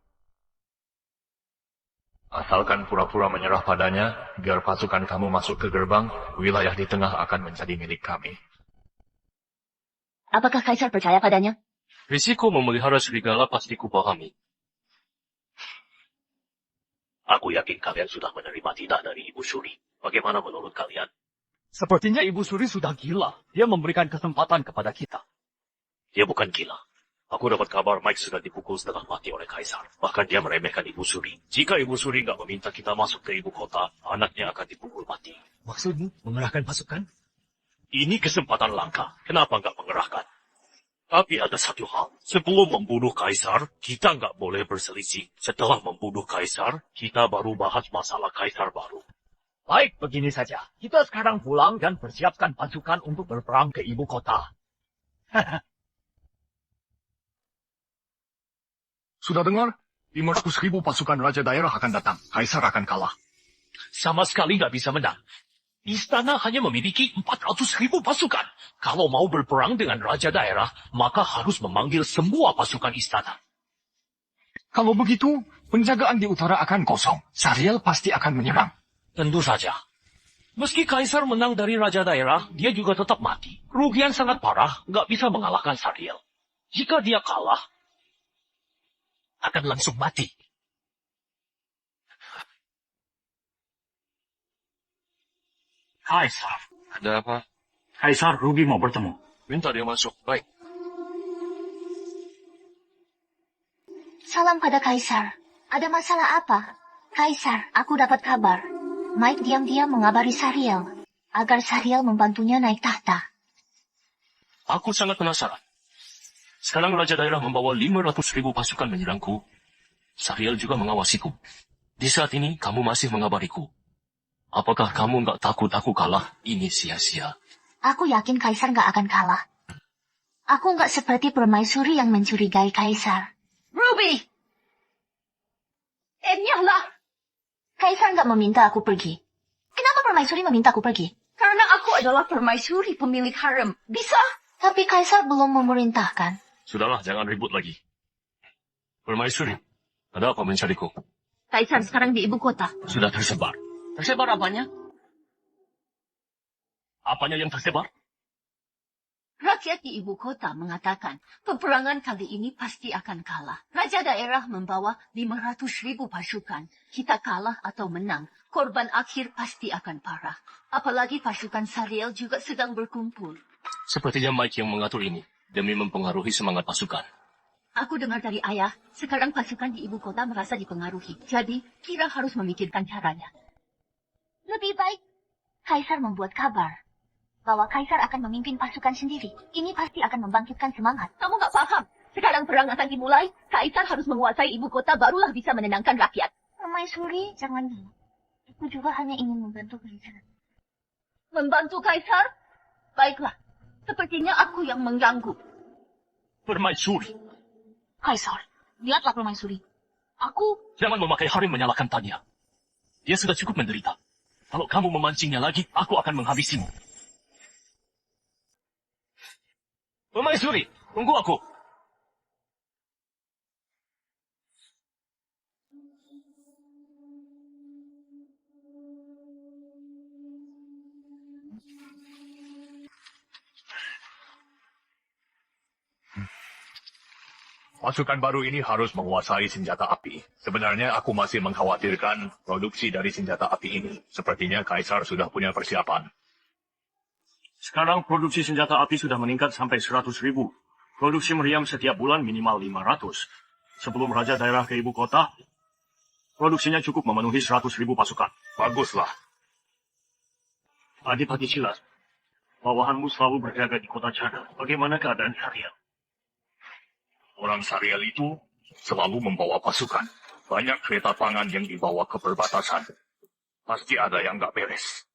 Asalkan pura-pura menyerah padanya, biar pasukan kamu masuk ke gerbang, wilayah di tengah akan menjadi milik kami. Apakah Kaisar percaya padanya? Risiko memelihara serigala pasti kupahami. Aku yakin kalian sudah menerima titah dari Ibu Suri. Bagaimana menurut kalian? Sepertinya Ibu Suri sudah gila. Dia memberikan kesempatan kepada kita. Dia bukan gila. Aku dapat kabar Mike sudah dipukul setengah mati oleh Kaisar. Bahkan dia meremehkan Ibu Suri. Jika Ibu Suri nggak meminta kita masuk ke ibu kota, anaknya akan dipukul mati. Maksudmu mengerahkan pasukan? Ini kesempatan langka. Kenapa nggak mengerahkan? Tapi ada satu hal. Sebelum membunuh Kaisar, kita nggak boleh berselisih. Setelah membunuh Kaisar, kita baru bahas masalah Kaisar baru. Baik, begini saja. Kita sekarang pulang dan persiapkan pasukan untuk berperang ke ibu kota. Sudah dengar? 500.000 pasukan raja daerah akan datang. Kaisar akan kalah. Sama sekali nggak bisa menang. Istana hanya memiliki 400.000 pasukan. Kalau mau berperang dengan raja daerah, maka harus memanggil semua pasukan istana. Kalau begitu, penjagaan di utara akan kosong. Sariel pasti akan menyerang. Tentu saja. Meski Kaisar menang dari raja daerah, dia juga tetap mati. Kerugian sangat parah, nggak bisa mengalahkan Sariel. Jika dia kalah, akan langsung mati. Kaisar. Ada apa? Kaisar Ruby mau bertemu. Minta dia masuk. Baik. Salam pada Kaisar. Ada masalah apa? Kaisar, aku dapat kabar. Mike diam-diam mengabari Sariel agar Sariel membantunya naik tahta. Aku sangat penasaran. Sekarang raja daerah membawa 500.000 pasukan menyerangku. Sariel juga mengawasiku. Di saat ini kamu masih mengabariku. Apakah kamu nggak takut aku kalah? Ini sia-sia. Aku yakin Kaisar nggak akan kalah. Aku nggak seperti permaisuri yang mencurigai Kaisar. Ruby! Nyala! Kaisar nggak meminta aku pergi. Kenapa permaisuri meminta aku pergi? Karena aku adalah permaisuri pemilik harem. Bisa? Tapi Kaisar belum memerintahkan. Sudahlah, jangan ribut lagi. Permaisuri, ada apa mencariku? Kaisar sekarang di ibu kota. Sudah tersebar. Tersebar apanya? Apanya yang tersebar? Rakyat di ibu kota mengatakan peperangan kali ini pasti akan kalah. Raja daerah membawa 500.000 pasukan. Kita kalah atau menang, korban akhir pasti akan parah. Apalagi pasukan Sariel juga sedang berkumpul. Sepertinya Mike yang mengatur ini demi mempengaruhi semangat pasukan. Aku dengar dari ayah, sekarang pasukan di ibu kota merasa dipengaruhi. Jadi, Kira harus memikirkan caranya. Lebih baik Kaisar membuat kabar bahwa Kaisar akan memimpin pasukan sendiri. Ini pasti akan membangkitkan semangat. Kamu nggak paham. Sekarang perang akan dimulai. Kaisar harus menguasai ibu kota barulah bisa menenangkan rakyat. Permaisuri, jangan. Aku juga hanya ingin membantu Kaisar. Membantu Kaisar? Baiklah. Sepertinya aku yang mengganggu. Permaisuri, Kaisar, lihatlah permaisuri. Aku jangan memakai harim menyalahkan Tanya. Dia sudah cukup menderita. Kalau kamu memancingnya lagi, aku akan menghabisimu. Permaisuri, tunggu aku. Pasukan baru ini harus menguasai senjata api. Sebenarnya aku masih mengkhawatirkan produksi dari senjata api ini. Sepertinya Kaisar sudah punya persiapan. Sekarang produksi senjata api sudah meningkat sampai 100.000. Produksi meriam setiap bulan minimal 500. Sebelum Raja Daerah ke ibu kota, produksinya cukup memenuhi 100.000 pasukan. Baguslah. Adipati Cilas, bawahanmu selalu berjaga di kota Jana. Bagaimana keadaan kalian? Orang Sariel itu selalu membawa pasukan. Banyak kereta tangan yang dibawa ke perbatasan. Pasti ada yang nggak beres.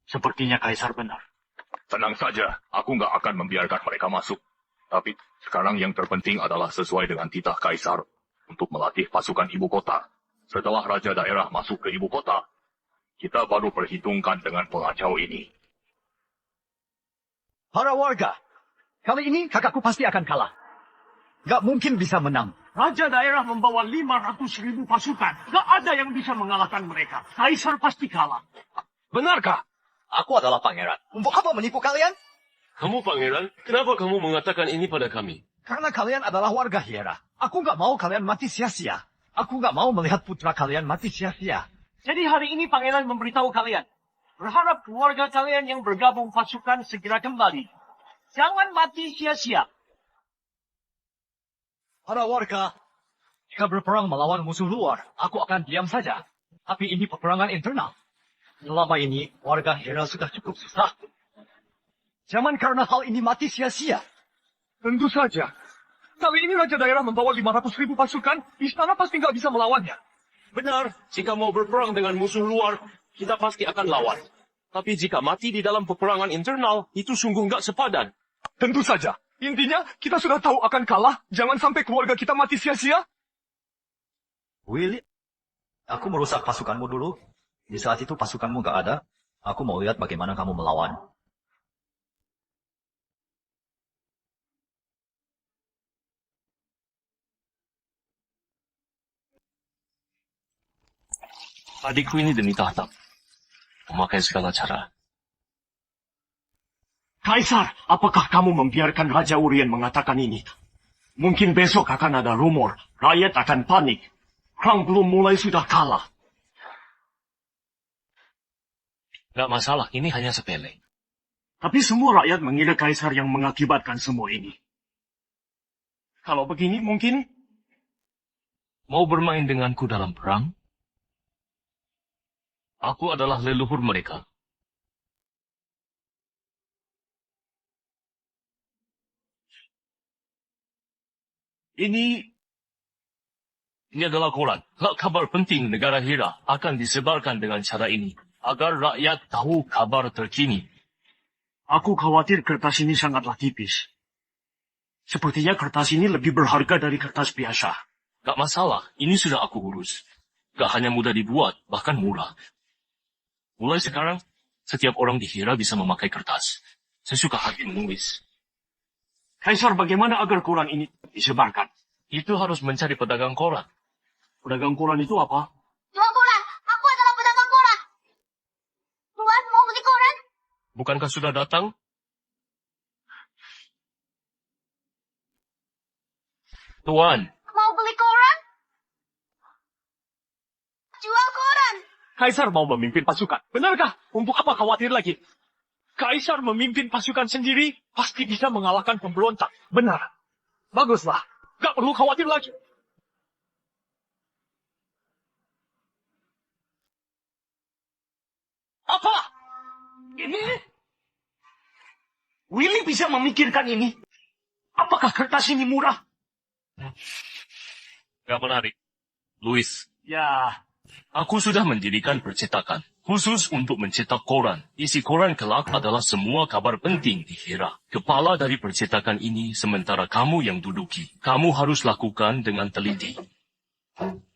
Sepertinya Kaisar benar. Tenang saja, aku nggak akan membiarkan mereka masuk. Tapi sekarang yang terpenting adalah sesuai dengan titah Kaisar untuk melatih pasukan ibu kota. Setelah Raja Daerah masuk ke ibu kota, kita baru perhitungkan dengan pengacau ini. Para warga, kali ini kakakku pasti akan kalah. Gak mungkin bisa menang. Raja Daerah membawa 500.000 pasukan. Gak ada yang bisa mengalahkan mereka. Kaisar pasti kalah. Benarkah? Aku adalah pangeran. Untuk apa menipu kalian? Kamu pangeran, kenapa kamu mengatakan ini pada kami? Karena kalian adalah warga Hiera. Aku gak mau kalian mati sia-sia. Aku gak mau melihat putra kalian mati sia-sia. Jadi hari ini pangeran memberitahu kalian. Berharap keluarga kalian yang bergabung pasukan segera kembali. Jangan mati sia-sia. Para warga, jika berperang melawan musuh luar, aku akan diam saja. Tapi ini peperangan internal. Selama ini, warga Hera sudah cukup susah. Jangan karena hal ini mati sia-sia. Tentu saja. Kali ini Raja Daerah membawa 500.000 pasukan, istana pasti nggak bisa melawannya. Benar, jika mau berperang dengan musuh luar, kita pasti akan lawan. Tapi jika mati di dalam peperangan internal, itu sungguh nggak sepadan. Tentu saja. Intinya, kita sudah tahu akan kalah. Jangan sampai keluarga kita mati sia-sia. Willy, aku merusak pasukanmu dulu. Di saat itu pasukanmu gak ada. Aku mau lihat bagaimana kamu melawan. Adikku ini demi tahta. Memakai segala cara. Kaisar, apakah kamu membiarkan Raja Urien mengatakan ini? Mungkin besok akan ada rumor. Rakyat akan panik. Perang belum mulai sudah kalah. Gak masalah, ini hanya sepele. Tapi semua rakyat mengira Kaisar yang mengakibatkan semua ini. Kalau begini mungkin... Mau bermain denganku dalam perang? Aku adalah leluhur mereka. Ini adalah koran. Kabar penting negara Hira akan disebarkan dengan cara ini. Agar rakyat tahu kabar terkini. Aku khawatir kertas ini sangatlah tipis. Sepertinya kertas ini lebih berharga dari kertas biasa. Gak masalah, ini sudah aku urus. Gak hanya mudah dibuat, bahkan murah. Mulai sekarang, setiap orang di Hira bisa memakai kertas. Sesuka hati menulis. Kaisar, bagaimana agar koran ini disebarkan? Itu harus mencari pedagang koran. Pedagang koran itu apa? Jual koran. Aku adalah pedagang koran. Tuan mau beli koran? Bukankah sudah datang? Tuan, Mau beli koran? Jual koran. Kaisar mau memimpin pasukan. Benarkah? Untuk apa khawatir lagi? Kaisar memimpin pasukan sendiri pasti bisa mengalahkan pemberontak. Benar. Baguslah. Gak perlu khawatir lagi. Apa? Ini? Willy bisa memikirkan ini? Apakah kertas ini murah? Gak menarik. Louis, Ya, aku sudah mendirikan percetakan khusus untuk mencetak koran. Isi koran kelak adalah semua kabar penting di Hera. Kepala dari percetakan ini sementara kamu yang duduki. Kamu harus lakukan dengan teliti.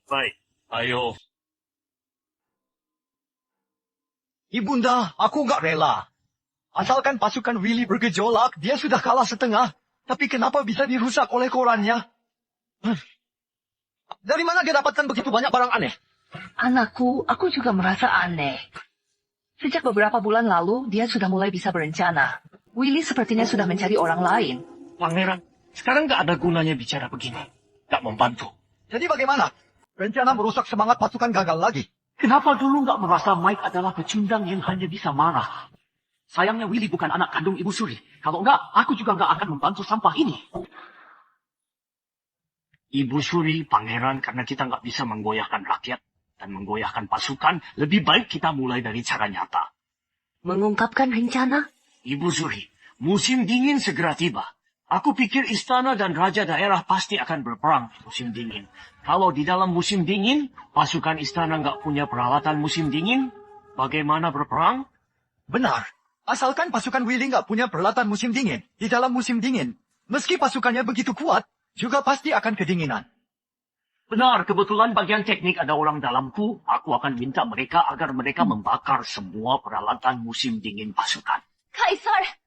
baik. Ayo, Ibunda, aku nggak rela. Asalkan pasukan Willy bergejolak, dia sudah kalah setengah. Tapi kenapa bisa dirusak oleh korannya? Dari mana dia dapatkan begitu banyak barang aneh? Anakku, aku juga merasa aneh. Sejak beberapa bulan lalu, dia sudah mulai bisa berencana. Willy sepertinya sudah mencari orang lain. Pangeran, sekarang gak ada gunanya bicara begini. Gak membantu. Jadi bagaimana? Rencana merusak semangat pasukan gagal lagi. Kenapa dulu gak merasa Mike adalah pecundang yang hanya bisa marah? Sayangnya Willy bukan anak kandung Ibu Suri. Kalau enggak, aku juga gak akan membantu sampah ini. Ibu Suri, Pangeran, karena kita gak bisa menggoyahkan rakyat dan menggoyahkan pasukan, lebih baik kita mulai dari cara nyata. Mengungkapkan rencana? Ibu Suri, musim dingin segera tiba. Aku pikir istana dan raja daerah pasti akan berperang musim dingin. Kalau di dalam musim dingin, pasukan istana nggak punya peralatan musim dingin, bagaimana berperang? Benar. Asalkan pasukan Willy nggak punya peralatan musim dingin. Di dalam musim dingin, meski pasukannya begitu kuat, juga pasti akan kedinginan. Benar, kebetulan bagian teknik ada orang dalamku. Aku akan minta mereka agar mereka membakar semua peralatan musim dingin pasukan. Kaisar!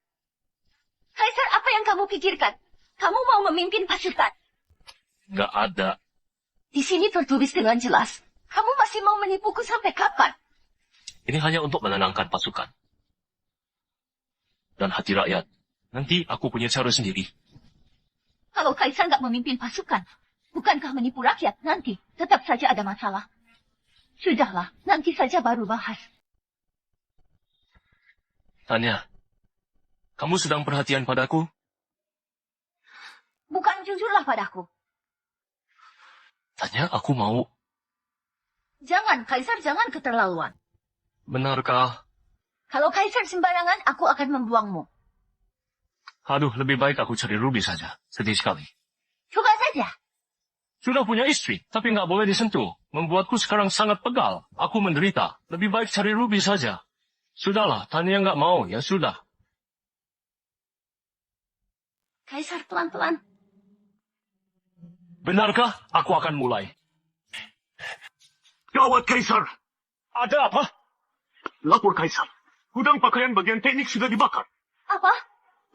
Kaisar, apa yang kamu pikirkan? Kamu mau memimpin pasukan? gak ada. Di sini tertulis dengan jelas. Kamu masih mau menipuku sampai kapan? Ini hanya untuk menenangkan pasukan. Dan hati rakyat. Nanti aku punya cara sendiri. Kalau Kaisar nggak memimpin pasukan, bukankah menipu rakyat? Nanti tetap saja ada masalah. Sudahlah, nanti saja baru bahas. Tanya, kamu sedang perhatian padaku? Bukan jujurlah padaku. Tanya, aku mau. Jangan, Kaisar, jangan keterlaluan. Benarkah? Kalau Kaisar sembarangan, aku akan membuangmu. Aduh, lebih baik aku cari Ruby saja. Sedih sekali. Coba saja. Sudah punya istri, tapi nggak boleh disentuh. Membuatku sekarang sangat pegal. Aku menderita. Lebih baik cari Ruby saja. Sudahlah, Tania nggak mau, ya sudah. Kaisar, pelan-pelan. Benarkah? Aku akan mulai. Gawat, Kaisar! Ada apa? Lapor, Kaisar. Gudang pakaian bagian teknik sudah dibakar. Apa?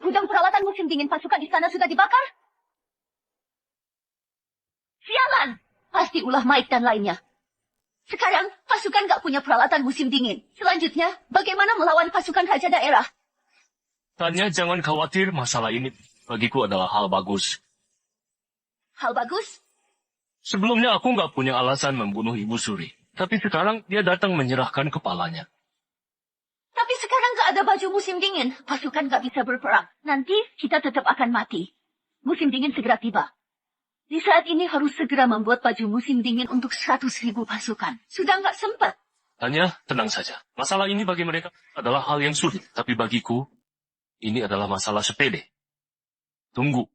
Gudang peralatan musim dingin pasukan istana sudah dibakar? Sialan! Pasti ulah Mike dan lainnya. Sekarang, pasukan gak punya peralatan musim dingin. Selanjutnya, bagaimana melawan pasukan raja daerah? Tanya, jangan khawatir, masalah ini bagiku adalah hal bagus. Hal bagus? Sebelumnya aku nggak punya alasan membunuh Ibu Suri. Tapi sekarang dia datang menyerahkan kepalanya. Tapi sekarang gak ada baju musim dingin. Pasukan gak bisa berperang. Nanti kita tetap akan mati. Musim dingin segera tiba. Di saat ini harus segera membuat baju musim dingin untuk 100.000 pasukan. Sudah gak sempat. Tanya, tenang saja. Masalah ini bagi mereka adalah hal yang sulit. Tapi bagiku, ini adalah masalah sepele. Tunggu.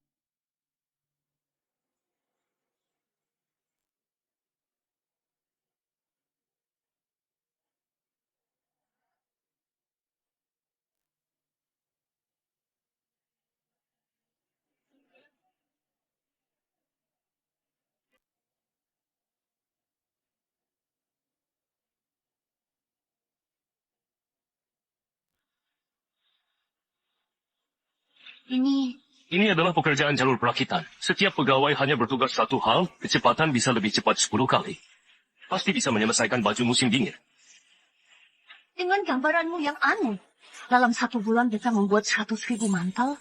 Ini adalah pekerjaan jalur perakitan. Setiap pegawai hanya bertugas satu hal, kecepatan bisa lebih cepat 10 kali. Pasti bisa menyelesaikan baju musim dingin. Dengan gambaranmu yang aneh. Dalam 1 bulan bisa membuat 100.000 mantel?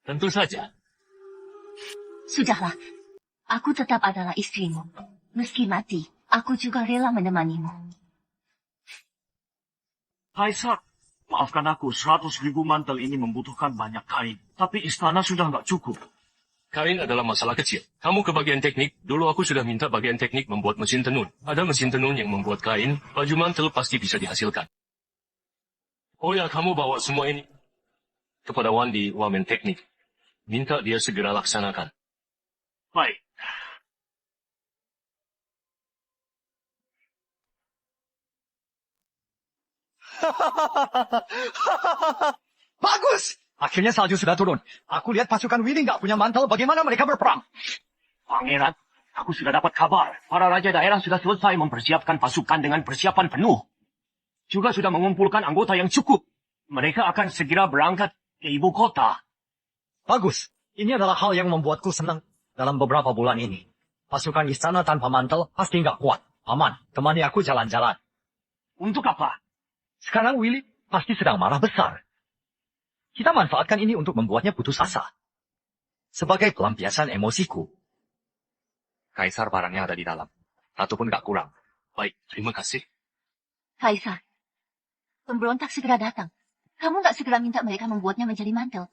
Tentu saja. Sudahlah. Aku tetap adalah istrimu. Meski mati, aku juga rela menemanimu. Kaisar, maafkan aku, 100.000 mantel ini membutuhkan banyak kain. Tapi istana sudah nggak cukup. Kain adalah masalah kecil. Kamu ke bagian teknik, dulu aku sudah minta bagian teknik membuat mesin tenun. Ada mesin tenun yang membuat kain, baju mantel pasti bisa dihasilkan. Oh ya, kamu bawa semua ini kepada Wan di Wamen Teknik. Minta dia segera laksanakan. Baik. Bagus! Akhirnya salju sudah turun. Aku lihat pasukan Willy nggak punya mantel. Bagaimana mereka berperang? Pangeran, aku sudah dapat kabar. Para raja daerah sudah selesai mempersiapkan pasukan dengan persiapan penuh. Juga sudah mengumpulkan anggota yang cukup. Mereka akan segera berangkat ke ibu kota. Bagus. Ini adalah hal yang membuatku senang dalam beberapa bulan ini. Pasukan istana tanpa mantel pasti nggak kuat. Aman, temani aku jalan-jalan. Untuk apa? Sekarang Willy pasti sedang marah besar. Kita manfaatkan ini untuk membuatnya putus asa. Sebagai pelampiasan emosiku. Kaisar barangnya ada di dalam. Satu pun gak kurang. Baik, terima kasih. Kaisar, pemberontak segera datang. Kamu nggak segera minta mereka membuatnya menjadi mantel?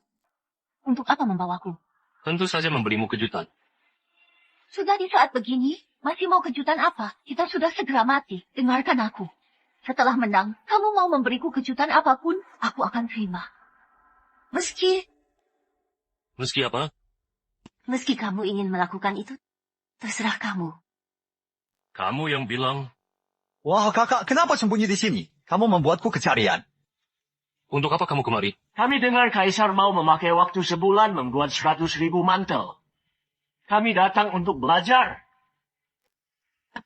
Untuk apa membawaku? Tentu saja memberimu kejutan. Sudah di saat begini, masih mau kejutan apa? Kita sudah segera mati. Dengarkan aku. Setelah menang, kamu mau memberiku kejutan apapun, aku akan terima. Meski apa? Meski kamu ingin melakukan itu, terserah kamu. Kamu yang bilang, Wah kakak, kenapa sembunyi di sini? Kamu membuatku kecarian. untuk apa kamu kemari? Kami dengar Kaisar mau memakai waktu sebulan membuat 100.000 mantel. Kami datang untuk belajar.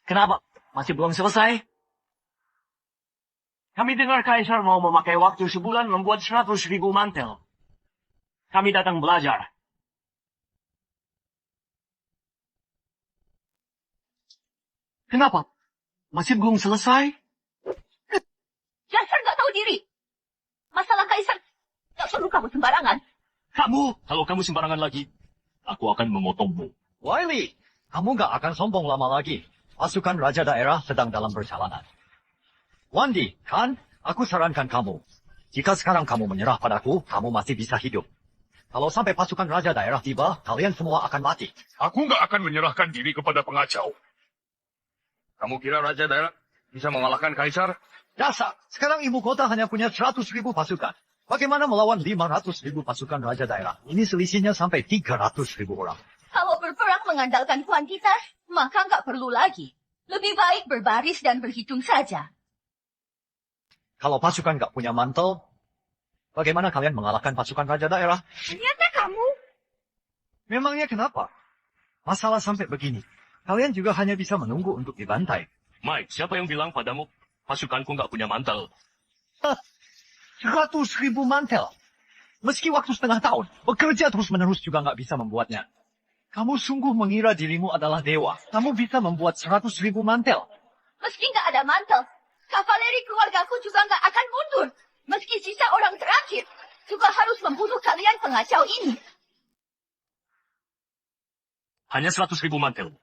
Kenapa? Masih belum selesai? Kami dengar Kaisar mau memakai waktu sebulan membuat 100.000 mantel. Kami datang belajar. Kenapa? Masih belum selesai? Dasar nggak tahu diri. Masalah Kaisar, nggak perlu kamu sembarangan. Kalau kamu sembarangan lagi, aku akan memotongmu. Wiley, kamu nggak akan sombong lama lagi. Pasukan raja daerah sedang dalam perjalanan. Wandi, kan? Aku sarankan kamu. Jika sekarang kamu menyerah padaku, kamu masih bisa hidup. Kalau sampai pasukan raja daerah tiba, kalian semua akan mati. Aku nggak akan menyerahkan diri kepada pengacau. Kamu kira Raja Daerah bisa mengalahkan Kaisar? Dasar, sekarang ibu kota hanya punya 100.000 pasukan. Bagaimana melawan 500.000 pasukan raja daerah? Ini selisihnya sampai 300.000 orang. Kalau berperang mengandalkan kuantitas, maka nggak perlu lagi. Lebih baik berbaris dan berhitung saja. Kalau pasukan nggak punya mantel, bagaimana kalian mengalahkan pasukan raja daerah? Ternyata kamu. Memangnya kenapa? Masalah sampai begini. Kalian juga hanya bisa menunggu untuk dibantai. Mike, siapa yang bilang padamu pasukanku nggak punya mantel? 100.000 mantel. Meski waktu setengah tahun, bekerja terus-menerus juga nggak bisa membuatnya. Kamu sungguh mengira dirimu adalah dewa. Kamu bisa membuat 100.000 mantel. Meski nggak ada mantel, kavaleri keluargaku juga nggak akan mundur. Meski sisa orang terakhir, juga harus membunuh kalian pengacau ini. Hanya 100.000 mantel.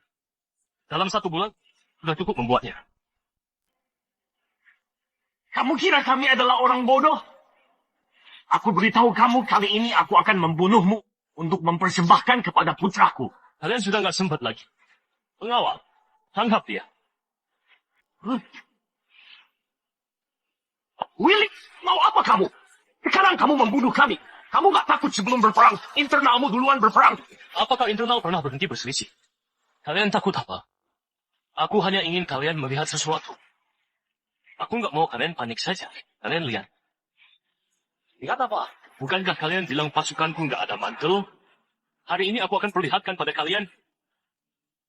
Dalam 1 bulan, sudah cukup membuatnya. Kamu kira kami adalah orang bodoh? Aku beritahu kamu kali ini aku akan membunuhmu untuk mempersembahkan kepada putraku. Kalian sudah nggak sempat lagi. Pengawal, tangkap dia. Willy, mau apa kamu? Sekarang kamu membunuh kami. Kamu gak takut sebelum berperang? Internalmu duluan berperang. Apakah internal pernah berhenti berselisih? Kalian takut apa? Aku hanya ingin kalian melihat sesuatu. Aku nggak mau kalian panik saja. Kalian lihat. Lihat apa? Bukankah kalian bilang pasukanku nggak ada mantel? Hari ini aku akan perlihatkan pada kalian.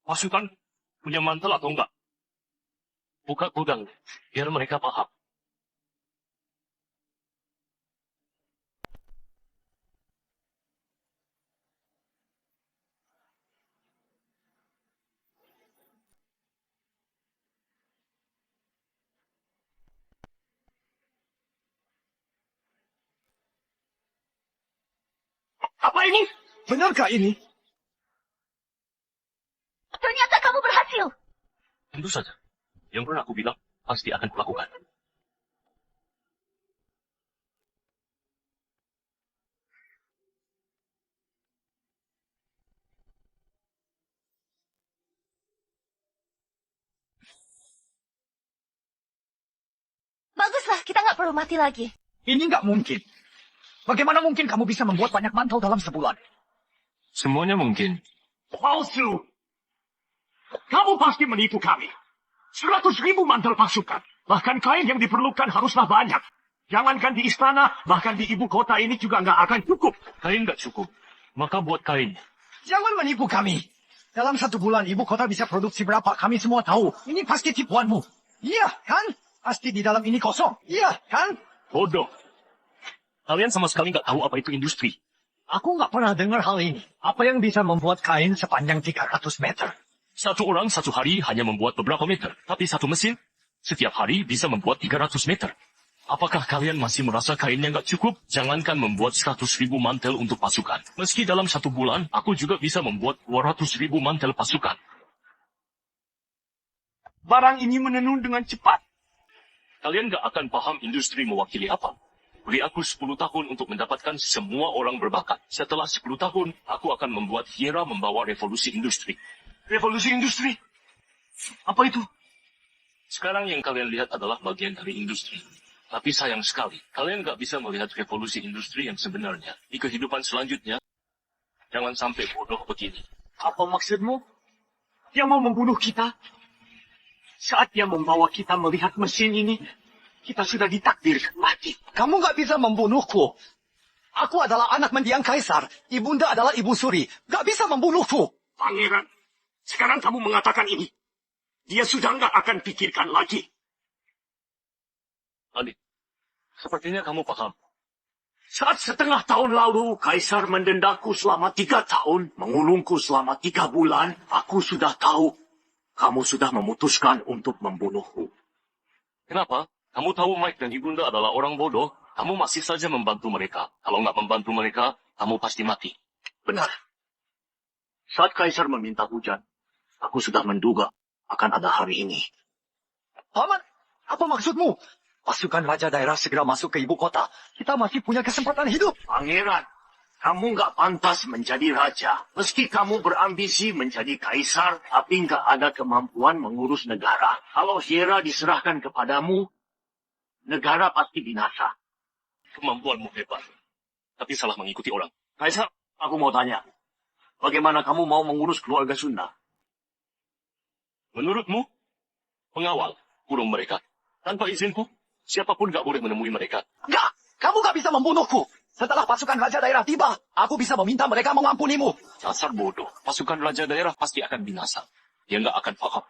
Pasukan punya mantel atau enggak. Buka gudang, biar mereka paham. Apa ini? Benarkah ini? Ternyata kamu berhasil. Tentu saja. Yang pernah aku bilang, pasti akan kulakukan. Baguslah, kita nggak perlu mati lagi. Ini nggak mungkin. Bagaimana mungkin kamu bisa membuat banyak mantel dalam sebulan? Semuanya mungkin. Palsu. Kamu pasti menipu kami. 100.000 mantel pasukan. Bahkan kain yang diperlukan haruslah banyak. Jangankan di istana, bahkan di ibu kota ini juga nggak akan cukup. Kain nggak cukup. Maka buat kain. Jangan menipu kami. Dalam 1 bulan ibu kota bisa produksi berapa kami semua tahu. Ini pasti tipuanmu. Iya kan? Pasti di dalam ini kosong. Iya kan? Bodoh. Kalian sama sekali nggak tahu apa itu industri. Aku nggak pernah dengar hal ini. Apa yang bisa membuat kain sepanjang 300 meter? Satu orang satu hari hanya membuat beberapa meter. Tapi satu mesin setiap hari bisa membuat 300 meter. Apakah kalian masih merasa kainnya nggak cukup? Jangankan membuat 100.000 mantel untuk pasukan. Meski dalam 1 bulan, aku juga bisa membuat 200.000 mantel pasukan. Barang ini menenun dengan cepat. Kalian nggak akan paham industri mewakili apa. Beri aku 10 tahun untuk mendapatkan semua orang berbakat. Setelah 10 tahun, aku akan membuat Hiera membawa revolusi industri. Revolusi industri? Apa itu? Sekarang yang kalian lihat adalah bagian dari industri. Tapi sayang sekali, kalian nggak bisa melihat revolusi industri yang sebenarnya. Di kehidupan selanjutnya, jangan sampai bodoh begini. Apa maksudmu? Dia mau membunuh kita? Saat dia membawa kita melihat mesin ini, kita sudah ditakdirkan mati. Kamu nggak bisa membunuhku. Aku adalah anak mendiang kaisar. Ibunda adalah ibu suri. Nggak bisa membunuhku. Pangeran, sekarang kamu mengatakan ini. Dia sudah nggak akan pikirkan lagi. Adik, sepertinya kamu paham. Saat setengah tahun lalu, Kaisar mendendaku selama 3 tahun, mengulungku selama 3 bulan, aku sudah tahu. Kamu sudah memutuskan untuk membunuhku. Kenapa? Kamu tahu Mike dan Ibunda adalah orang bodoh. Kamu masih saja membantu mereka. Kalau nggak membantu mereka, kamu pasti mati. Benar. Saat Kaisar meminta hujan, aku sudah menduga akan ada hari ini. Paman, apa maksudmu? Pasukan raja daerah segera masuk ke ibu kota. Kita masih punya kesempatan hidup. Pangeran, kamu nggak pantas menjadi raja. Meski kamu berambisi menjadi kaisar, tapi nggak ada kemampuan mengurus negara. Kalau Hiera diserahkan kepadamu, negara pasti binasa. Kemampuanmu hebat. Tapi salah mengikuti orang. Kaisar, aku mau tanya. Bagaimana kamu mau mengurus keluarga Sunda? Menurutmu, pengawal, kurung mereka. Tanpa izinku, siapapun nggak boleh menemui mereka. Enggak, kamu nggak bisa membunuhku. Setelah pasukan raja daerah tiba, aku bisa meminta mereka mengampunimu. Dasar bodoh. Pasukan raja daerah pasti akan binasa. Dia nggak akan paham.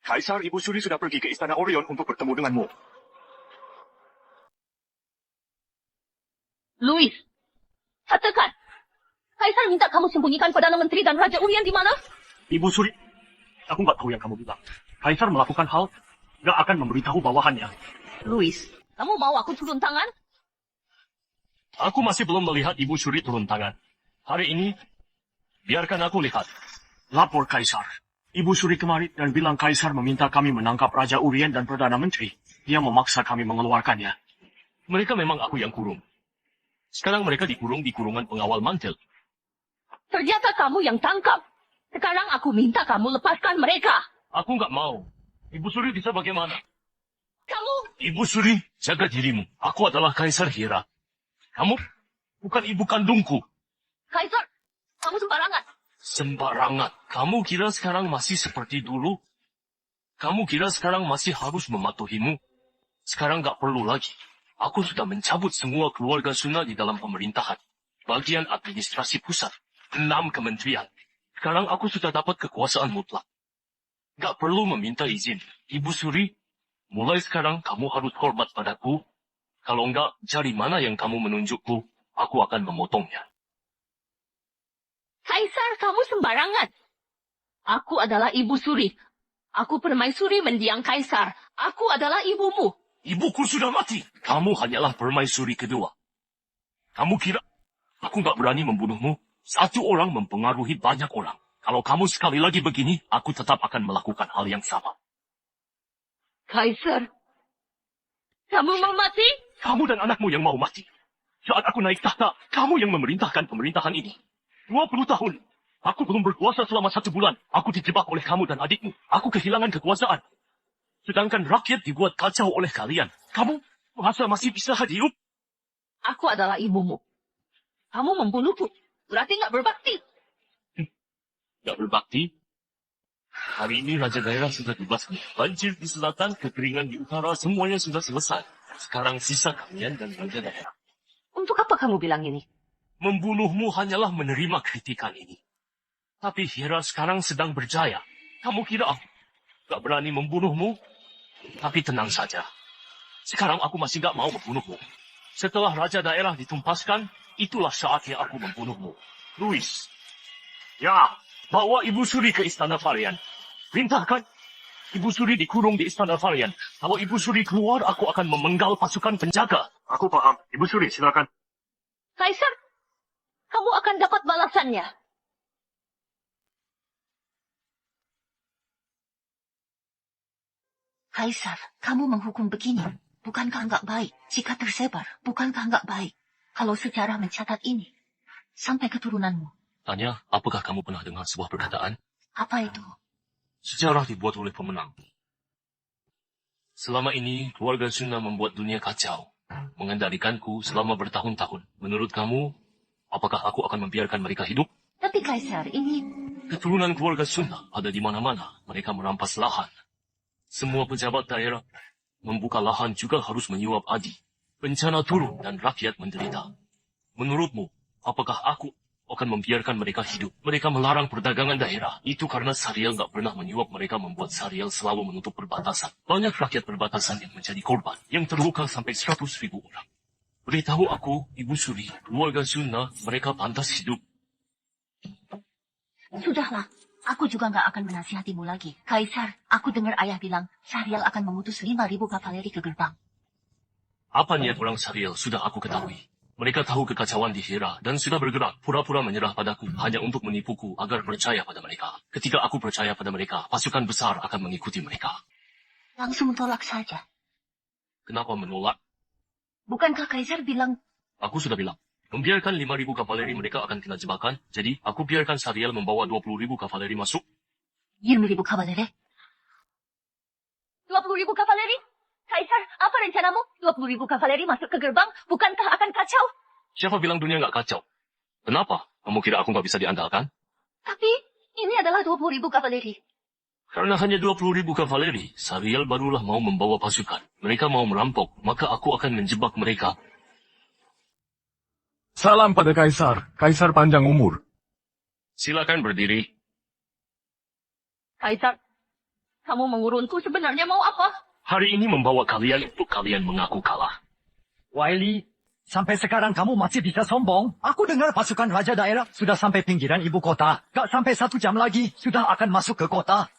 Kaisar Ibu Suri sudah pergi ke Istana Orion untuk bertemu denganmu. Louis, katakan. Kaisar minta kamu sembunyikan Perdana Menteri dan Raja Urian di mana? Ibu Suri, aku nggak tahu yang kamu bilang. Kaisar melakukan hal, nggak akan memberitahu bawahannya. Louis, kamu mau aku turun tangan? Aku masih belum melihat Ibu Suri turun tangan. Hari ini, biarkan aku lihat. Lapor Kaisar. Ibu Suri kemari dan bilang Kaisar meminta kami menangkap Raja Urian dan Perdana Menteri. Dia memaksa kami mengeluarkannya. Mereka memang aku yang kurung. Sekarang mereka dikurung di kurungan pengawal mantel. Ternyata kamu yang tangkap. Sekarang aku minta kamu lepaskan mereka. Aku nggak mau. Ibu Suri bisa bagaimana? Kamu... Ibu Suri, jaga dirimu. Aku adalah Kaisar Hiera. Kamu bukan ibu kandungku. Kaisar, kamu sembarangan. Sembarangan. Kamu kira sekarang masih seperti dulu? Kamu kira sekarang masih harus mematuhimu? Sekarang nggak perlu lagi. Aku sudah mencabut semua keluarga Sunda di dalam pemerintahan. Bagian administrasi pusat. 6 kementerian. Sekarang aku sudah dapat kekuasaan mutlak. Nggak perlu meminta izin. Ibu Suri, mulai sekarang kamu harus hormat padaku. Kalau enggak, jari mana yang kamu menunjukku, aku akan memotongnya. Kaisar, kamu sembarangan. Aku adalah Ibu Suri. Aku permaisuri mendiang Kaisar. Aku adalah ibumu. Ibuku sudah mati. Kamu hanyalah permaisuri kedua. Kamu kira aku nggak berani membunuhmu? Satu orang mempengaruhi banyak orang. Kalau kamu sekali lagi begini, aku tetap akan melakukan hal yang sama. Kaisar, kamu mau mati? Kamu dan anakmu yang mau mati. Saat aku naik tahta, kamu yang memerintahkan pemerintahan ini. 20 tahun. Aku belum berkuasa selama 1 bulan. Aku dijebak oleh kamu dan adikmu. Aku kehilangan kekuasaan. Sedangkan rakyat dibuat kacau oleh kalian. Kamu merasa masih bisa hidup? Aku adalah ibumu. Kamu membunuhku. Berarti nggak berbakti. Gak berbakti. Hari ini Raja Daerah sudah bebaskan. Banjir di selatan, kekeringan di utara, semuanya sudah selesai. Sekarang sisa kalian dan Raja Daerah. Untuk apa kamu bilang ini? Membunuhmu hanyalah menerima kritikan ini. Tapi Hera sekarang sedang berjaya. Kamu kira aku gak berani membunuhmu? Tapi tenang saja. Sekarang aku masih gak mau membunuhmu. Setelah Raja Daerah ditumpaskan, itulah saatnya aku membunuhmu. Luis. Ya, bawa Ibu Suri ke Istana Varian. Perintahkan Ibu Suri dikurung di Istana Varian. Kalau Ibu Suri keluar, aku akan memenggal pasukan penjaga. Aku paham. Ibu Suri, silakan. Kaisar, kamu akan dapat balasannya. Kaisar, kamu menghukum begini. Bukankah enggak baik? Jika tersebar, bukankah enggak baik? Kalau sejarah mencatat ini, sampai keturunanmu. Tanya, apakah kamu pernah dengar sebuah perkataan? Apa itu? Sejarah dibuat oleh pemenang. Selama ini, keluarga Sunda membuat dunia kacau. Mengendalikanku selama bertahun-tahun. Menurut kamu, apakah aku akan membiarkan mereka hidup? Tapi Kaisar, ini... Keturunan keluarga Sunda ada di mana-mana. Mereka merampas lahan. Semua pejabat daerah membuka lahan juga harus menyuap adi. Bencana turun dan rakyat menderita. Menurutmu, apakah aku akan membiarkan mereka hidup? Mereka melarang perdagangan daerah. Itu karena Sariel nggak pernah menyuap mereka membuat Sariel selalu menutup perbatasan. Banyak rakyat perbatasan yang menjadi korban, yang terluka sampai 100.000 orang. Beritahu aku, Ibu Suri, keluarga Sunda, mereka pantas hidup. Sudahlah, aku juga nggak akan menasihatimu lagi. Kaisar, aku dengar ayah bilang, Sariel akan mengutus 5.000 kavaleri ke gerbang. Apa niat orang Sariel sudah aku ketahui. Mereka tahu kekacauan di Hera dan sudah bergerak pura-pura menyerah padaku hanya untuk menipuku agar percaya pada mereka. Ketika aku percaya pada mereka, pasukan besar akan mengikuti mereka. Langsung tolak saja. Kenapa menolak? Bukankah Kaisar bilang, Aku sudah bilang, membiarkan 5.000 kavaleri mereka akan kena jebakan, jadi aku biarkan Sariel membawa 20.000 kavaleri masuk. 20.000 kavaleri? 20.000 kavaleri? Kaisar, apa rencanamu? 20.000 kavaleri masuk ke gerbang, bukankah akan kacau? Siapa bilang dunia nggak kacau? Kenapa? Kamu kira aku nggak bisa diandalkan? Tapi, ini adalah 20.000 kavaleri. Karena hanya 20.000 kavaleri, Sariel barulah mau membawa pasukan. Mereka mau merampok, maka aku akan menjebak mereka. Salam pada Kaisar. Kaisar panjang umur. Silakan berdiri. Kaisar, kamu mengurunku sebenarnya mau apa? Hari ini membawa kalian untuk kalian mengaku kalah. Wiley, sampai sekarang kamu masih bisa sombong. Aku dengar pasukan Raja Daerah sudah sampai pinggiran ibu kota. Gak sampai 1 jam lagi, sudah akan masuk ke kota.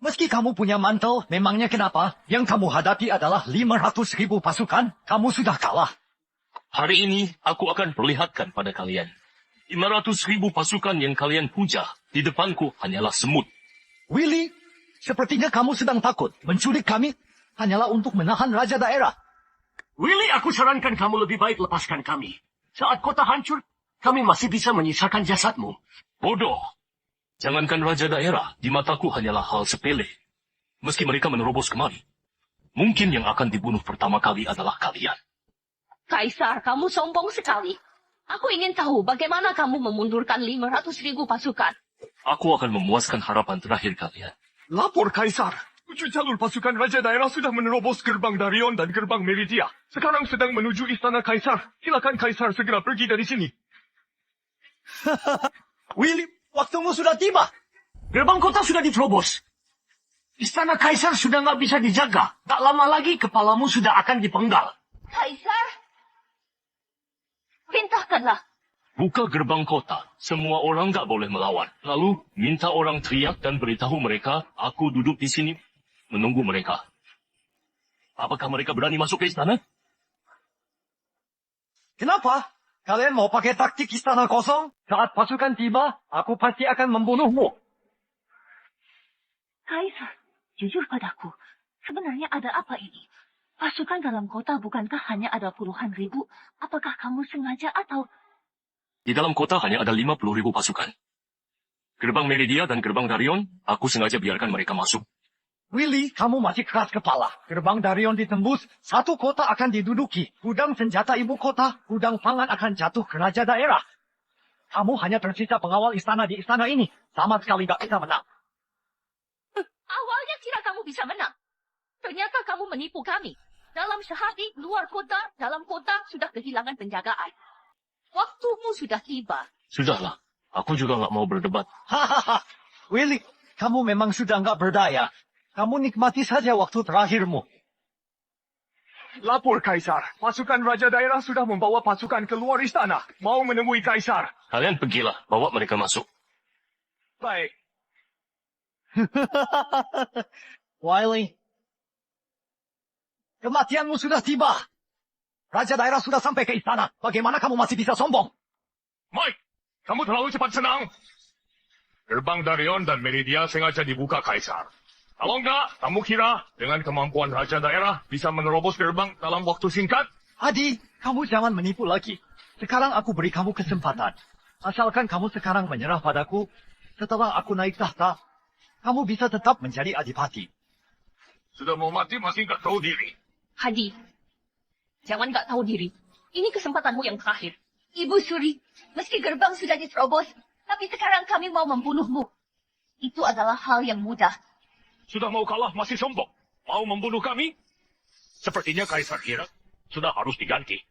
Meski kamu punya mantel, memangnya kenapa? Yang kamu hadapi adalah 500.000 pasukan. Kamu sudah kalah. Hari ini, aku akan perlihatkan pada kalian. 500.000 pasukan yang kalian puja, di depanku hanyalah semut. Willy, sepertinya kamu sedang takut. Menculik kami hanyalah untuk menahan Raja Daerah. Willy, aku sarankan kamu lebih baik lepaskan kami. Saat kota hancur, kami masih bisa menyisakan jasadmu. Bodoh. Jangankan Raja Daerah, di mataku hanyalah hal sepele. Meski mereka menerobos kemari. Mungkin yang akan dibunuh pertama kali adalah kalian. Kaisar, kamu sombong sekali. Aku ingin tahu bagaimana kamu memundurkan 500.000 pasukan. Aku akan memuaskan harapan terakhir kalian. Lapor Kaisar. 7 jalur pasukan Raja Daerah sudah menerobos gerbang Darion dan gerbang Meridia. Sekarang sedang menuju Istana Kaisar. Silakan Kaisar segera pergi dari sini. Willy, waktumu sudah tiba. Gerbang kota sudah diterobos. Istana Kaisar sudah nggak bisa dijaga. Tak lama lagi kepalamu sudah akan dipenggal. Kaisar, perintahkanlah. Buka gerbang kota. Semua orang nggak boleh melawan. Lalu, minta orang teriak dan beritahu mereka, aku duduk di sini menunggu mereka. Apakah mereka berani masuk ke istana? Kenapa? Kalian mau pakai taktik istana kosong? Saat pasukan tiba, aku pasti akan membunuhmu. Kaisar, jujur padaku, sebenarnya ada apa ini? Pasukan dalam kota bukankah hanya ada puluhan ribu? Apakah kamu sengaja atau... Di dalam kota hanya ada 50.000 pasukan. Gerbang Meridia dan gerbang Darion, aku sengaja biarkan mereka masuk. Willy, kamu masih keras kepala. Gerbang Darion ditembus, 1 kota akan diduduki. Gudang senjata ibu kota, gudang pangan akan jatuh ke Raja Daerah. Kamu hanya tersisa pengawal istana di istana ini. Sama sekali gak bisa menang. Awalnya kira kamu bisa menang. Ternyata kamu menipu kami. Dalam sehari, luar kota, dalam kota, sudah kehilangan penjagaan. Waktumu sudah tiba. Sudahlah. Aku juga nggak mau berdebat. Hahaha. Willy, kamu memang sudah nggak berdaya. Kamu nikmati saja waktu terakhirmu. Lapor Kaisar. Pasukan Raja Daerah sudah membawa pasukan keluar istana. Mau menemui Kaisar. Kalian pergilah. Bawa mereka masuk. Baik. Wiley, kematianmu sudah tiba. Raja daerah sudah sampai ke istana. Bagaimana kamu masih bisa sombong? Mike, kamu terlalu cepat senang. Gerbang Darion dan Meridia sengaja dibuka Kaisar. Kalau enggak, kamu kira dengan kemampuan Raja Daerah bisa menerobos gerbang dalam waktu singkat? Adi, kamu jangan menipu lagi. Sekarang aku beri kamu kesempatan. Asalkan kamu sekarang menyerah padaku, setelah aku naik tahta, kamu bisa tetap menjadi adipati. Sudah mau mati masih nggak tahu diri. Hadi, jangan nggak tahu diri. Ini kesempatanmu yang terakhir. Ibu Suri, meski gerbang sudah diterobos, tapi sekarang kami mau membunuhmu. Itu adalah hal yang mudah. Sudah mau kalah masih sombong. Mau membunuh kami? Sepertinya Kaisar kira sudah harus diganti.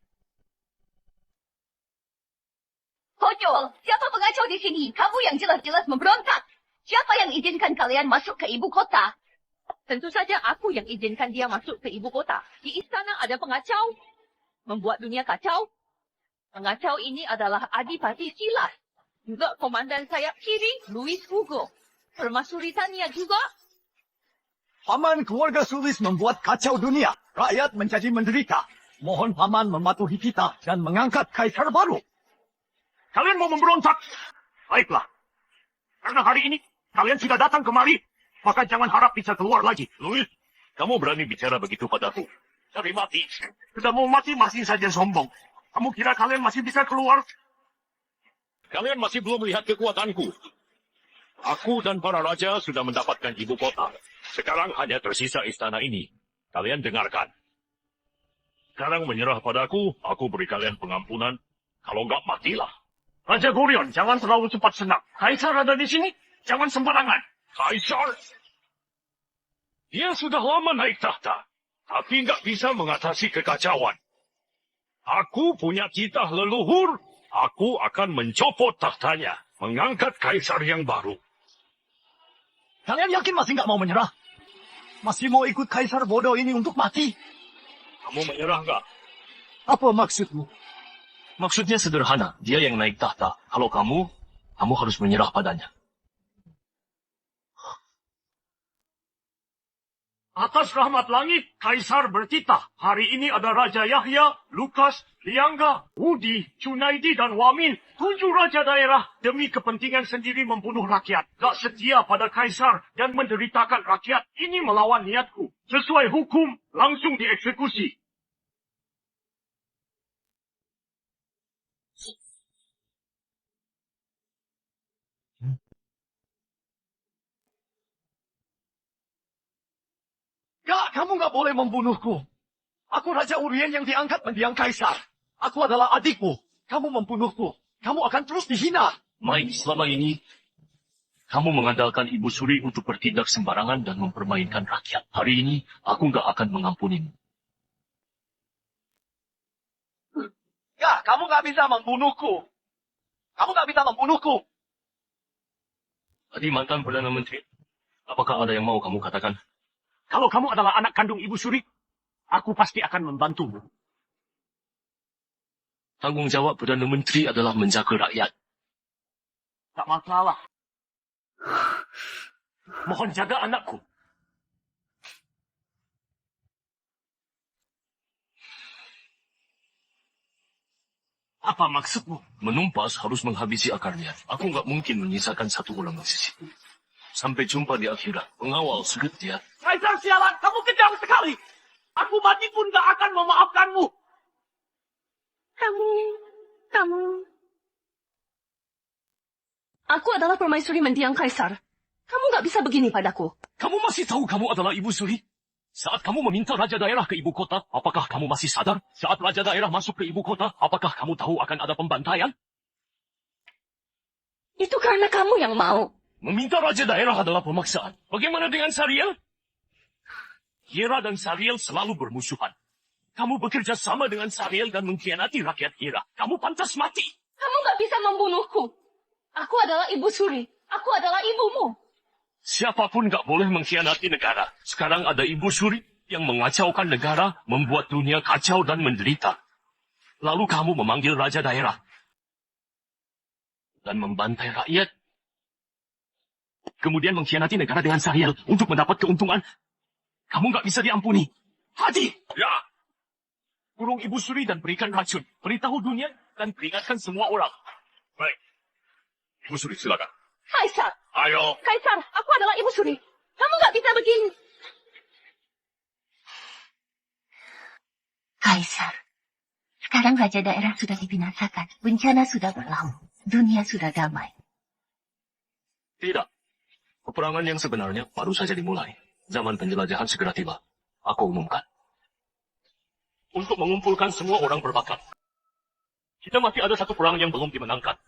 Konyol, siapa pengacau di sini? Kamu yang jelas-jelas memberontak. Siapa yang izinkan kalian masuk ke ibu kota? Tentu saja aku yang izinkan dia masuk ke ibu kota. Di istana ada pengacau. Membuat dunia kacau. Pengacau ini adalah Adipati Silas. Juga komandan sayap kiri, Luis Hugo. Permaisuri Tania juga. Paman keluarga Sulis membuat kacau dunia. Rakyat menjadi menderita. Mohon paman mematuhi kita dan mengangkat kaisar baru. Kalian mau memberontak? Baiklah. Karena hari ini kalian sudah datang kemari, maka jangan harap bisa keluar lagi. Louis, kamu berani bicara begitu padaku? Cari mati. Sudah mau mati masih saja sombong. Kamu kira kalian masih bisa keluar? Kalian masih belum melihat kekuatanku. Aku dan para raja sudah mendapatkan ibu kota. Sekarang hanya tersisa istana ini. Kalian dengarkan. Sekarang menyerah padaku, aku beri kalian pengampunan. Kalau enggak, matilah. Raja Gurion, jangan terlalu cepat senang. Kaisar ada di sini, jangan sembarangan. Kaisar? Dia sudah lama naik tahta, tapi nggak bisa mengatasi kekacauan. Aku punya titah leluhur. Aku akan mencopot tahtanya, mengangkat kaisar yang baru. Kalian yakin masih nggak mau menyerah? Masih mau ikut kaisar bodoh ini untuk mati? Kamu menyerah nggak? Apa maksudmu? Maksudnya sederhana. Dia yang naik tahta. Kalau kamu harus menyerah padanya. Atas rahmat langit, Kaisar bertitah. Hari ini ada Raja Yahya, Lukas, Liangga, Udi, Cunaidi, dan Wamin. 7 raja daerah demi kepentingan sendiri membunuh rakyat. Gak setia pada Kaisar dan menderitakan rakyat. Ini melawan niatku. Sesuai hukum, langsung dieksekusi. Gak, kamu gak boleh membunuhku. Aku Raja Urien yang diangkat mendiang kaisar. Aku adalah adikmu. Kamu membunuhku. Kamu akan terus dihina. Mike, selama ini kamu mengandalkan Ibu Suri untuk bertindak sembarangan dan mempermainkan rakyat. Hari ini aku nggak akan mengampunimu. Gak, kamu gak bisa membunuhku. Kamu gak bisa membunuhku. Tadi mantan Perdana Menteri, apakah ada yang mau kamu katakan? Kalau kamu adalah anak kandung Ibu Suri, aku pasti akan membantumu. Tanggung jawab Perdana Menteri adalah menjaga rakyat. Tak masalah. Mohon jaga anakku. Apa maksudmu? Menumpas harus menghabisi akarnya. Aku nggak mungkin menyisakan satu ulang di situ. Sampai jumpa di akhirat. Pengawal suget dia. Kaisar sialan, kamu kejam sekali. Aku mati pun gak akan memaafkanmu. Kamu. Aku adalah permaisuri mendiang kaisar. Kamu gak bisa begini padaku. Kamu masih tahu kamu adalah Ibu Suri? Saat kamu meminta Raja Daerah ke ibu kota, apakah kamu masih sadar? Saat Raja Daerah masuk ke ibu kota, apakah kamu tahu akan ada pembantaian? Itu karena kamu yang mau. Meminta raja daerah adalah pemaksaan. Bagaimana dengan Sariel? Hira dan Sariel selalu bermusuhan. Kamu bekerja sama dengan Sariel dan mengkhianati rakyat Hira. Kamu pantas mati. Kamu gak bisa membunuhku. Aku adalah ibu Suri. Aku adalah ibumu. Siapapun gak boleh mengkhianati negara. Sekarang ada ibu Suri yang mengacaukan negara, membuat dunia kacau dan menderita. Lalu kamu memanggil raja daerah dan membantai rakyat. Kemudian mengkhianati negara dengan Sariel untuk mendapat keuntungan. Kamu gak bisa diampuni. Hadi! Ya, Kurung ibu Suri dan berikan racun. Beritahu dunia dan peringatkan semua orang. baik. Ibu Suri, silakan. Kaisar. Ayo. Kaisar, aku adalah ibu Suri. Kamu gak bisa begini. Kaisar, sekarang raja daerah sudah dibinasakan. Bencana sudah berlalu. Dunia sudah damai. Tidak. Peperangan yang sebenarnya baru saja dimulai. Zaman penjelajahan segera tiba. Aku umumkan. Untuk mengumpulkan semua orang berbakat. Kita masih ada satu perang yang belum dimenangkan.